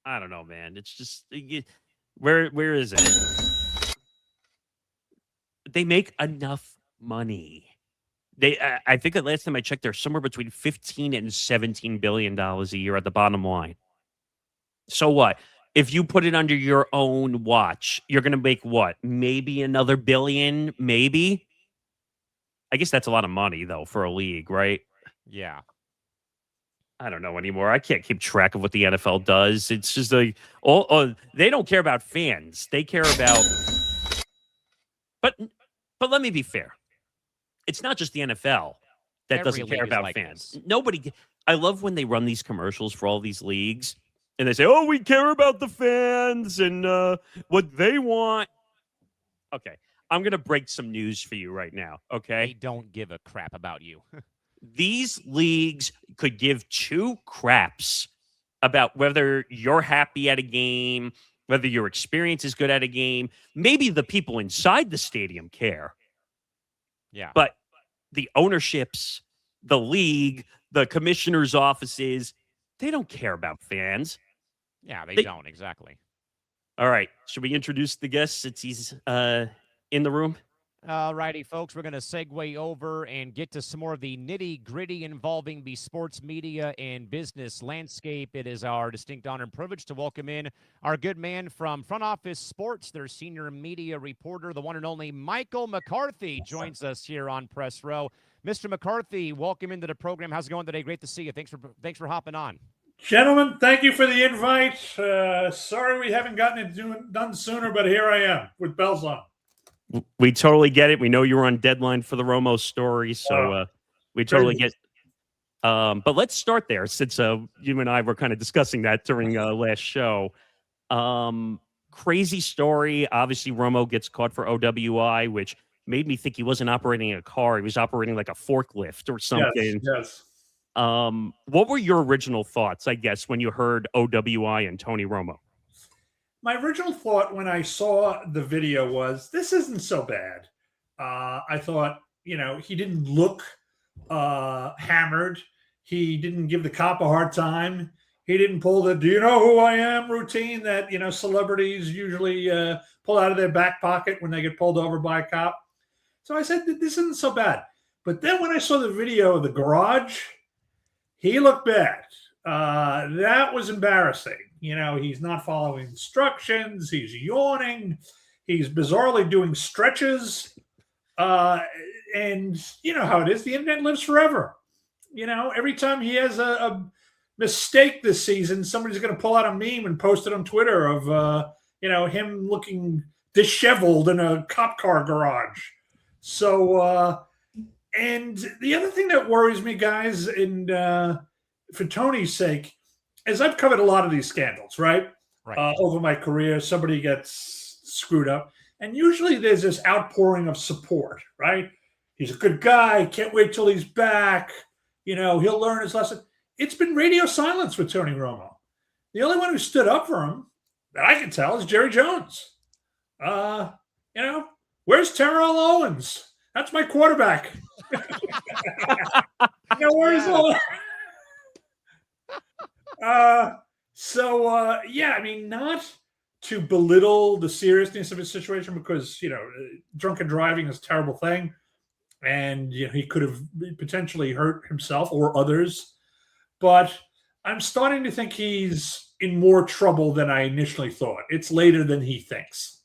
I don't know, man. It's just where is it? They make enough money. I think the last time I checked, they're somewhere between $15 and $17 billion a year at the bottom line. So what? If you put it under your own watch, you're going to make what? Maybe another billion? Maybe. I guess that's a lot of money though for a league, right?
Yeah.
I don't know anymore. I can't keep track of what the NFL does. It's just like, they don't care about fans. They care about. But let me be fair. It's not just the NFL that doesn't care about like fans. This. Nobody. I love when they run these commercials for all these leagues, and they say, "Oh, we care about the fans and what they want." Okay, I'm gonna break some news for you right now. Okay,
they don't give a crap about you.
These leagues could give 2 craps about whether you're happy at a game, whether your experience is good at a game. Maybe the people inside the stadium care.
Yeah.
But the ownerships, the league, the commissioner's offices, they don't care about fans.
Yeah, they don't. Exactly.
All right. Should we introduce the guest since he's in the room?
All righty, folks, we're going to segue over and get to some more of the nitty-gritty involving the sports media and business landscape. It is our distinct honor and privilege to welcome in our good man from Front Office Sports, their senior media reporter, the one and only Michael McCarthy, joins us here on Press Row. Mr. McCarthy, welcome into the program. How's it going today? Great to see you. Thanks for hopping on.
Gentlemen, thank you for the invite. Sorry we haven't gotten it done sooner, but here I am with bells on.
We totally get it. We know you were on deadline for the Romo story, so we totally get. But let's start there, since you and I were kind of discussing that during last show. Crazy story. Obviously, Romo gets caught for OWI, which made me think he wasn't operating a car; he was operating like a forklift or something.
Yes.
What were your original thoughts, I guess, when you heard OWI and Tony Romo?
My original thought when I saw the video was, this isn't so bad. I thought, he didn't look hammered. He didn't give the cop a hard time. He didn't pull the, do you know who I am routine that, celebrities usually pull out of their back pocket when they get pulled over by a cop. So I said, this isn't so bad. But then when I saw the video of the garage, he looked bad. That was embarrassing. He's not following instructions. He's yawning. He's bizarrely doing stretches. And you know how it is. The internet lives forever. Every time he has a mistake this season, somebody's going to pull out a meme and post it on Twitter of him looking disheveled in a cop car garage. So, and the other thing that worries me, guys, and for Tony's sake, is I've covered a lot of these scandals, right? Over my career, somebody gets screwed up, and usually there's this outpouring of support, right? He's a good guy. Can't wait till he's back. He'll learn his lesson. It's been radio silence with Tony Romo. The only one who stood up for him that I can tell is Jerry Jones. Where's Terrell Owens? That's my quarterback. Where's Owens? Not to belittle the seriousness of his situation, because, drunken driving is a terrible thing. And he could have potentially hurt himself or others. But I'm starting to think he's in more trouble than I initially thought. It's later than he thinks.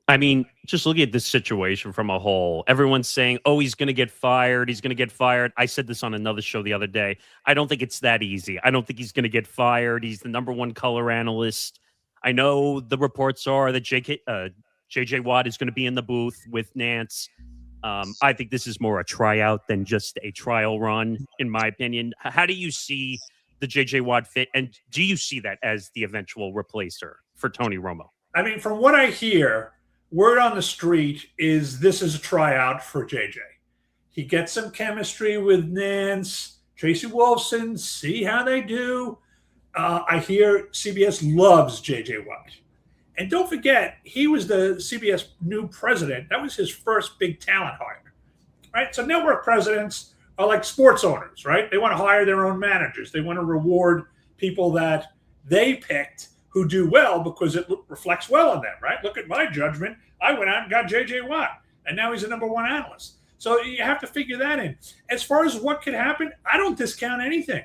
I mean, just looking at this situation from a whole, everyone's saying, oh, he's going to get fired. He's going to get fired. I said this on another show the other day. I don't think it's that easy. I don't think he's going to get fired. He's the #1 color analyst. I know the reports are that JJ Watt is going to be in the booth with Nance. I think this is more a tryout than just a trial run, in my opinion. How do you see the JJ Watt fit? And do you see that as the eventual replacer for Tony Romo?
I mean, from what I hear, word on the street is this is a tryout for JJ. He gets some chemistry with Nance, Tracy Wolfson, see how they do. I hear CBS loves JJ Watt. And don't forget, he was the CBS new president. That was his first big talent hire, right? So network presidents are like sports owners, right? They want to hire their own managers. They want to reward people that they picked who do well because it reflects well on them, right? Look at my judgment. I went out and got JJ Watt, and now he's a #1 analyst. So you have to figure that in. As far as what could happen, I don't discount anything.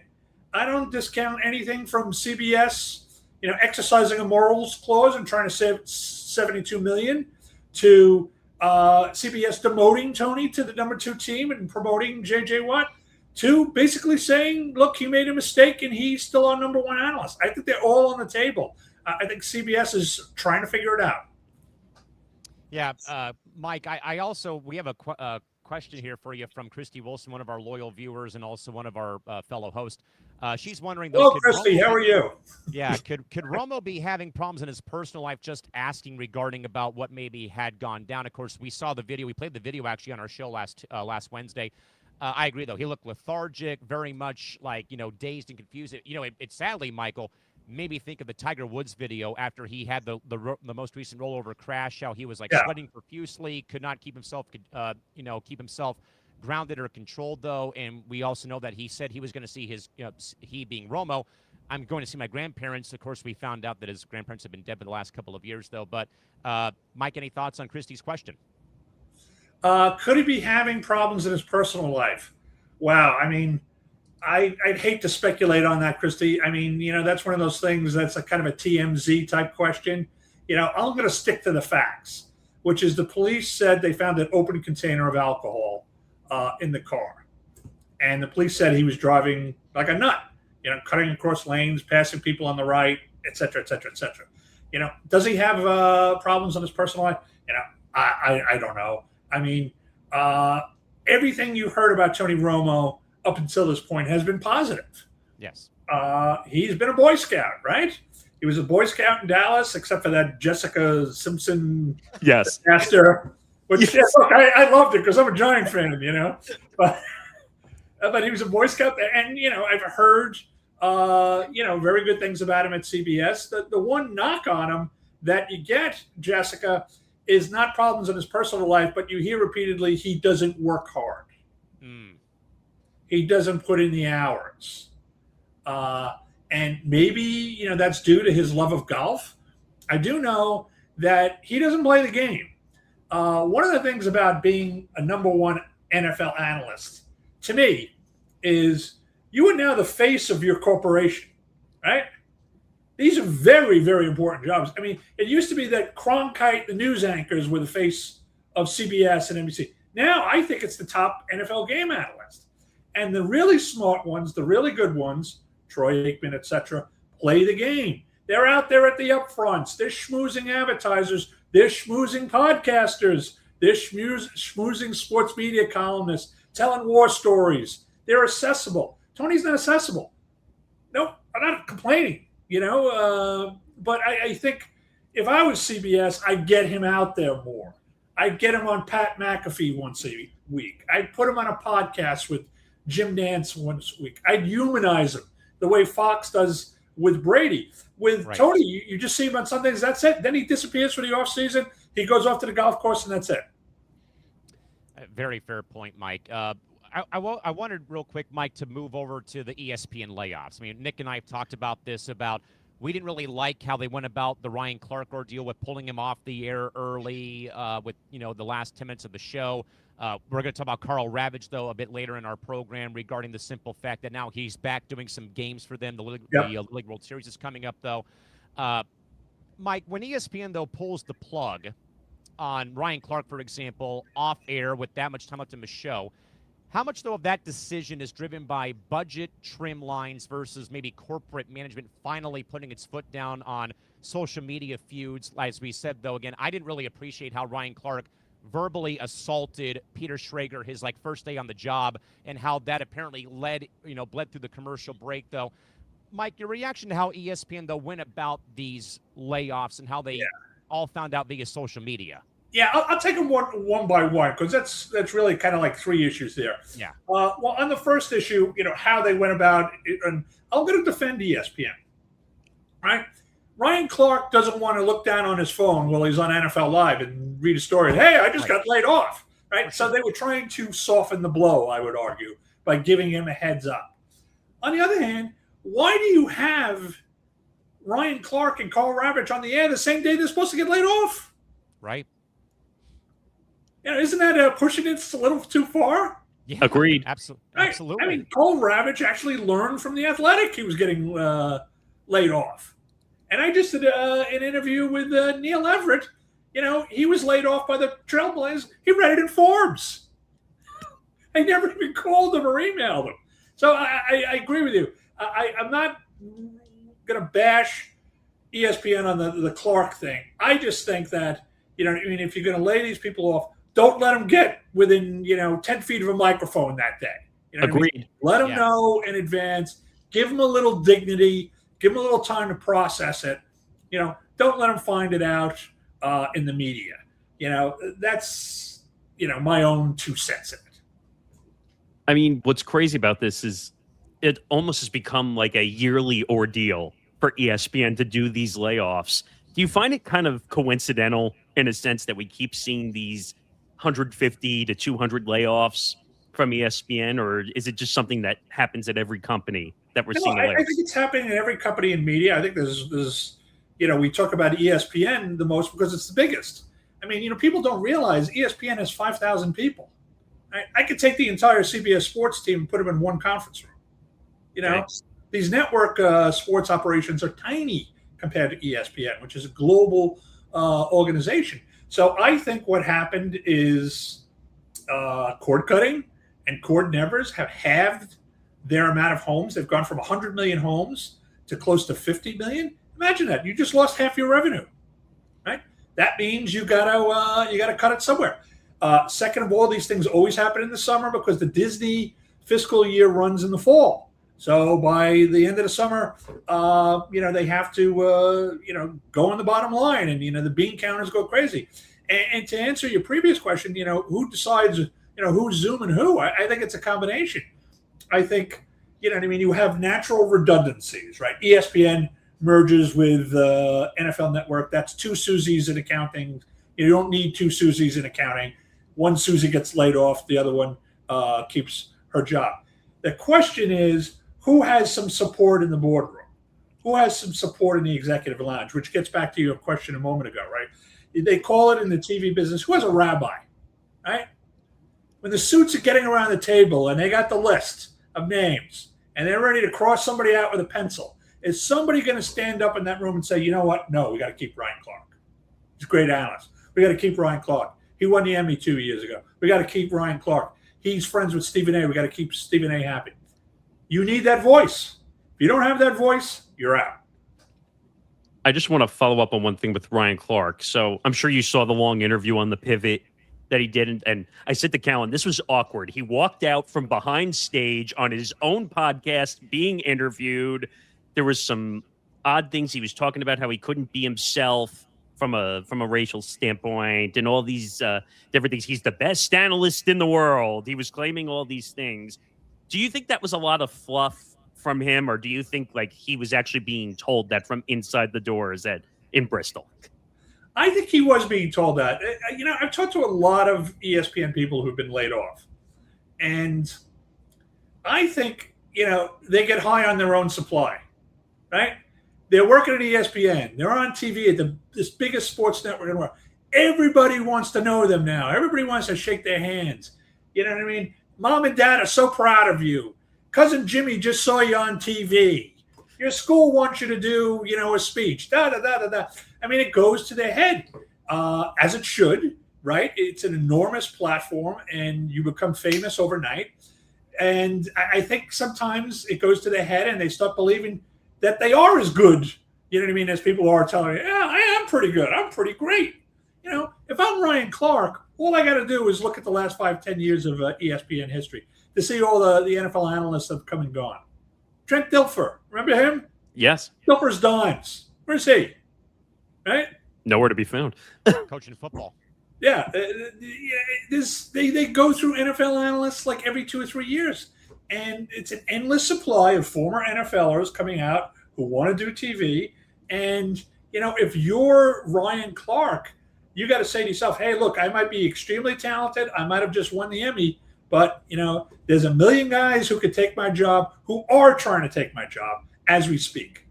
I don't discount anything from CBS, exercising a morals clause and trying to save $72 million, to CBS demoting Tony to the #2 team and promoting JJ Watt, to basically saying, look, he made a mistake and he's still our #1 analyst. I think they're all on the table. I think CBS is trying to figure it out.
Yeah, Mike, we have a question here for you from Christy Wilson, one of our loyal viewers and also one of our fellow hosts. She's wondering, though,
Christy, how are you?
Yeah, could Romo be having problems in his personal life? Just asking regarding about what maybe had gone down. Of course, we saw the video. We played the video actually on our show last Wednesday. I agree, though. He looked lethargic, very much like, dazed and confused. It sadly, Michael, made me think of the Tiger Woods video after he had the most recent rollover crash, how he was sweating profusely, could not keep himself, grounded or controlled, though. And we also know that he said he was going to see he being Romo, I'm going to see my grandparents. Of course, we found out that his grandparents have been dead for the last couple of years, though. But, Mike, any thoughts on Christy's question?
Could he be having problems in his personal life? Wow. I mean, I'd hate to speculate on that, Christy. I mean, that's one of those things that's a kind of a TMZ type question. I'm going to stick to the facts, which is the police said they found an open container of alcohol in the car. And the police said he was driving like a nut, cutting across lanes, passing people on the right, et cetera, et cetera, et cetera. Does he have problems in his personal life? I don't know. I mean, everything you heard about Tony Romo up until this point has been positive.
Yes.
He's been a Boy Scout, right? He was a Boy Scout in Dallas, except for that Jessica Simpson disaster. Which I loved it because I'm a Giant fan, But he was a Boy Scout, and I've heard very good things about him at CBS. The one knock on him that you get, Jessica, is not problems in his personal life, but you hear repeatedly he doesn't work hard. He doesn't put in the hours. And maybe, that's due to his love of golf. I do know that he doesn't play the game. One of the things about being a #1 NFL analyst, to me, is you are now the face of your corporation, right? These are very, very important jobs. I mean, it used to be that Cronkite, the news anchors, were the face of CBS and NBC. Now I think it's the top NFL game analyst. And the really smart ones, the really good ones, Troy Aikman, etc., play the game. They're out there at the upfronts. They're schmoozing advertisers. They're schmoozing podcasters. They're schmoozing sports media columnists, telling war stories. They're accessible. Tony's not accessible. No, I'm not complaining, but I think if I was CBS, I'd get him out there more. I'd get him on Pat McAfee once a week. I'd put him on a podcast with Jim Nance once a week. I'd humanize him the way Fox does with Brady. With Tony, you just see him on Sundays, that's it. Then he disappears for the offseason. He goes off to the golf course, and that's it.
Very fair point, Mike. I wanted real quick, Mike, to move over to the ESPN layoffs. I mean, Nick and I have talked about this, about we didn't really like how they went about the Ryan Clark ordeal with pulling him off the air early with, the last 10 minutes of the show. We're going to talk about Carl Ravage, though, a bit later in our program regarding the simple fact that now he's back doing some games for them. The League World Series is coming up, though. Mike, when ESPN, though, pulls the plug on Ryan Clark, for example, off air with that much time left in the show, how much, though, of that decision is driven by budget trim lines versus maybe corporate management finally putting its foot down on social media feuds? As we said, though, again, I didn't really appreciate how Ryan Clark verbally assaulted Peter Schrager his first day on the job, and how that apparently bled through the commercial break, though. Mike, your reaction to how ESPN, though, went about these layoffs and how they all found out via social media?
Yeah, I'll take them one by one, because that's really kind of like three issues there.
Yeah.
Well, on the first issue, how they went about it, and I'm going to defend ESPN, right? Ryan Clark doesn't want to look down on his phone while he's on NFL Live and read a story. Hey, I just got laid off, right? So they were trying to soften the blow, I would argue, by giving him a heads up. On the other hand, why do you have Ryan Clark and Carl Ravage on the air the same day they're supposed to get laid off?
Right.
Isn't that pushing it a little too far?
Yeah, agreed.
Absolutely.
Right.
Absolutely.
I mean, Carl Ravage actually learned from The Athletic he was getting laid off. And I just did an interview with Neil Everett. He was laid off by the Trailblazers. He read it in Forbes. I never even called him or emailed him. So I agree with you. I'm not going to bash ESPN on the Clark thing. I just think that, if you're going to lay these people off, don't let them get within, 10 feet of a microphone that day.
Agreed.
Let them know in advance. Give them a little dignity. Give them a little time to process it. Don't let them find it out in the media. That's, my own 2 cents in it.
I mean, what's crazy about this is it almost has become like a yearly ordeal for ESPN to do these layoffs. Do you find it kind of coincidental in a sense that we keep seeing these 150 to 200 layoffs from ESPN, or is it just something that happens at every company that we're seeing?
I think it's happening in every company in media. I think there's we talk about ESPN the most because it's the biggest. I mean, people don't realize ESPN has 5,000 people. I could take the entire CBS sports team and put them in one conference room. These network sports operations are tiny compared to ESPN, which is a global organization. So I think what happened is cord cutting and cord nevers have halved their amount of homes. They've gone from 100 million homes to close to 50 million. Imagine that. You just lost half your revenue, right? That means you gotta cut it somewhere. Second of all, these things always happen in the summer because the Disney fiscal year runs in the fall. So by the end of the summer, they have to, go on the bottom line, and the bean counters go crazy. And to answer your previous question, who decides, who's Zoom and who? I think it's a combination. I think, you have natural redundancies, right? ESPN merges with NFL Network. That's 2 Susies in accounting. You don't need 2 Susies in accounting. One Susie gets laid off, the other one keeps her job. The question is, who has some support in the boardroom? Who has some support in the executive lounge? Which gets back to your question a moment ago, right? They call it in the TV business, who has a rabbi, right? When the suits are getting around the table and they got the list of names and they're ready to cross somebody out with a pencil, is somebody going to stand up in that room and say, you know what? No, we got to keep Ryan Clark. He's a great analyst. We got to keep Ryan Clark. He won the Emmy 2 years ago. We got to keep Ryan Clark. he's friends with Stephen A. We got to keep Stephen A. happy. You need that voice. If you don't have that voice, you're out.
I just want to follow up on one thing with Ryan Clark. So I'm sure you saw the long interview on the pivot that he did. And I said to Callan, this was awkward. He walked out from behind stage on his own podcast being interviewed. There was some odd things he was talking about, how he couldn't be himself from a racial standpoint and all these different things. He's the best analyst in the world. He was claiming all these things. Do you think that was a lot of fluff from him, or do you think like he was actually being told that from inside the doors in Bristol?
I think he was being told that. I've talked to a lot of ESPN people who've been laid off, and I think they get high on their own supply, right? They're working at ESPN. They're on TV at this biggest sports network in the world. Everybody wants to know them now. Everybody wants to shake their hands. You know what I mean? Mom and dad are so proud of you. Cousin Jimmy just saw you on TV. Your school wants you to do, a speech. Da, da, da, da, da. I mean, it goes to their head, as it should, right? It's an enormous platform, and you become famous overnight. And I think sometimes it goes to their head, and they start believing that they are as good, as people are telling you, yeah, I am pretty good. I'm pretty great. If I'm Ryan Clark, all I got to do is look at the last 5-10 years of ESPN history to see all the NFL analysts that have come and gone. Trent Dilfer, remember him?
Yes.
Dilfer's Dimes. Where's he? Right?
Nowhere to be found.
Coaching football.
Yeah. They go through NFL analysts like every 2 or 3 years. And it's an endless supply of former NFLers coming out who want to do TV. And, if you're Ryan Clark, you got to say to yourself, hey, look, I might be extremely talented. I might have just won the Emmy. But, there's a million guys who could take my job, who are trying to take my job as we speak.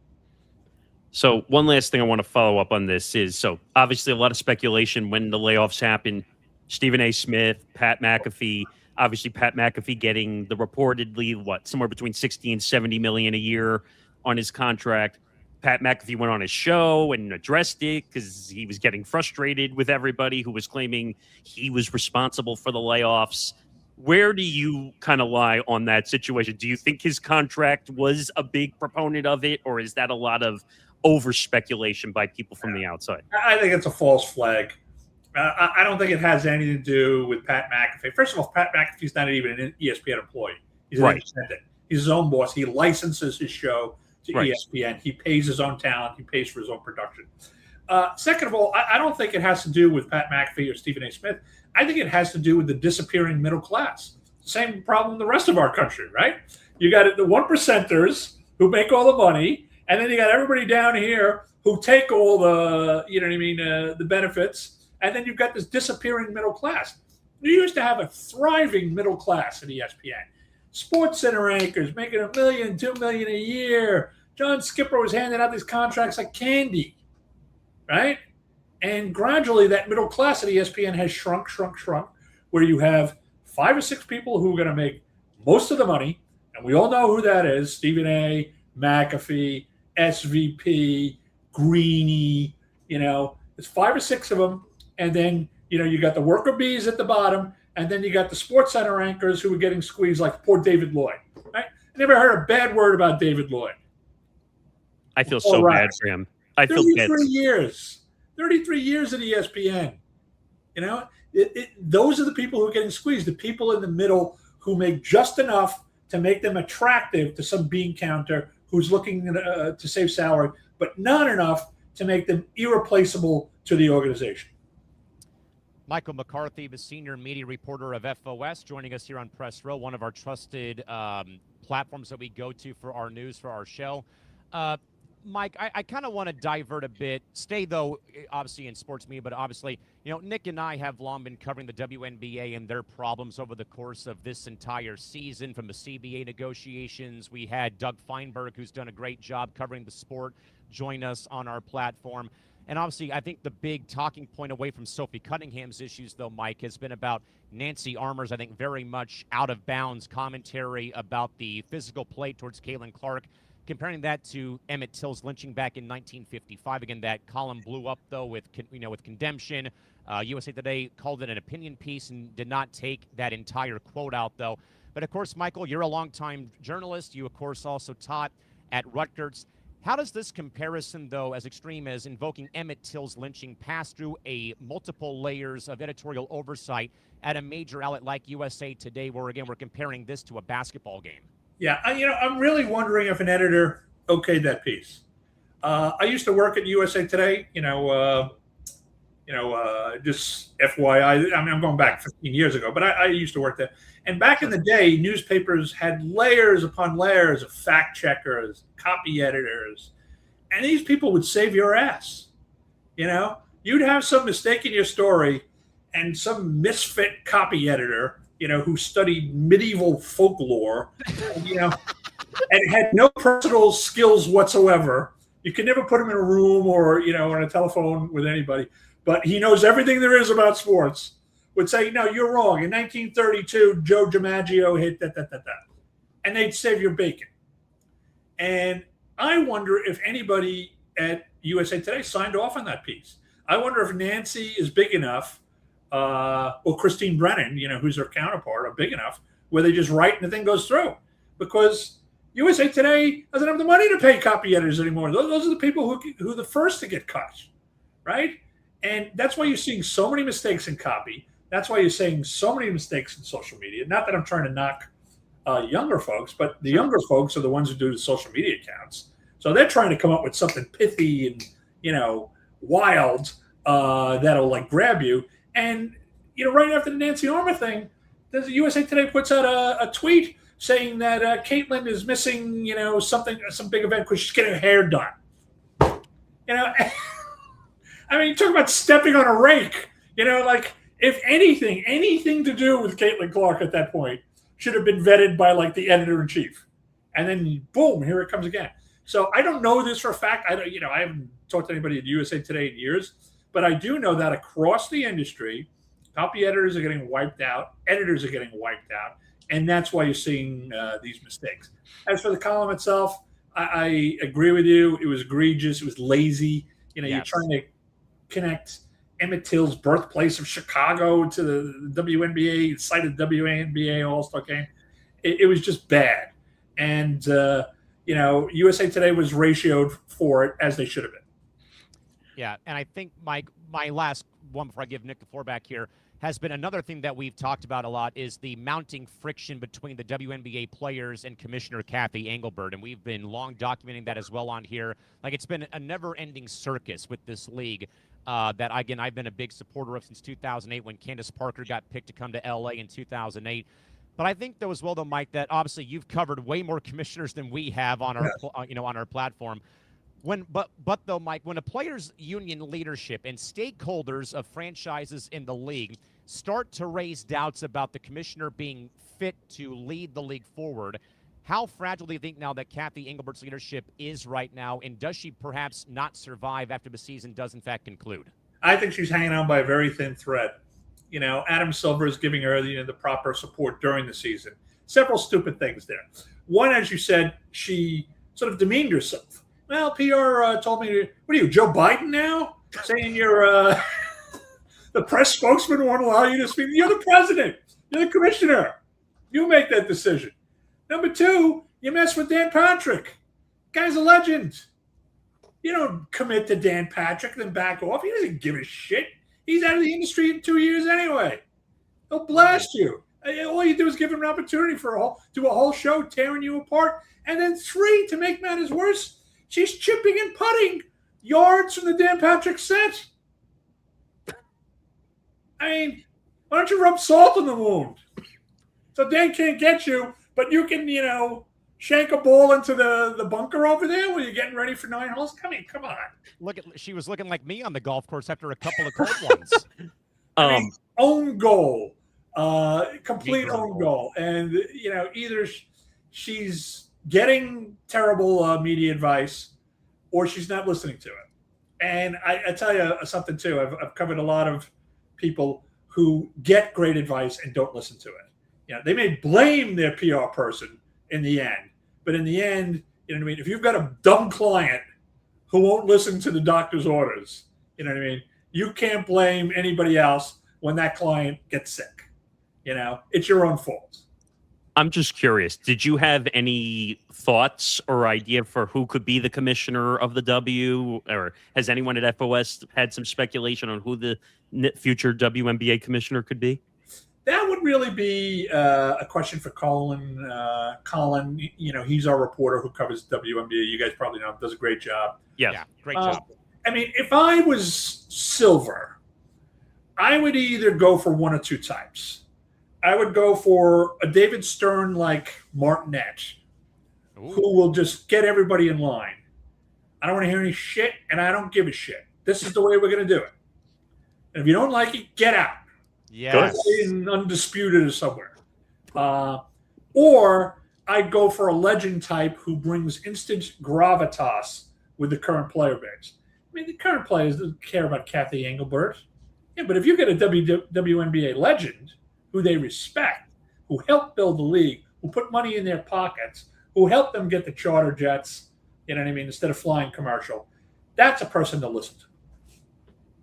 So one last thing I want to follow up on this is, so obviously a lot of speculation when the layoffs happen. Stephen A. Smith, Pat McAfee. Obviously, Pat McAfee getting the reportedly, somewhere between 60 and 70 million a year on his contract. Pat McAfee went on his show and addressed it because he was getting frustrated with everybody who was claiming he was responsible for the layoffs. Where do you kind of lie on that situation? Do you think his contract was a big proponent of it, or is that a lot of over speculation by people from the outside?
I think it's a false flag. I don't think it has anything to do with Pat McAfee. First of all, Pat McAfee's not even an ESPN employee. He's an independent. He's his own boss. He licenses his show to ESPN. He pays his own talent. He pays for his own production. Second of all, I don't think it has to do with Pat McAfee or Stephen A. Smith. I think it has to do with the disappearing middle class. Same problem in the rest of our country, right? You got the 1%ers who make all the money, and then you got everybody down here who take all the, the benefits. And then you've got this disappearing middle class. You used to have a thriving middle class at ESPN. Sports Center anchors making $1 million, $2 million a year. John Skipper was handing out these contracts like candy, right? And gradually that middle class at ESPN has shrunk, where you have 5 or 6 people who are going to make most of the money. And we all know who that is. Stephen A., McAfee, SVP, Greeny, there's 5 or 6 of them. And then, you got the worker bees at the bottom, and then you got the Sports Center anchors who are getting squeezed like poor David Lloyd, right? I never heard a bad word about David Lloyd.
I feel so bad for him. I feel bad.
33 years at ESPN. Those are the people who are getting squeezed, the people in the middle who make just enough to make them attractive to some bean counter who's looking to save salary, but not enough to make them irreplaceable to the organization.
Michael McCarthy, the senior media reporter of FOS, joining us here on Press Row, one of our trusted platforms that we go to for our news, for our show. Mike, I kind of want to divert a bit, stay, though, obviously in sports media, but obviously, Nick and I have long been covering the WNBA and their problems over the course of this entire season, from the CBA negotiations. We had Doug Feinberg, who's done a great job covering the sport, join us on our platform. And obviously, I think the big talking point away from Sophie Cunningham's issues, though, Mike, has been about Nancy Armour's, I think, very much out of bounds commentary about the physical play towards Callan Clark. comparing that to Emmett Till's lynching back in 1955. Again, that column blew up though with condemnation. USA Today called it an opinion piece and did not take that entire quote out though. But of course, Michael, you're a longtime journalist. You of course also taught at Rutgers. How does this comparison, though, as extreme as invoking Emmett Till's lynching, pass through a multiple layers of editorial oversight at a major outlet like USA Today, where, again, we're comparing this to a basketball game?
Yeah, I'm really wondering if an editor okayed that piece. I used to work at USA Today, just FYI. I mean, I'm going back 15 years ago, but I used to work there. And back in the day, newspapers had layers upon layers of fact checkers, copy editors, and these people would save your ass. You'd have some mistake in your story, and some misfit copy editor, who studied medieval folklore, and had no personal skills whatsoever. You could never put him in a room or, on a telephone with anybody, but he knows everything there is about sports. Would say, no, you're wrong. In 1932, Joe DiMaggio hit that. And they'd save your bacon. And I wonder if anybody at USA Today signed off on that piece. I wonder if Nancy is big enough, or Christine Brennan, who's her counterpart, are big enough where they just write and the thing goes through. Because USA Today doesn't have the money to pay copy editors anymore. Those are the people who are the first to get cut, right? And that's why you're seeing so many mistakes in copy. That's why you're seeing so many mistakes in social media. Not that I'm trying to knock younger folks, but the younger folks are the ones who do the social media accounts. So they're trying to come up with something pithy and, wild that'll grab you. And, right after the Nancy Armour thing, the USA Today puts out a tweet saying that Caitlyn is missing, some big event because she's getting her hair done. I mean, talk about stepping on a rake, if anything to do with Caitlin Clark at that point should have been vetted by the editor-in-chief. And then boom, here it comes again. So I don't know this for a fact. I haven't talked to anybody at USA Today in years, but I do know that across the industry, copy editors are getting wiped out, editors are getting wiped out, and that's why you're seeing these mistakes. As for the column itself, I agree with you. It was egregious. It was lazy. You're trying to connect Emmett Till's birthplace of Chicago to the WNBA, cited WNBA All-Star game. It was just bad. And, USA Today was ratioed for it as they should have been.
Yeah, and I think, Mike, my last one before I give Nick the floor back here has been another thing that we've talked about a lot is the mounting friction between the WNBA players and Commissioner Kathy Engelbert. And we've been long documenting that as well on here. It's been a never-ending circus with this league. That, again, I've been a big supporter of since 2008 when Candace Parker got picked to come to L.A. in 2008. But I think, though, as well, though, Mike, that obviously you've covered way more commissioners than we have on our, on our platform. But though, Mike, when a players' union leadership and stakeholders of franchises in the league start to raise doubts about the commissioner being fit to lead the league forward, how fragile do you think now that Kathy Engelbert's leadership is right now, and does she perhaps not survive after the season does in fact conclude?
I think she's hanging on by a very thin thread. Adam Silver is giving her the proper support during the season. Several stupid things there. One, as you said, she sort of demeaned herself. Well, PR told me, what are you, Joe Biden now? Saying you're the press spokesman won't allow you to speak. You're the president. You're the commissioner. You make that decision. Number two, you mess with Dan Patrick. Guy's a legend. You don't commit to Dan Patrick, then back off. He doesn't give a shit. He's out of the industry in 2 years anyway. He'll blast you. All you do is give him an opportunity do a whole show tearing you apart. And then three, to make matters worse, she's chipping and putting yards from the Dan Patrick set. I mean, why don't you rub salt in the wound? So Dan can't get you, but you can, shank a ball into the bunker over there when you're getting ready for 9 holes. Come on.
She was looking like me on the golf course after a couple of cold ones.
Own goal, complete own goal. And, either she's getting terrible media advice or she's not listening to it. And I tell you something too. I've covered a lot of people who get great advice and don't listen to it. They may blame their PR person in the end, but in the end, You know what I mean? If you've got a dumb client who won't listen to the doctor's orders, you know what I mean? You can't blame anybody else when that client gets sick. It's your own fault.
I'm just curious. Did you have any thoughts or idea for who could be the commissioner of the W? Or has anyone at FOS had some speculation on who the future WNBA commissioner could be?
That would really be a question for Callan. Callan, he's our reporter who covers WNBA. You guys probably know him, does a great job.
Yeah,
great job.
I mean, if I was Silver, I would either go for one or two types. I would go for a David Stern-like Martinet, who will just get everybody in line. I don't want to hear any shit, and I don't give a shit. This is the way we're going to do it. And if you don't like it, get out.
Yes.
Go in Undisputed or somewhere. Or I'd go for a legend type who brings instant gravitas with the current player base. I mean, the current players don't care about Kathy Engelbert. Yeah, but if you get a WNBA legend who they respect, who helped build the league, who put money in their pockets, who helped them get the charter jets, you know what I mean, instead of flying commercial, that's a person to listen to.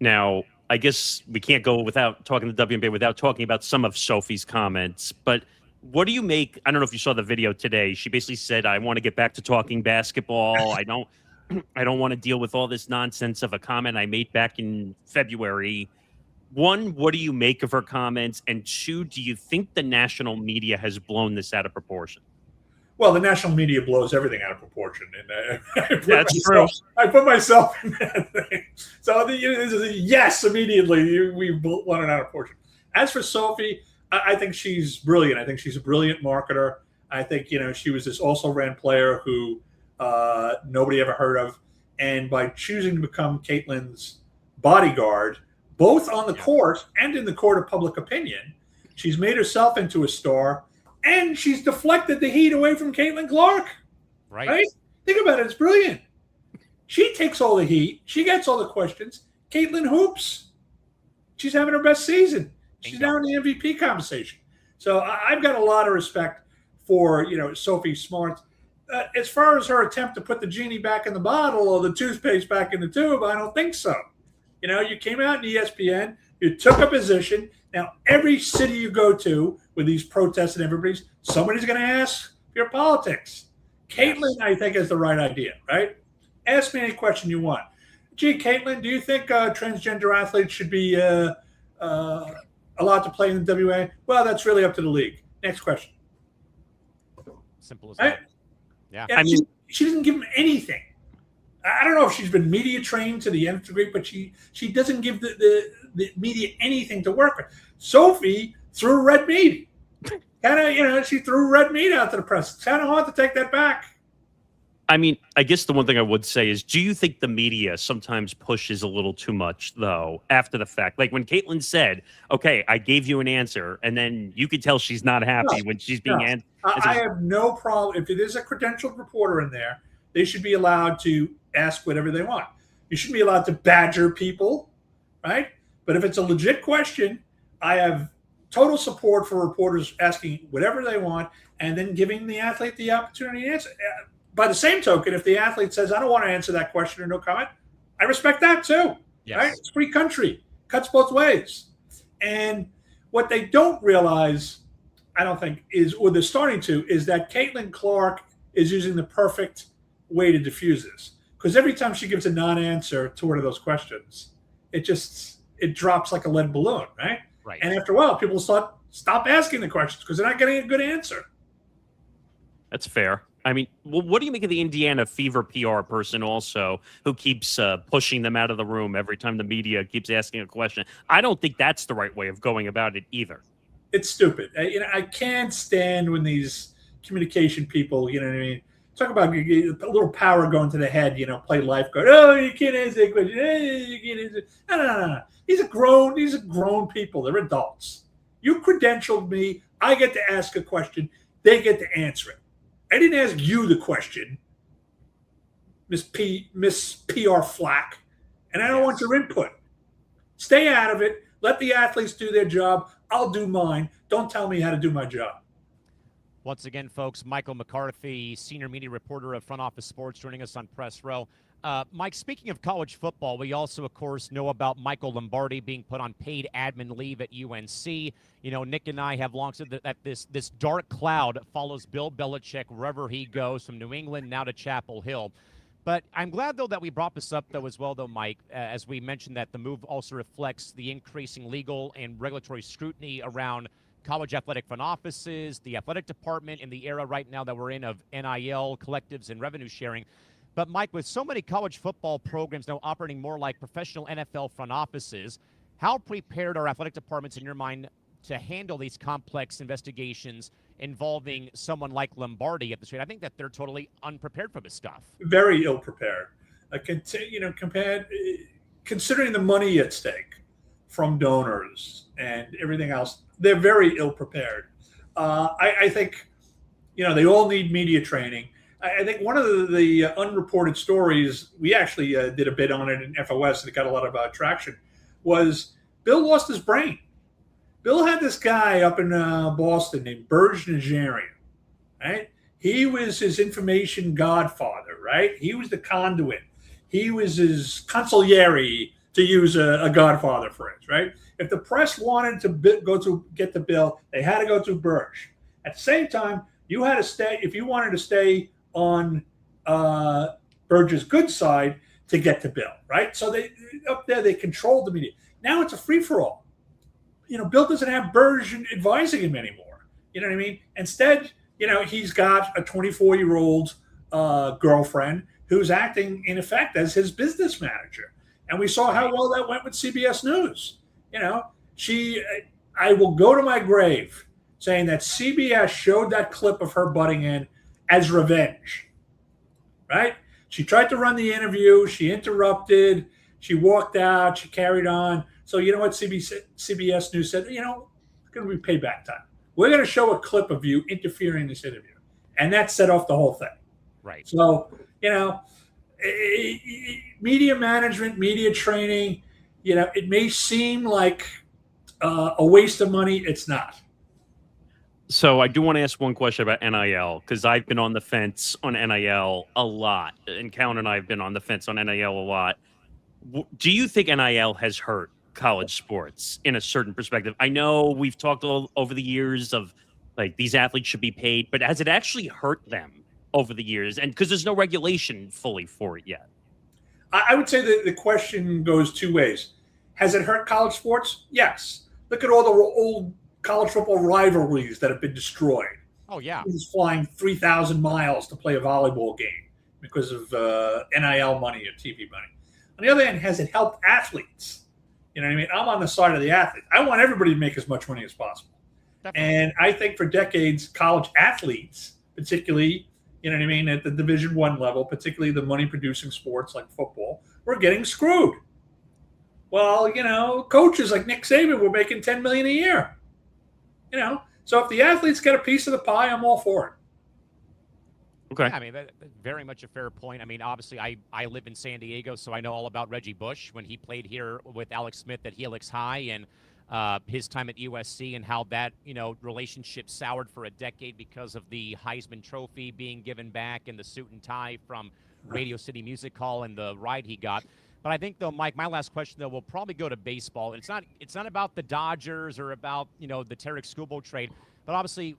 Now, I guess we can't go without talking to WNBA without talking about some of Sophie's comments. But what do you make? I don't know if you saw the video today. She basically said, "I want to get back to talking basketball. I don't want to deal with all this nonsense of a comment I made back in February." One, what do you make of her comments? And two, do you think the national media has blown this out of proportion?
Well, the national media blows everything out of proportion, and
That's true.
I put myself in that thing. So this is a yes immediately. We've blown it out of proportion. As for Sophie, I think she's brilliant. I think she's a brilliant marketer. I think she was this also-ran player who nobody ever heard of, and by choosing to become Caitlin's bodyguard, both on the court and in the court of public opinion, she's made herself into a star. And she's deflected the heat away from Caitlin Clark. Right? Think about it. It's brilliant. She takes all the heat. She gets all the questions. Caitlin hoops. She's having her best season. She's now in the MVP conversation. So I've got a lot of respect for, Sophie Smart. As far as her attempt to put the genie back in the bottle or the toothpaste back in the tube, I don't think so. You came out in ESPN. You took a position. Now, every city you go to with these protests and somebody's going to ask your politics. Caitlin, I think, has the right idea, right? Ask me any question you want. Gee, Caitlin, do you think transgender athletes should be allowed to play in the WA? Well, that's really up to the league. Next question.
Simple as
right?
that. Yeah.
I mean,
she doesn't give them anything. I don't know if she's been media trained to the nth degree, but she doesn't give the media anything to work with. Sophie threw red meat. She threw red meat out to the press. It's kind of hard to take that back.
I mean, I guess the one thing I would say is, do you think the media sometimes pushes a little too much, though, after the fact? Like when Caitlin said, okay, I gave you an answer, and then you could tell she's not happy when she's being answered.
I have no problem. If there's a credentialed reporter in there, they should be allowed to ask whatever they want. You shouldn't be allowed to badger people, right? But if it's a legit question, I have total support for reporters asking whatever they want and then giving the athlete the opportunity to answer. By the same token, if the athlete says, I don't want to answer that question or no comment, I respect that too.
Yes.
Right? It's free country. Cuts both ways. And what they don't realize, I don't think, or they're starting to, is that Caitlin Clark is using the perfect way to diffuse this. Because every time she gives a non-answer to one of those questions, it drops like a lead balloon, right?
Right.
And after a while, people stop asking the questions because they're not getting a good answer.
That's fair. I mean, what do you make of the Indiana Fever PR person also who keeps pushing them out of the room every time the media keeps asking a question? I don't think that's the right way of going about it either.
It's stupid. I can't stand when these communication people, you know what I mean, talk about a little power going to the head, play lifeguard. Oh, you can't answer that question. You can't answer. No. These are grown people. They're adults. You credentialed me. I get to ask a question. They get to answer it. I didn't ask you the question, Miss PR Flack, and I don't want your input. Stay out of it. Let the athletes do their job. I'll do mine. Don't tell me how to do my job.
Once again, folks, Michael McCarthy, senior media reporter of Front Office Sports, joining us on Press Row. Mike, speaking of college football, we also, of course, know about Michael Lombardi being put on paid admin leave at UNC. You know, Nick and I have long said that this dark cloud follows Bill Belichick wherever he goes, from New England now to Chapel Hill. But I'm glad, though, that we brought this up, though, as well, though, Mike, as we mentioned that the move also reflects the increasing legal and regulatory scrutiny around college athletic front offices, the athletic department, in the era right now that we're in of NIL, collectives, and revenue sharing. But, Mike, with so many college football programs now operating more like professional NFL front offices, how prepared are athletic departments, in your mind, to handle these complex investigations involving someone like Lombardi at the street? I think that they're totally unprepared for this stuff.
Very ill prepared. Considering the money at stake from donors and everything else, they're very ill prepared. I think, they all need media training. I think one of the unreported stories, we actually did a bit on it in FOS and it got a lot of traction, was Bill lost his brain. Bill had this guy up in Boston named Burge Najarian, right? He was his information godfather, right? He was the conduit. He was his consigliere, to use a godfather phrase, right? If the press wanted to go to get the Bill, they had to go through Burge. At the same time, you had to stay, if you wanted to stay on Burge's good side, to get to Bill, right? So they up there, they controlled the media. Now it's a free-for-all. Bill doesn't have Burge advising him anymore. You know what I mean? Instead, he's got a 24-year-old girlfriend who's acting, in effect, as his business manager. And we saw how well that went with CBS News. I will go to my grave saying that CBS showed that clip of her butting in as revenge, right? She tried to run the interview. She interrupted. She walked out. She carried on. So you know what CBS News said? It's going to be payback time. We're going to show a clip of you interfering in this interview. And that set off the whole thing.
Right.
So, media management, media training, it may seem like a waste of money. It's not.
So I do want to ask one question about NIL, because I've been on the fence on NIL a lot, and Callan and I have been on the fence on NIL a lot. Do you think NIL has hurt college sports in a certain perspective? I know we've talked over the years of like these athletes should be paid, but has it actually hurt them over the years? And because there's no regulation fully for it yet.
I would say that the question goes two ways. Has it hurt college sports? Yes. Look at all the old college football rivalries that have been destroyed.
Oh, yeah.
He's flying 3,000 miles to play a volleyball game because of NIL money or TV money. On the other hand, has it helped athletes? You know what I mean? I'm on the side of the athlete. I want everybody to make as much money as possible. Definitely. And I think for decades, college athletes, particularly, at the Division I level, particularly the money-producing sports like football, were getting screwed. Well, coaches like Nick Saban were making $10 million a year. So if the athletes get a piece of the pie, I'm all for it.
Okay.
I mean, that's very much a fair point. I mean, obviously, I live in San Diego, so I know all about Reggie Bush when he played here with Alex Smith at Helix High, and his time at USC, and how that, relationship soured for a decade because of the Heisman Trophy being given back and the suit and tie from Radio City Music Hall and the ride he got. But I think, though, Mike, my last question, though, will probably go to baseball. It's not about the Dodgers or about, the Tarek Skubal trade. But obviously,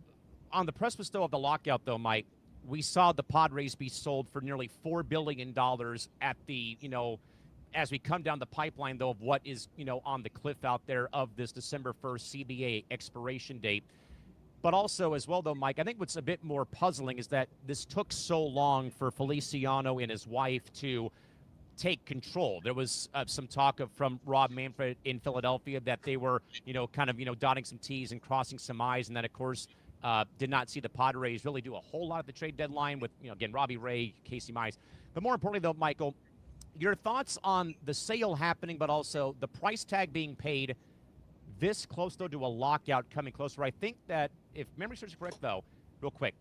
on the precipice, though, of the lockout, though, Mike, we saw the Padres be sold for nearly $4 billion at the, as we come down the pipeline, though, of what is, on the cliff out there of this December 1st CBA expiration date. But also, as well, though, Mike, I think what's a bit more puzzling is that this took so long for Feliciano and his wife to take control. There was some talk from Rob Manfred in Philadelphia that they were, dotting some T's and crossing some I's, and that, of course, did not see the Padres really do a whole lot at the trade deadline with, again, Robbie Ray, Casey Mize. But more importantly, though, Michael, your thoughts on the sale happening, but also the price tag being paid this close, though, to a lockout coming closer. I think that, if memory serves correct, though, real quick,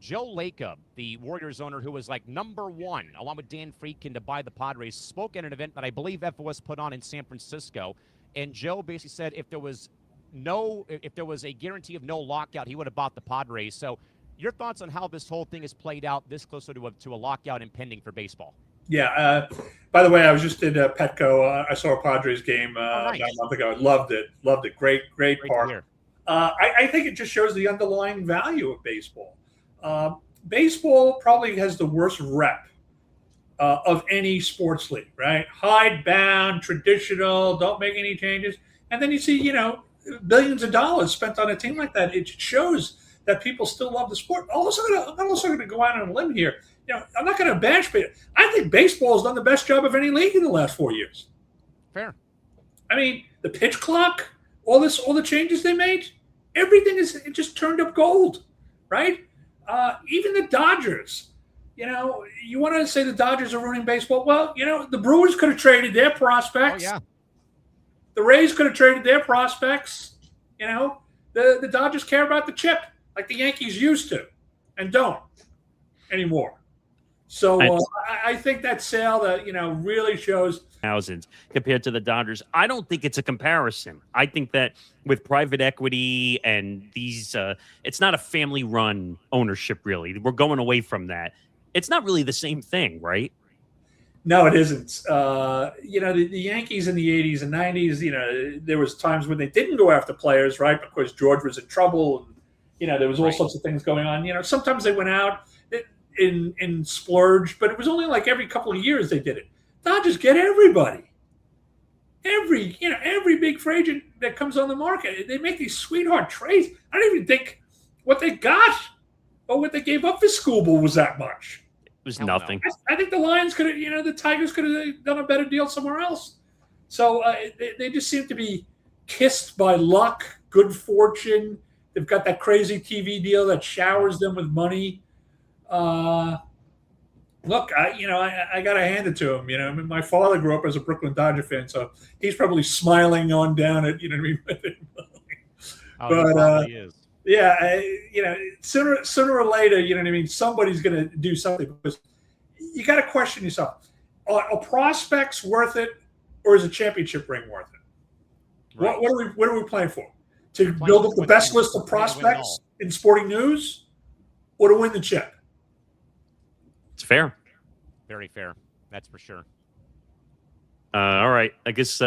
Joe Lacob, the Warriors owner, who was like #1, along with Dan Friedkin, to buy the Padres, spoke at an event that I believe FOS put on in San Francisco. And Joe basically said if there was a guarantee of no lockout, he would have bought the Padres. So Your thoughts on how this whole thing is played out this closer to a lockout impending for baseball?
Yeah. By the way, I was just in Petco. I saw a Padres game
nice.
about a month ago. I loved it. Great park. I think it just shows the underlying value of baseball. Baseball probably has the worst rep of any sports league, right? Hidebound, traditional, don't make any changes. And then you see, billions of dollars spent on a team like that. It shows that people still love the sport. I'm also going to go out on a limb here. I'm not going to bash, but I think baseball has done the best job of any league in the last 4 years.
Fair.
I mean, the pitch clock, all the changes they made, everything it just turned up gold, right? Even the Dodgers. You want to say the Dodgers are ruining baseball? Well, the Brewers could have traded their prospects.
Oh, yeah.
The Rays could have traded their prospects. The Dodgers care about the chip like the Yankees used to and don't anymore. So I think that sale that, really shows
thousands compared to the Dodgers. I don't think it's a comparison. I think that with private equity and these, it's not a family-run ownership, really. We're going away from that. It's not really the same thing, right?
No, it isn't. The Yankees in the 80s and 90s, there was times when they didn't go after players, right? Because George was in trouble. And, there was all sorts of things going on. Sometimes they went out in splurge, but it was only like every couple of years they did it. Dodgers get everybody. Every big free agent that comes on the market, they make these sweetheart trades. I don't even think what they got or what they gave up for Scooble was that much.
It was nothing.
I think the Lions could have, the Tigers could have done a better deal somewhere else. So they just seem to be kissed by luck, good fortune. They've got that crazy TV deal that showers them with money. Look, I got to hand it to him. My father grew up as a Brooklyn Dodger fan, so he's probably smiling on down at, what I mean?
But he is.
Yeah, sooner or later, what I mean? Somebody's going to do something, because you got to question yourself: are prospects worth it, or is a championship ring worth it? Right. What are we playing for? To build up the best list of prospects in sporting news, or to win the chip?
It's fair.
Very fair. That's for sure.
All right. I guess,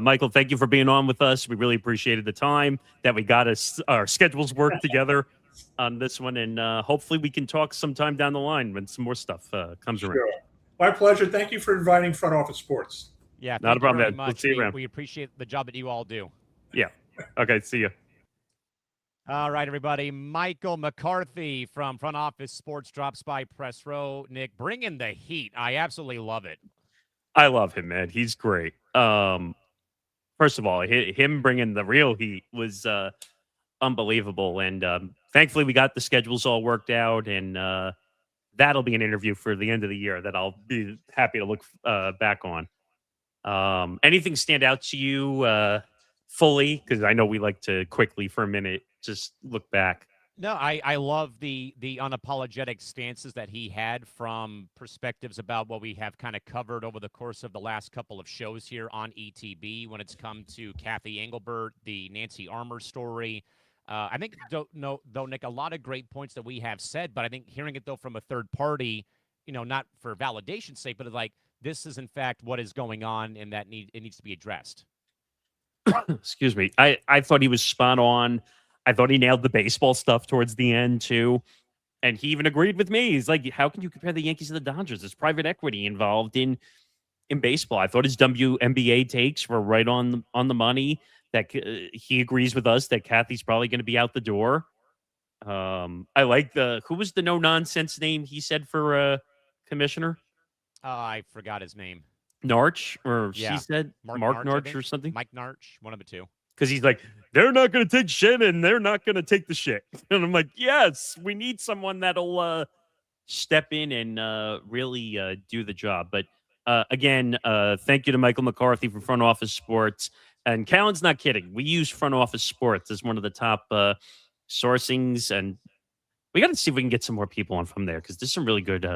Michael, thank you for being on with us. We really appreciated the time that we got our schedules worked together on this one. And hopefully we can talk sometime down the line when some more stuff comes around.
My pleasure. Thank you for inviting Front Office Sports.
Yeah.
Not a problem, Ed. We'll see you around.
We appreciate the job that you all do.
Yeah. Okay. See you.
All right, everybody. Michael McCarthy from Front Office Sports drops by Press Row. Nick, bring in the heat. I absolutely love it.
I love him, man. He's great. First of all, him bringing the real heat was unbelievable. And thankfully, we got the schedules all worked out. And that'll be an interview for the end of the year that I'll be happy to look back on. Anything stand out to you fully? Because I know we like to quickly for a minute just look back.
No, I love the unapologetic stances that he had from perspectives about what we have kind of covered over the course of the last couple of shows here on ETB when it's come to Kathy Engelbert, the Nancy Armour story. I think, though, Nick, a lot of great points that we have said, but I think hearing it, though, from a third party, not for validation's sake, but like this is, in fact, what is going on and that it needs to be addressed.
Excuse me. I thought he was spot on. I thought he nailed the baseball stuff towards the end, too. And he even agreed with me. He's like, how can you compare the Yankees to the Dodgers? There's private equity involved in baseball. I thought his WNBA takes were right on the money. That he agrees with us that Kathy's probably going to be out the door. I like who was the no-nonsense name he said for commissioner?
I forgot his name.
Narch, or
yeah.
She said Mark Narch or something?
Mike Narch, one of the two.
Because he's like, they're not going to take shit and they're not going to take the shit. And I'm like, yes, we need someone that'll step in and really do the job. But again, thank you to Michael McCarthy from Front Office Sports. And Callan's not kidding. We use Front Office Sports as one of the top sourcings. And we got to see if we can get some more people on from there because there's some really good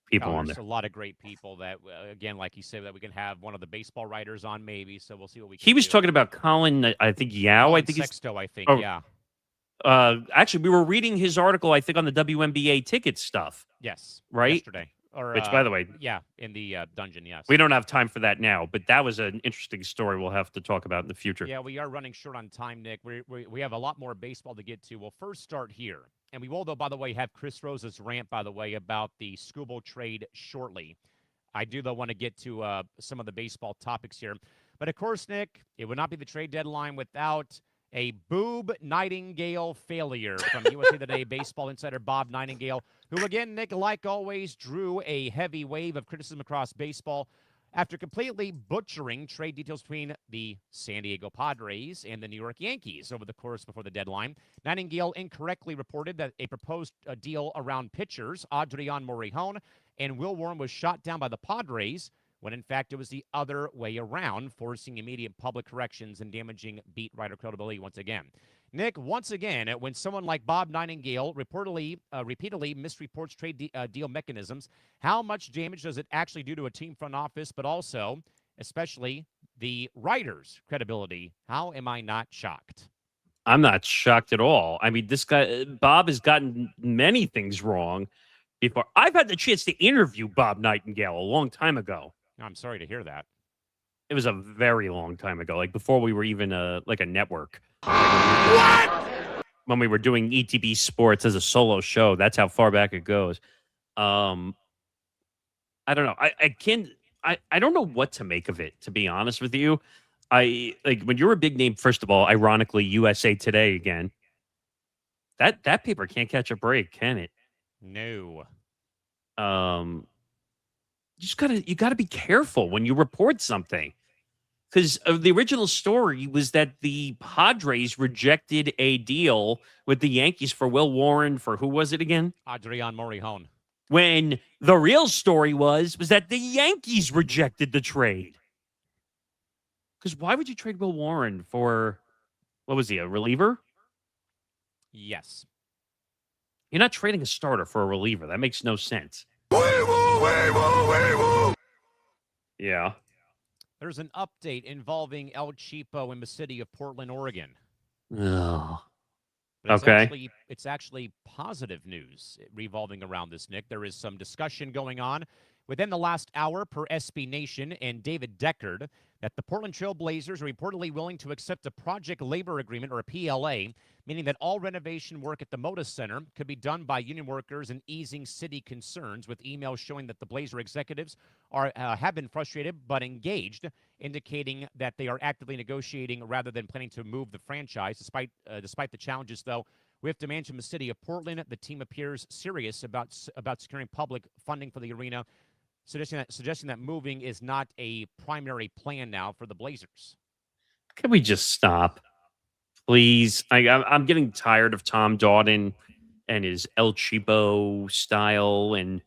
people on there.
There's a lot of great people that, again, like you said, that we can have one of the baseball writers on maybe. So we'll see what we can
He was
do.
talking about Callan, I think, Yao.
Callan
I think
Sexto, I think,
oh,
yeah.
Actually, we were reading his article, I think, on the WNBA ticket stuff.
Yes.
Right?
Yesterday. Or,
which, by the way,
yeah, in the dungeon, yes.
We don't have time for that now, but that was an interesting story we'll have to talk about in the future.
Yeah, we are running short on time, Nick. We have a lot more baseball to get to. We'll first start here. And we will, though, by the way, have Chris Rose's rant, by the way, about the Scooble trade shortly. I do, though, want to get to some of the baseball topics here. But, of course, Nick, it would not be the trade deadline without a Boob Nightingale failure from USA Today baseball insider Bob Nightingale, who, again, Nick, like always, drew a heavy wave of criticism across baseball after completely butchering trade details between the San Diego Padres and the New York Yankees over the course before the deadline. Nightingale incorrectly reported that a proposed deal around pitchers, Adrian Morejon and Will Warren, was shot down by the Padres, when in fact it was the other way around, forcing immediate public corrections and damaging beat writer credibility once again. Nick, once again, when someone like Bob Nightingale repeatedly misreports trade deal mechanisms, how much damage does it actually do to a team front office, but also, especially, the writer's credibility? How am I not shocked?
I'm not shocked at all. I mean, this guy, Bob, has gotten many things wrong before. I've had the chance to interview Bob Nightingale a long time ago.
I'm sorry to hear that.
It was a very long time ago, like before we were even a network.
What?
When we were doing ETB Sports as a solo show, that's how far back it goes. I don't know. I don't know what to make of it, to be honest with you. When you're a big name, first of all, ironically, USA Today again. That paper can't catch a break, can it?
No.
You gotta be careful when you report something, because the original story was that the Padres rejected a deal with the Yankees for Will Warren for who was it again?
Adrian Morejon.
When the real story was that the Yankees rejected the trade. Because why would you trade Will Warren for, what was he, a reliever?
Yes.
You're not trading a starter for a reliever. That makes no sense. Yeah.
There's an update involving El Cheapo in the city of Portland, Oregon.
Oh.
Okay. It's actually positive news revolving around this, Nick. There is some discussion going on within the last hour per SB Nation and David Deckard that the Portland Trail Blazers are reportedly willing to accept a project labor agreement, or a PLA, meaning that all renovation work at the Moda Center could be done by union workers and easing city concerns, with emails showing that the Blazer executives have been frustrated but engaged, indicating that they are actively negotiating rather than planning to move the franchise. Despite the challenges, though, with demands from the city of Portland, the team appears serious about securing public funding for the arena, suggesting that moving is not a primary plan now for the Blazers.
Can we just stop, please? I'm getting tired of Tom Dawden and his El Cheapo style, and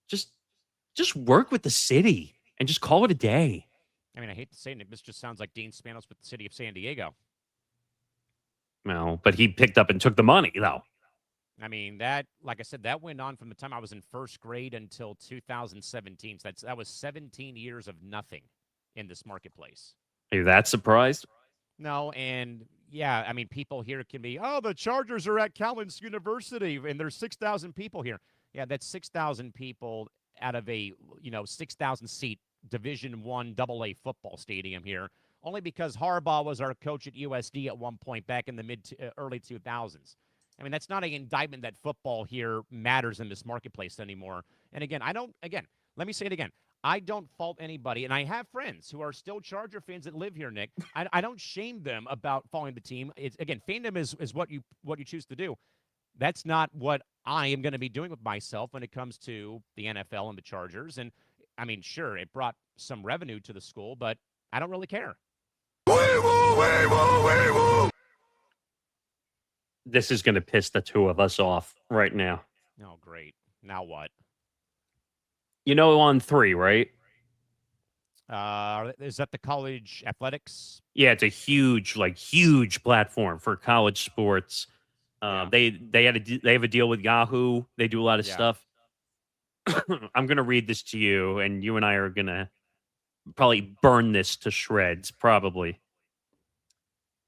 just work with the city and just call it a day.
I mean, I hate to say it, this just sounds like Dean Spanos with the city of San Diego.
No, but he picked up and took the money, though.
I mean, that, like I said, that went on from the time I was in first grade until 2017. So that was 17 years of nothing in this marketplace.
Are you that surprised?
No, and yeah, I mean, people here can be, oh, the Chargers are at Callan University, and there's 6,000 people here. Yeah, that's 6,000 people out of a 6,000-seat Division I AA football stadium here, only because Harbaugh was our coach at USD at one point back in the early 2000s. I mean, that's not an indictment that football here matters in this marketplace anymore. And again, let me say it again. I don't fault anybody, and I have friends who are still Charger fans that live here, Nick. I don't shame them about following the team. Again, fandom is what you choose to do. That's not what I am going to be doing with myself when it comes to the NFL and the Chargers. And, I mean, sure, it brought some revenue to the school, but I don't really care.
This is going to piss the two of us off right now.
Oh, great. Now what?
On 3, right?
Is that the college athletics?
Yeah, it's a huge platform for college sports.
Yeah.
They have a deal with Yahoo. They do a lot of stuff. I'm going to read this to you, and you and I are going to probably burn this to shreds, probably.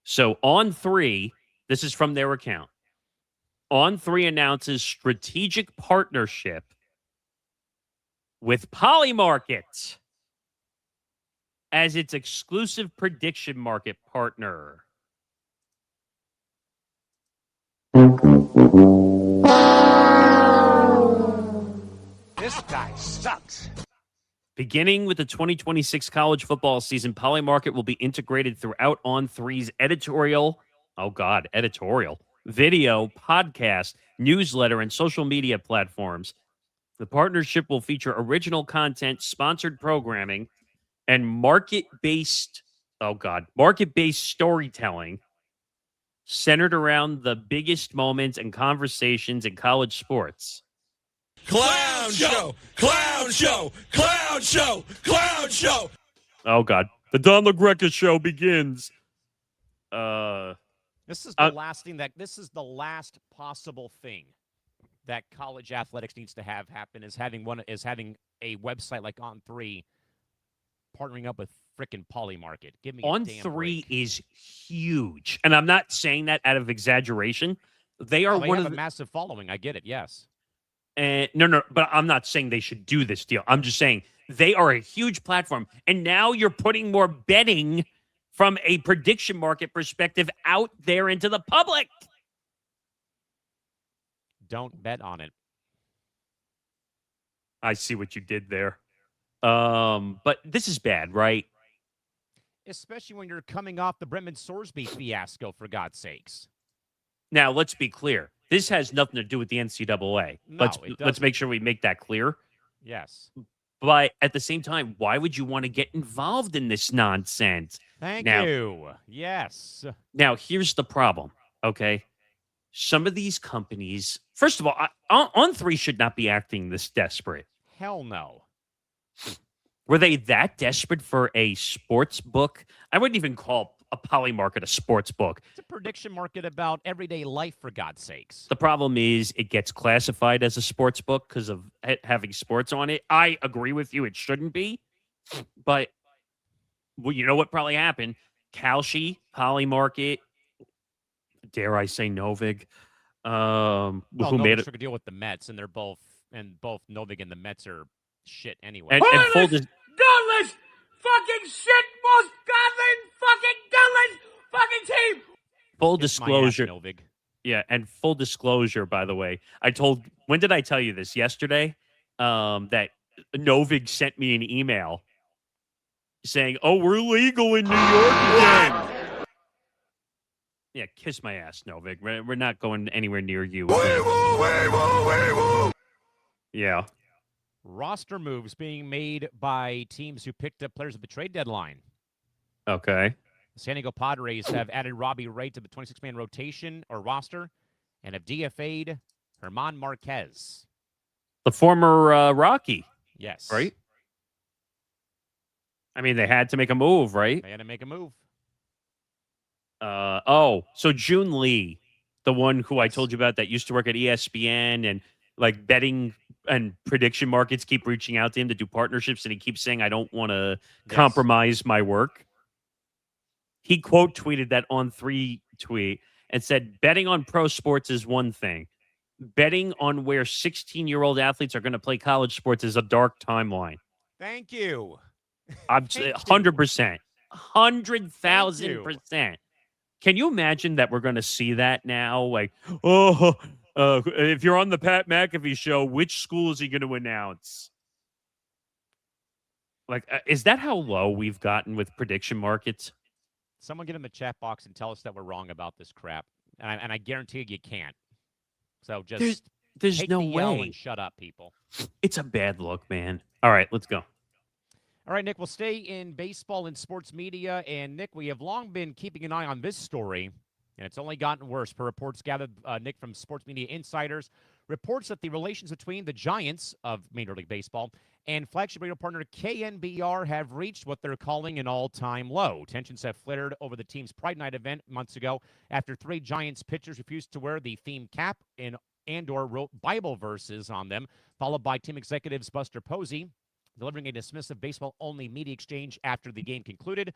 So on 3, This is from their account. On3 announces strategic partnership with Polymarket as its exclusive prediction market partner.
This guy sucks.
Beginning with the 2026 college football season, Polymarket will be integrated throughout On3's editorial, video, podcast, newsletter, and social media platforms. The partnership will feature original content, sponsored programming, and market-based storytelling centered around the biggest moments and conversations in college sports.
Clown show, clown show, clown show, clown show.
Oh, God. The Don LaGreca show begins.
This is the last possible thing that college athletics needs to have happen is having a website like On3 partnering up with frickin' Polymarket. Give me a damn
On3
break.
is huge. And I'm not saying that out of exaggeration. They are
They
one
have
of
a massive following. I get it. Yes.
No, but I'm not saying they should do this deal. I'm just saying they are a huge platform. And now you're putting more betting from a prediction market perspective out there into the public.
Don't bet on it.
I see what you did there. But this is bad, right?
Especially when you're coming off the Brendan Sorsby fiasco, for God's sakes.
Now, let's be clear. This has nothing to do with the NCAA.
No,
Let's make sure we make that clear.
Yes.
But at the same time, why would you want to get involved in this nonsense?
Thank you. Yes.
Now, here's the problem, okay? Some of these companies, first of all, On3 should not be acting this desperate.
Hell no.
Were they that desperate for a sports book? I wouldn't even call a Polymarket a sports book.
It's a prediction market about everyday life, for God's sakes.
The problem is it gets classified as a sports book because of it having sports on it. I agree with you. It shouldn't be. But well, you know what probably happened? Kalshi, Polymarket, dare I say Novig,
Well,
who made it.
a deal with the Mets, and both Novig and the Mets are shit anyway.
And full
Gutless fucking shit, most godly fucking gutless fucking team.
full
Kiss my ass,
disclosure.
Novig.
Yeah, and full disclosure, by the way, when did I tell you this? Yesterday, that Novig sent me an email saying, "Oh, we're legal in New York again." Yeah, kiss my ass, Novig. We're not going anywhere near you. Yeah.
Roster moves being made by teams who picked up players at the trade deadline.
Okay.
The San Diego Padres have added Robbie Ray to the 26-man rotation or roster and have DFA'd Herman Marquez.
The former Rocky,
Yes.
right? I mean, they had to make a move, right?
They had to make a move.
So June Lee, the one who I told you about that used to work at ESPN and like betting and prediction markets keep reaching out to him to do partnerships, and he keeps saying, I don't want to compromise my work. He quote tweeted that On3 tweet and said, betting on pro sports is one thing. Betting on where 16-year-old athletes are going to play college sports is a dark timeline.
Thank you.
I'm
Thank you.
100%. 100,000%. Can you imagine that we're going to see that now? Like, if you're on the Pat McAfee show, which school is he going to announce? Like, is that how low we've gotten with prediction markets?
Someone get in the chat box and tell us that we're wrong about this crap. And I guarantee you can't. So just
there's
take
no
the yell
way.
and shut up, people.
It's a bad look, man. All right, let's go.
All right, Nick, we'll stay in baseball and sports media. And, Nick, we have long been keeping an eye on this story, and it's only gotten worse. Per reports gathered, Nick, from Sports Media Insiders, reports that the relations between the Giants of Major League Baseball and flagship radio partner KNBR have reached what they're calling an all-time low. Tensions have flared over the team's Pride Night event months ago after 3 Giants pitchers refused to wear the theme cap and/or wrote Bible verses on them, followed by team executives Buster Posey delivering a dismissive baseball-only media exchange after the game concluded.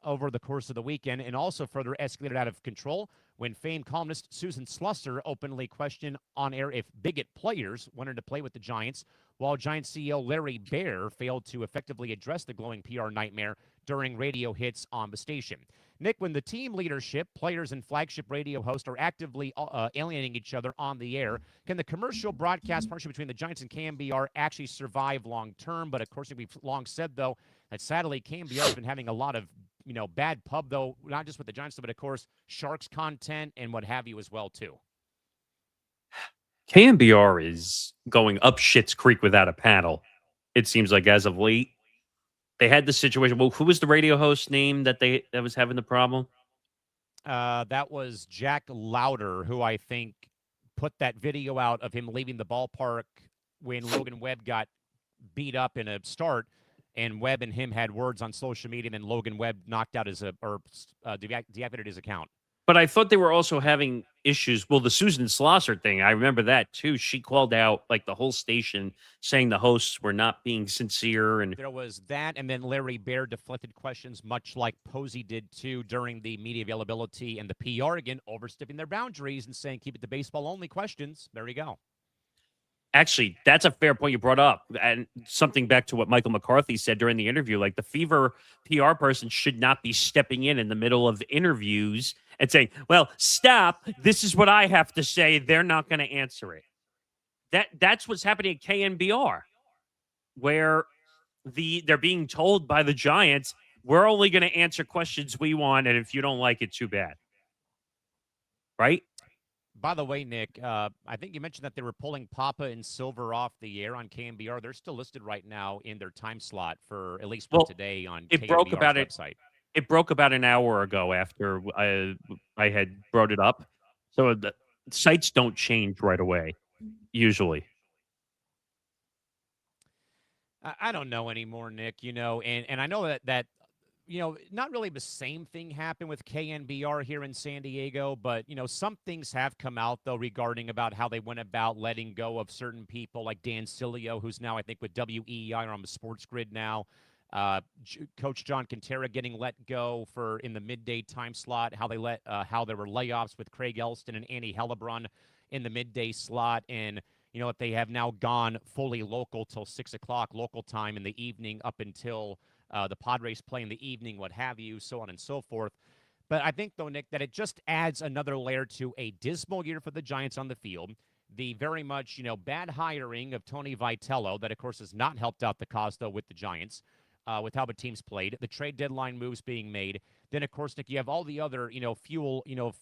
over the course of the weekend, and also further escalated out of control when famed columnist Susan Slusser openly questioned on air if bigot players wanted to play with the Giants, while Giants CEO Larry Baer failed to effectively address the glowing PR nightmare during radio hits on the station. Nick, when the team leadership, players, and flagship radio host are actively alienating each other on the air, can the commercial broadcast partnership between the Giants and KNBR actually survive long term? But of course, we've long said, though, that sadly KNBR has been having a lot of bad pub, though, not just with the Giants, but of course, Sharks content and what have you as well, too.
KNBR is going up Schitt's Creek without a paddle, it seems like, as of late. They had the situation. Well, who was the radio host name that was having the problem?
That was Jack Lauder, who I think put that video out of him leaving the ballpark when Logan Webb got beat up in a start, and Webb and him had words on social media, and then Logan Webb knocked out deactivated his account.
But I thought they were also having issues. Well, the Susan Slosser thing, I remember that too. She called out like the whole station saying the hosts were not being sincere. And
there was that, and then Larry Baer deflected questions, much like Posey did too during the media availability, and the PR again overstepping their boundaries and saying keep it to baseball only questions. There you go.
Actually, that's a fair point you brought up. And something back to what Michael McCarthy said during the interview, like the Fever PR person should not be stepping in the middle of interviews and saying, well, stop. This is what I have to say. They're not going to answer it. That's what's happening at KNBR, where they're being told by the Giants, we're only going to answer questions we want. And if you don't like it, too bad. Right?
By the way, Nick, I think you mentioned that they were pulling Papa and Silver off the air on KNBR. They're still listed right now in their time slot for at least today on KNBR's website.
It broke about an hour ago after I had brought it up. So the sites don't change right away, usually.
I don't know anymore, Nick, and I know that not really the same thing happened with KNBR here in San Diego, but, some things have come out, though, regarding about how they went about letting go of certain people like Dan Cilio, who's now, I think, with WEEI or on the Sports Grid now. Coach John Quintera getting let go in the midday time slot, how there were layoffs with Craig Elston and Andy Hellebrun in the midday slot. And, if they have now gone fully local till 6 o'clock local time in the evening up until the Padres play in the evening, what have you, so on and so forth. But I think, though, Nick, that it just adds another layer to a dismal year for the Giants on the field. The very much, bad hiring of Tony Vitello that, of course, has not helped out the cause, though, with the Giants, with how the teams played. The trade deadline moves being made. Then, of course, Nick, you have all the other,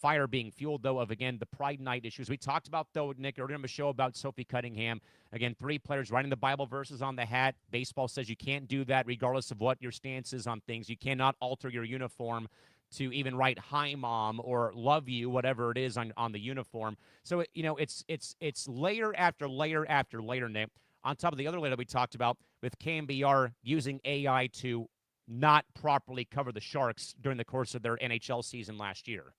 fire being fueled, though, of, again, the Pride Night issues. We talked about, though, Nick, earlier in the show about Sophie Cunningham. Again, 3 players writing the Bible verses on the hat. Baseball says you can't do that regardless of what your stance is on things. You cannot alter your uniform to even write "Hi, Mom" or "Love you," whatever it is on the uniform. So, it's layer after layer after layer, Nick, on top of the other layer that we talked about with KNBR using AI to not properly cover the Sharks during the course of their NHL season last year.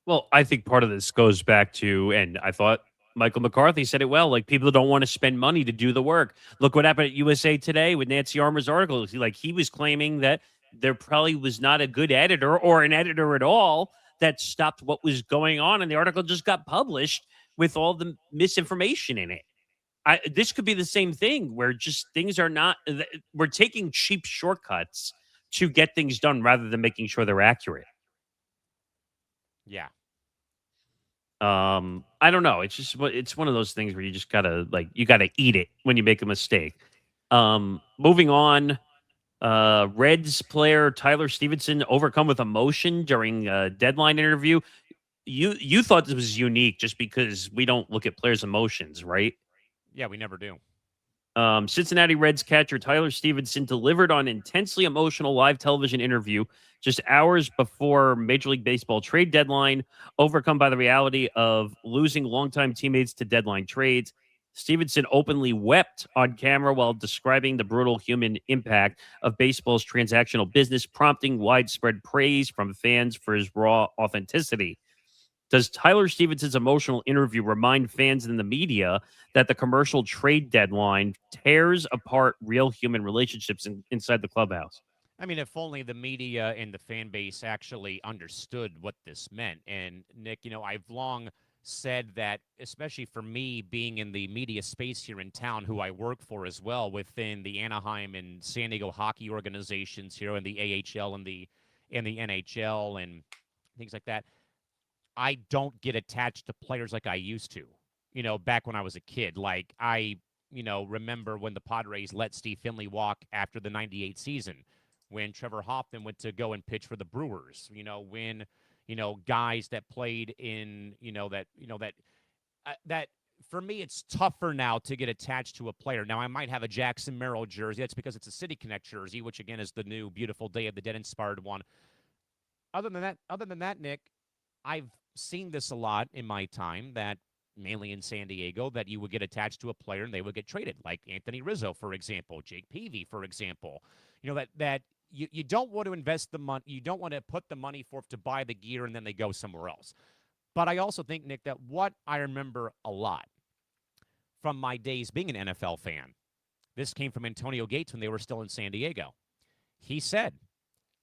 Well, I think part of this goes back to, and I thought Michael McCarthy said it well, like people don't want to spend money to do the work. Look what happened at USA Today with Nancy Armour's article. He was claiming that there probably was not a good editor or an editor at all that stopped what was going on, and the article just got published with all the misinformation in it. This could be the same thing where just things are not, we're taking cheap shortcuts to get things done rather than making sure they're accurate.
Yeah.
I don't know. It's one of those things where you just gotta eat it when you make a mistake. Moving on, Reds player Tyler Stevenson overcome with emotion during a deadline interview. You thought this was unique just because we don't look at players' emotions, right?
Yeah, we never do.
Cincinnati Reds catcher Tyler Stevenson delivered on intensely emotional live television interview just hours before Major League Baseball trade deadline, overcome by the reality of losing longtime teammates to deadline trades. Stevenson openly wept on camera while describing the brutal human impact of baseball's transactional business, prompting widespread praise from fans for his raw authenticity. Does Tyler Stevenson's emotional interview remind fans and the media that the commercial trade deadline tears apart real human relationships inside the clubhouse?
I mean, if only the media and the fan base actually understood what this meant. And Nick, I've long said that, especially for me being in the media space here in town, who I work for as well within the Anaheim and San Diego hockey organizations here in the AHL and the NHL and things like that. I don't get attached to players like I used to, back when I was a kid. Like I, remember when the Padres let Steve Finley walk after the 98 season, when Trevor Hoffman went to go and pitch for the Brewers, when, guys that played in, that for me, it's tougher now to get attached to a player. Now, I might have a Jackson Merrill jersey. That's because it's a City Connect jersey, which again is the new beautiful Day of the Dead inspired one. Other than that, Nick, I've seen this a lot in my time, that mainly in San Diego, that you would get attached to a player and they would get traded, like Anthony Rizzo, for example, Jake Peavy, for example. That you don't want to invest the money, you don't want to put the money forth to buy the gear and then they go somewhere else. But I also think, Nick, that what I remember a lot from my days being an NFL fan, this came from Antonio Gates when they were still in San Diego. He said,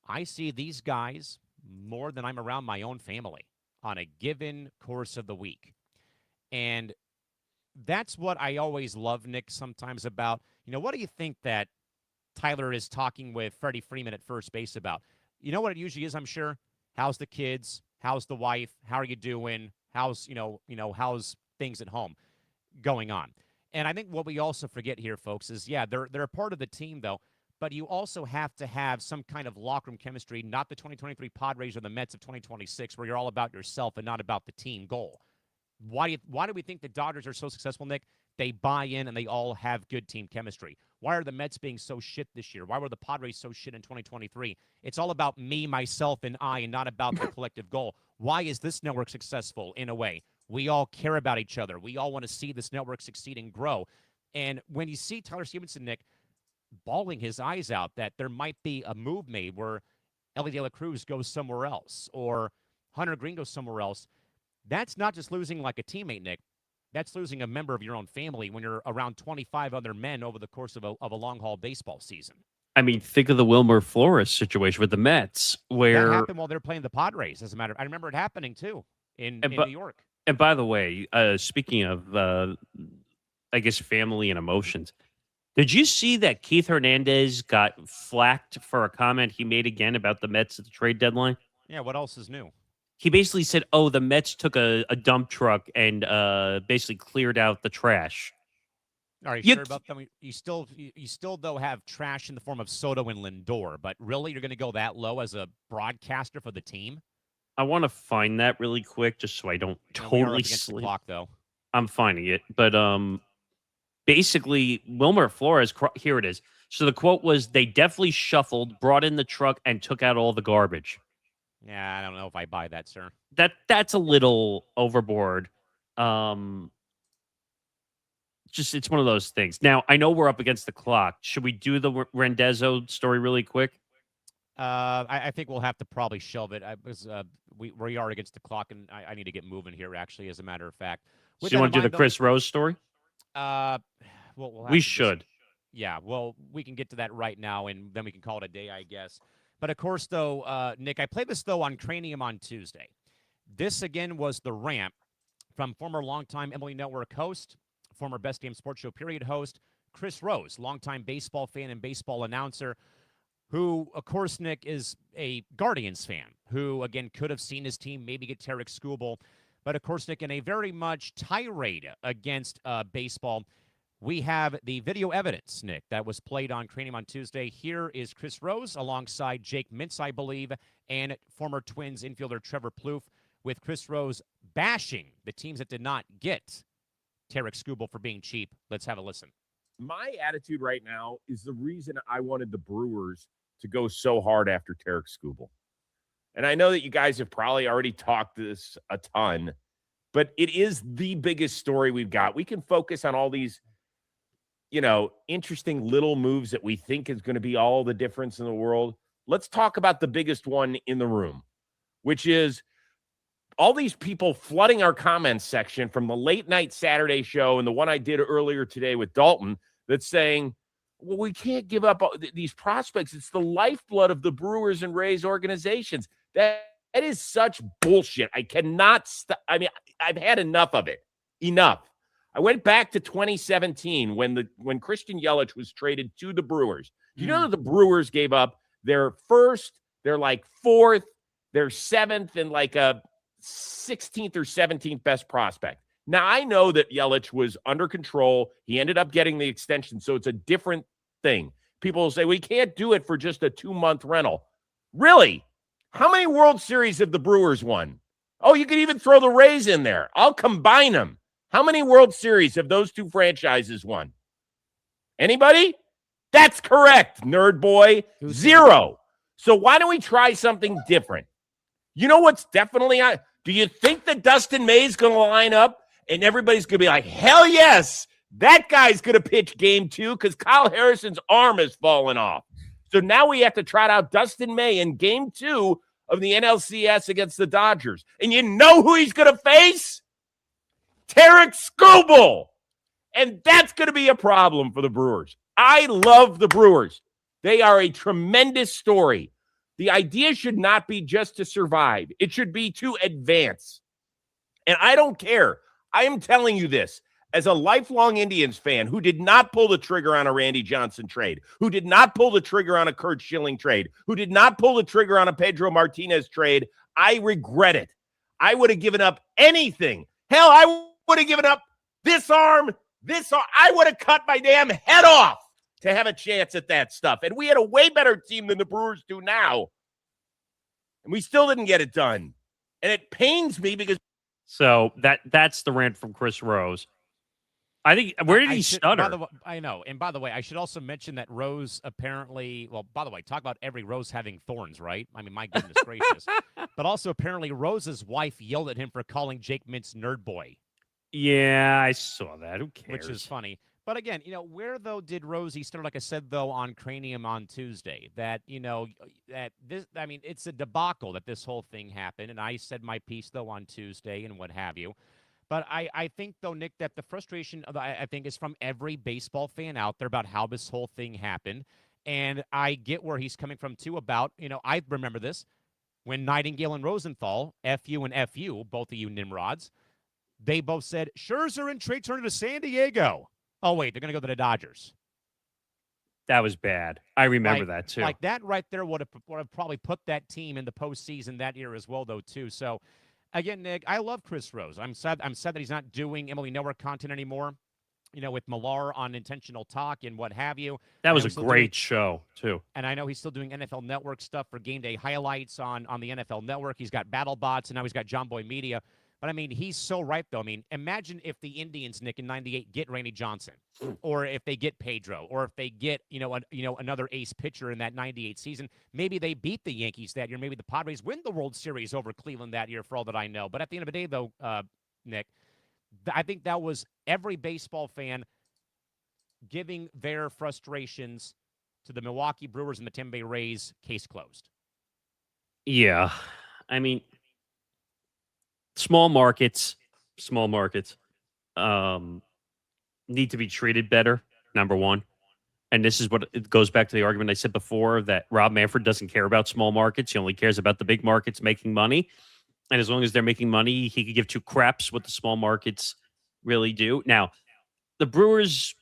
I see these guys more than I'm around my own family on a given course of the week. And that's what I always love, Nick, sometimes about, what do you think that Tyler is talking with Freddie Freeman at first base about? You know what it usually is, I'm sure? How's the kids? How's the wife? How are you doing? How's, how's things at home going on? And I think what we also forget here, folks, is, yeah, they're a part of the team, though, but you also have to have some kind of locker room chemistry, not the 2023 Padres or the Mets of 2026, where you're all about yourself and not about the team goal. Why do we think the Dodgers are so successful, Nick? They buy in and they all have good team chemistry. Why are the Mets being so shit this year? Why were the Padres so shit in 2023? It's all about me, myself, and I, and not about the collective goal. Why is this network successful? In a way, we all care about each other. We all want to see this network succeed and grow. And when you see Tyler Stevenson, Nick, bawling his eyes out that there might be a move made where Ellie De La Cruz goes somewhere else or Hunter Green goes somewhere else, that's not just losing like a teammate, Nick. That's losing a member of your own family when you're around 25 other men over the course of a long-haul baseball season.
I mean, think of the Wilmer Flores situation with the Mets, where
that happened while they're playing the Padres. As a matter of, I remember it happening too in New York.
And by the way, speaking of, I guess, family and emotions, did you see that Keith Hernandez got flacked for a comment he made again about the Mets at the trade deadline?
Yeah, what else is new?
He basically said, oh, the Mets took a dump truck and basically cleared out the trash.
Are you sure about them? You still, though, have trash in the form of Soto and Lindor, but really you're going to go that low as a broadcaster for the team?
I want to find that really quick just so I don't totally
sleep. The clock, though.
I'm finding it. But basically, Wilmer Flores, here it is. So the quote was, they definitely shuffled, brought in the truck, and took out all the garbage.
Yeah, I don't know if I buy that, sir.
That's a little overboard. Just it's one of those things. Now, I know we're up against the clock. Should we do the Rendezzo story really quick?
I think we'll have to probably shelve it because we are against the clock, and I need to get moving here, actually, as a matter of fact.
So you want to do the Chris Rose story?
We
should.
Yeah, well, we can get to that right now, and then we can call it a day, I guess. But, of course, though, Nick, I played this, though, on Cranium on Tuesday. This, again, was the rant from former longtime Emily Network host, former Best Damn Sports Show period host, Chris Rose, longtime baseball fan and baseball announcer, who, of course, Nick, is a Guardians fan, who, again, could have seen his team maybe get Tarek Skubal. But, of course, Nick, in a very much tirade against baseball, we have the video evidence, Nick, that was played on Cranium on Tuesday. Here is Chris Rose alongside Jake Mintz, I believe, and former Twins infielder Trevor Plouffe, with Chris Rose bashing the teams that did not get Tarek Skubal for being cheap. Let's have a listen.
My attitude right now is the reason I wanted the Brewers to go so hard after Tarek Skubal. And I know that you guys have probably already talked this a ton, but it is the biggest story we've got. We can focus on all these, interesting little moves that we think is going to be all the difference in the world. Let's talk about the biggest one in the room, which is all these people flooding our comments section from the late night Saturday show and the one I did earlier today with Dalton that's saying, well, we can't give up these prospects. It's the lifeblood of the Brewers and Rays organizations. That is such bullshit. I cannot I mean, I've had enough of it. Enough. I went back to 2017 when Christian Yelich was traded to the Brewers. Do you know that the Brewers gave up their first, their like fourth, their seventh, and like a 16th or 17th best prospect? Now, I know that Yelich was under control. He ended up getting the extension, so it's a different thing. People will say, we can't do it for just a 2-month rental. Really? How many World Series have the Brewers won? Oh, you could even throw the Rays in there. I'll combine them. How many World Series have those two franchises won? Anybody? That's correct, nerd boy. 0. So why don't we try something different? You know what's definitely on? Do you think that Dustin May is going to line up and everybody's going to be like, hell yes, that guy's going to pitch game 2 because Kyle Harrison's arm has fallen off. So now we have to trot out Dustin May in game 2 of the NLCS against the Dodgers. And you know who he's going to face? Tarek Skubal. And that's going to be a problem for the Brewers. I love the Brewers. They are a tremendous story. The idea should not be just to survive. It should be to advance. And I don't care. I am telling you this as a lifelong Indians fan who did not pull the trigger on a Randy Johnson trade, who did not pull the trigger on a Curt Schilling trade, who did not pull the trigger on a Pedro Martinez trade. I regret it. I would have given up anything. Hell, I would have given up this arm. I would have cut my damn head off to have a chance at that stuff. And we had a way better team than the Brewers do now. And we still didn't get it done. And it pains me because.
So that's the rant from Chris Rose. I think, where did he stutter?
I know. And by the way, I should also mention that Rose apparently, well, by the way, talk about every rose having thorns, right? I mean, my goodness gracious. But also apparently Rose's wife yelled at him for calling Jake Mintz nerd boy.
Yeah, I saw that. Who cares?
Which is funny. But again, where, though, did Rosie start, like I said, though, on Cranium on Tuesday, that, that this, I mean, it's a debacle that this whole thing happened. And I said my piece, though, on Tuesday and what have you. But I think, though, Nick, that the frustration, I think, is from every baseball fan out there about how this whole thing happened. And I get where he's coming from, too, about, I remember this, when Nightingale and Rosenthal, F-U and F-U, both of you Nimrods, they both said, Scherzer and Trey Turner to San Diego. Oh, wait, they're going to go to the Dodgers.
That was bad. I remember that, too.
Like, that right there would have probably put that team in the postseason that year as well, though, too. So, again, Nick, I love Chris Rose. I'm sad that he's not doing Emily Network content anymore, with Millar on Intentional Talk and what have you.
That was a great show, too.
And I know he's still doing NFL Network stuff for Game Day highlights on the NFL Network. He's got BattleBots, and now he's got John Boy Media. But, I mean, he's so right, though. I mean, imagine if the Indians, Nick, in 98 get Randy Johnson, or if they get Pedro, or if they get, another ace pitcher in that 98 season. Maybe they beat the Yankees that year. Maybe the Padres win the World Series over Cleveland that year, for all that I know. But at the end of the day, though, Nick, I think that was every baseball fan giving their frustrations to the Milwaukee Brewers and the Tampa Bay Rays, case closed.
Yeah. I mean, small markets need to be treated better, number one. And this is what it goes back to the argument I said before, that Rob Manfred doesn't care about small markets. He only cares about the big markets making money. And as long as they're making money, he could give two craps what the small markets really do. Now, the Brewers,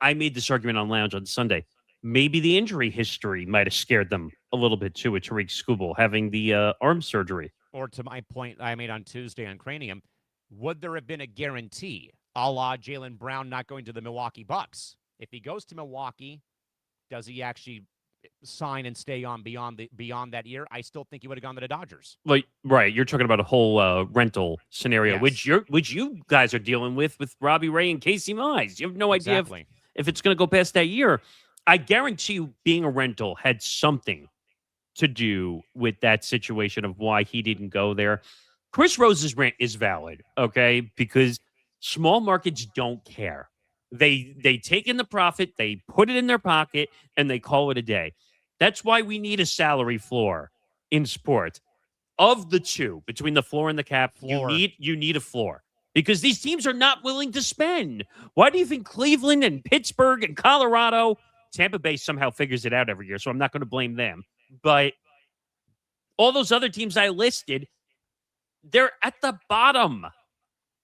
I made this argument on Lounge on Sunday. Maybe the injury history might have scared them a little bit too, with Tarek Skubal having the arm surgery.
Or to my point I made on Tuesday on Cranium, would there have been a guarantee, a la Jaylen Brown not going to the Milwaukee Bucks? If he goes to Milwaukee, does he actually sign and stay on beyond that year? I still think he would have gone to the Dodgers.
Like, right, you're talking about a whole rental scenario,
yes.
which you guys are dealing with Robbie Ray and Casey Mize. You have no idea if it's going to go past that year. I guarantee you, being a rental had something to do with that situation of why he didn't go there. Chris Rose's rant is valid, okay? Because small markets don't care. They take in the profit, they put it in their pocket, and they call it a day. That's why we need a salary floor in sports. Of the two, between the floor and the cap, you need a floor. Because these teams are not willing to spend. Why do you think Cleveland and Pittsburgh and Colorado Tampa Bay somehow figures it out every year, so I'm not going to blame them. But all those other teams I listed, they're at the bottom.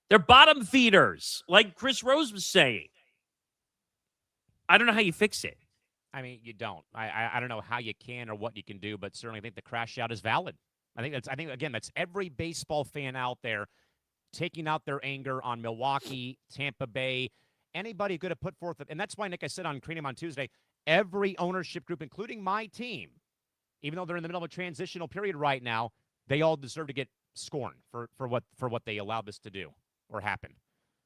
They're bottom feeders, like Chris Rose was saying. I don't know how you fix it.
I mean, you don't. I don't know how you can or what you can do, but certainly I think the crash out is valid. I think that's every baseball fan out there taking out their anger on Milwaukee, Tampa Bay, anybody could have put forth. And that's why, Nick, I said on Cranium on Tuesday, every ownership group, including my team, even though they're in the middle of a transitional period right now, they all deserve to get scorned for what they allowed this to do or happen.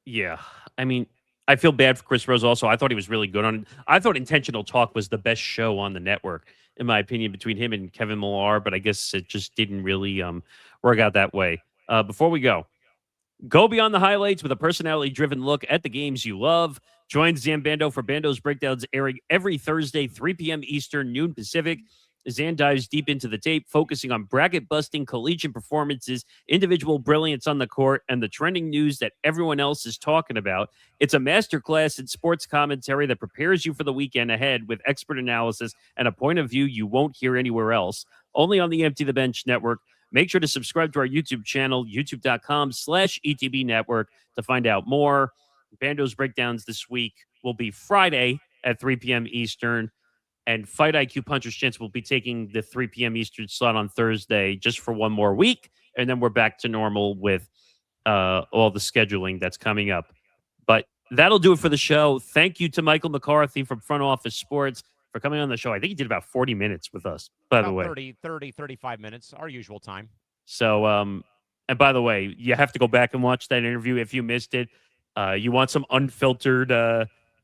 Yeah. I mean, I feel bad for Chris Rose also. I thought he was really good on it. I thought Intentional Talk was the best show on the network, in my opinion, between him and Kevin Millar, but I guess it just didn't really work out that way. Before we go beyond the highlights with a personality-driven look at the games you love. Join Zambando for Bando's Breakdowns, airing every Thursday, 3 p.m. Eastern, noon Pacific. Zan dives deep into the tape, focusing on bracket-busting collegiate performances, individual brilliance on the court, and the trending news that everyone else is talking about. It's a masterclass in sports commentary that prepares you for the weekend ahead with expert analysis and a point of view you won't hear anywhere else. Only on the Empty the Bench Network. Make sure to subscribe to our YouTube channel, youtube.com/ETB Network, to find out more. Bando's Breakdowns this week will be Friday at 3 p.m. Eastern. And Fight IQ Puncher's Chance will be taking the 3 p.m. Eastern slot on Thursday just for one more week. And then we're back to normal with all the scheduling that's coming up. But that'll do it for the show. Thank you to Michael McCarthy from Front Office Sports for coming on the show. I think he did about 40 minutes with us, by the way.
35 minutes, our usual time.
So, and by the way, you have to go back and watch that interview if you missed it. You want some unfiltered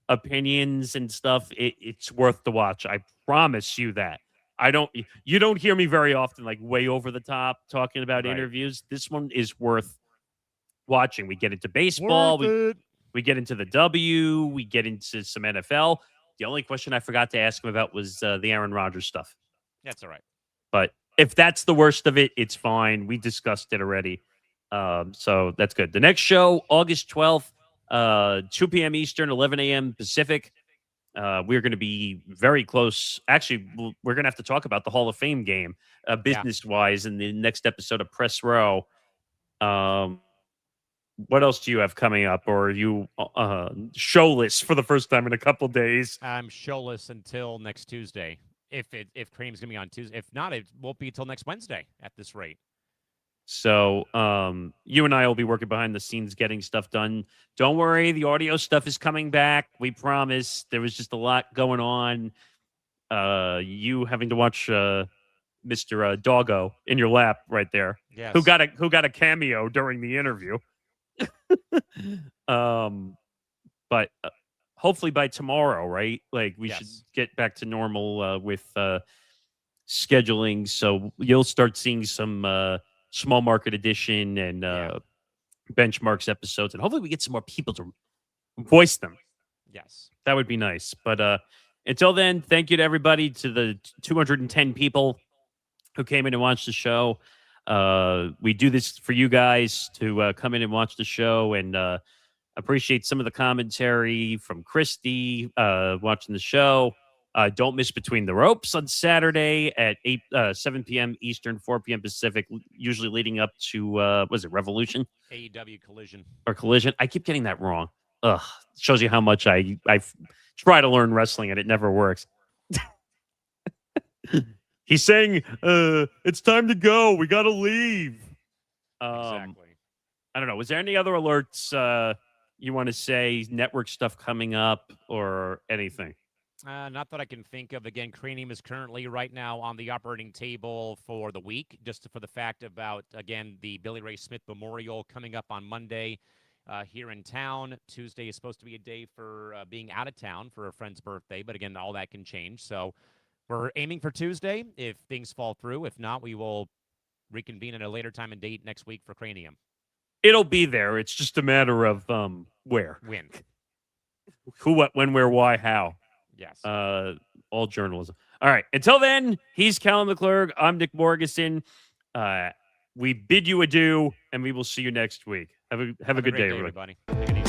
opinions and stuff, it's worth the watch. I promise you that. You don't hear me very often, like way over the top talking about interviews. This one is worth watching. We get into baseball. We get into the W. We get into some NFL. The only question I forgot to ask him about was the Aaron Rodgers stuff.
That's all right.
But if that's the worst of it, it's fine. We discussed it already. So that's good. The next show, August 12th, 2 p.m. Eastern, 11 a.m. Pacific. We're going to be very close. Actually, we're going to have to talk about the Hall of Fame game, business-wise, in the next episode of Press Row. What else do you have coming up? Or are you showless for the first time in a couple days?
I'm showless until next Tuesday. If Cream's going to be on Tuesday. If not, it won't be until next Wednesday at this rate.
So you and I will be working behind the scenes getting stuff done. Don't worry, the audio stuff is coming back. We promise. There was just a lot going on. You having to watch Mr. Doggo in your lap right there.
Yes.
Who got a cameo during the interview. But hopefully by tomorrow, right? Like we should get back to normal with scheduling. So you'll start seeing some small market edition and benchmarks episodes, and hopefully we get some more people to voice them.
Yes,
that would be nice. But until then, thank you to everybody, to the 210 people who came in and watched the show. We do this for you guys to come in and watch the show, and appreciate some of the commentary from Christy watching the show. Don't miss Between the Ropes on Saturday at 7 p.m. Eastern, 4 p.m. Pacific, usually leading up to, was it Revolution?
AEW Collision.
Or Collision. I keep getting that wrong. Ugh. Shows you how much I try to learn wrestling and it never works. He's saying, it's time to go. We got to leave.
Exactly.
I don't know. Was there any other alerts you want to say, network stuff coming up or anything?
Not that I can think of. Again, Cranium is currently right now on the operating table for the week, just for the fact about, again, the Billy Ray Smith Memorial coming up on Monday here in town. Tuesday is supposed to be a day for being out of town for a friend's birthday, but again, all that can change. So we're aiming for Tuesday if things fall through. If not, we will reconvene at a later time and date next week for Cranium.
It'll be there. It's just a matter of where.
When.
Who, what, when, where, why, how.
Yes.
All journalism. All right. Until then, he's Callan McClurg. I'm Nick Morgasen. We bid you adieu, and we will see you next week. Have a good day, everybody.
Take it easy.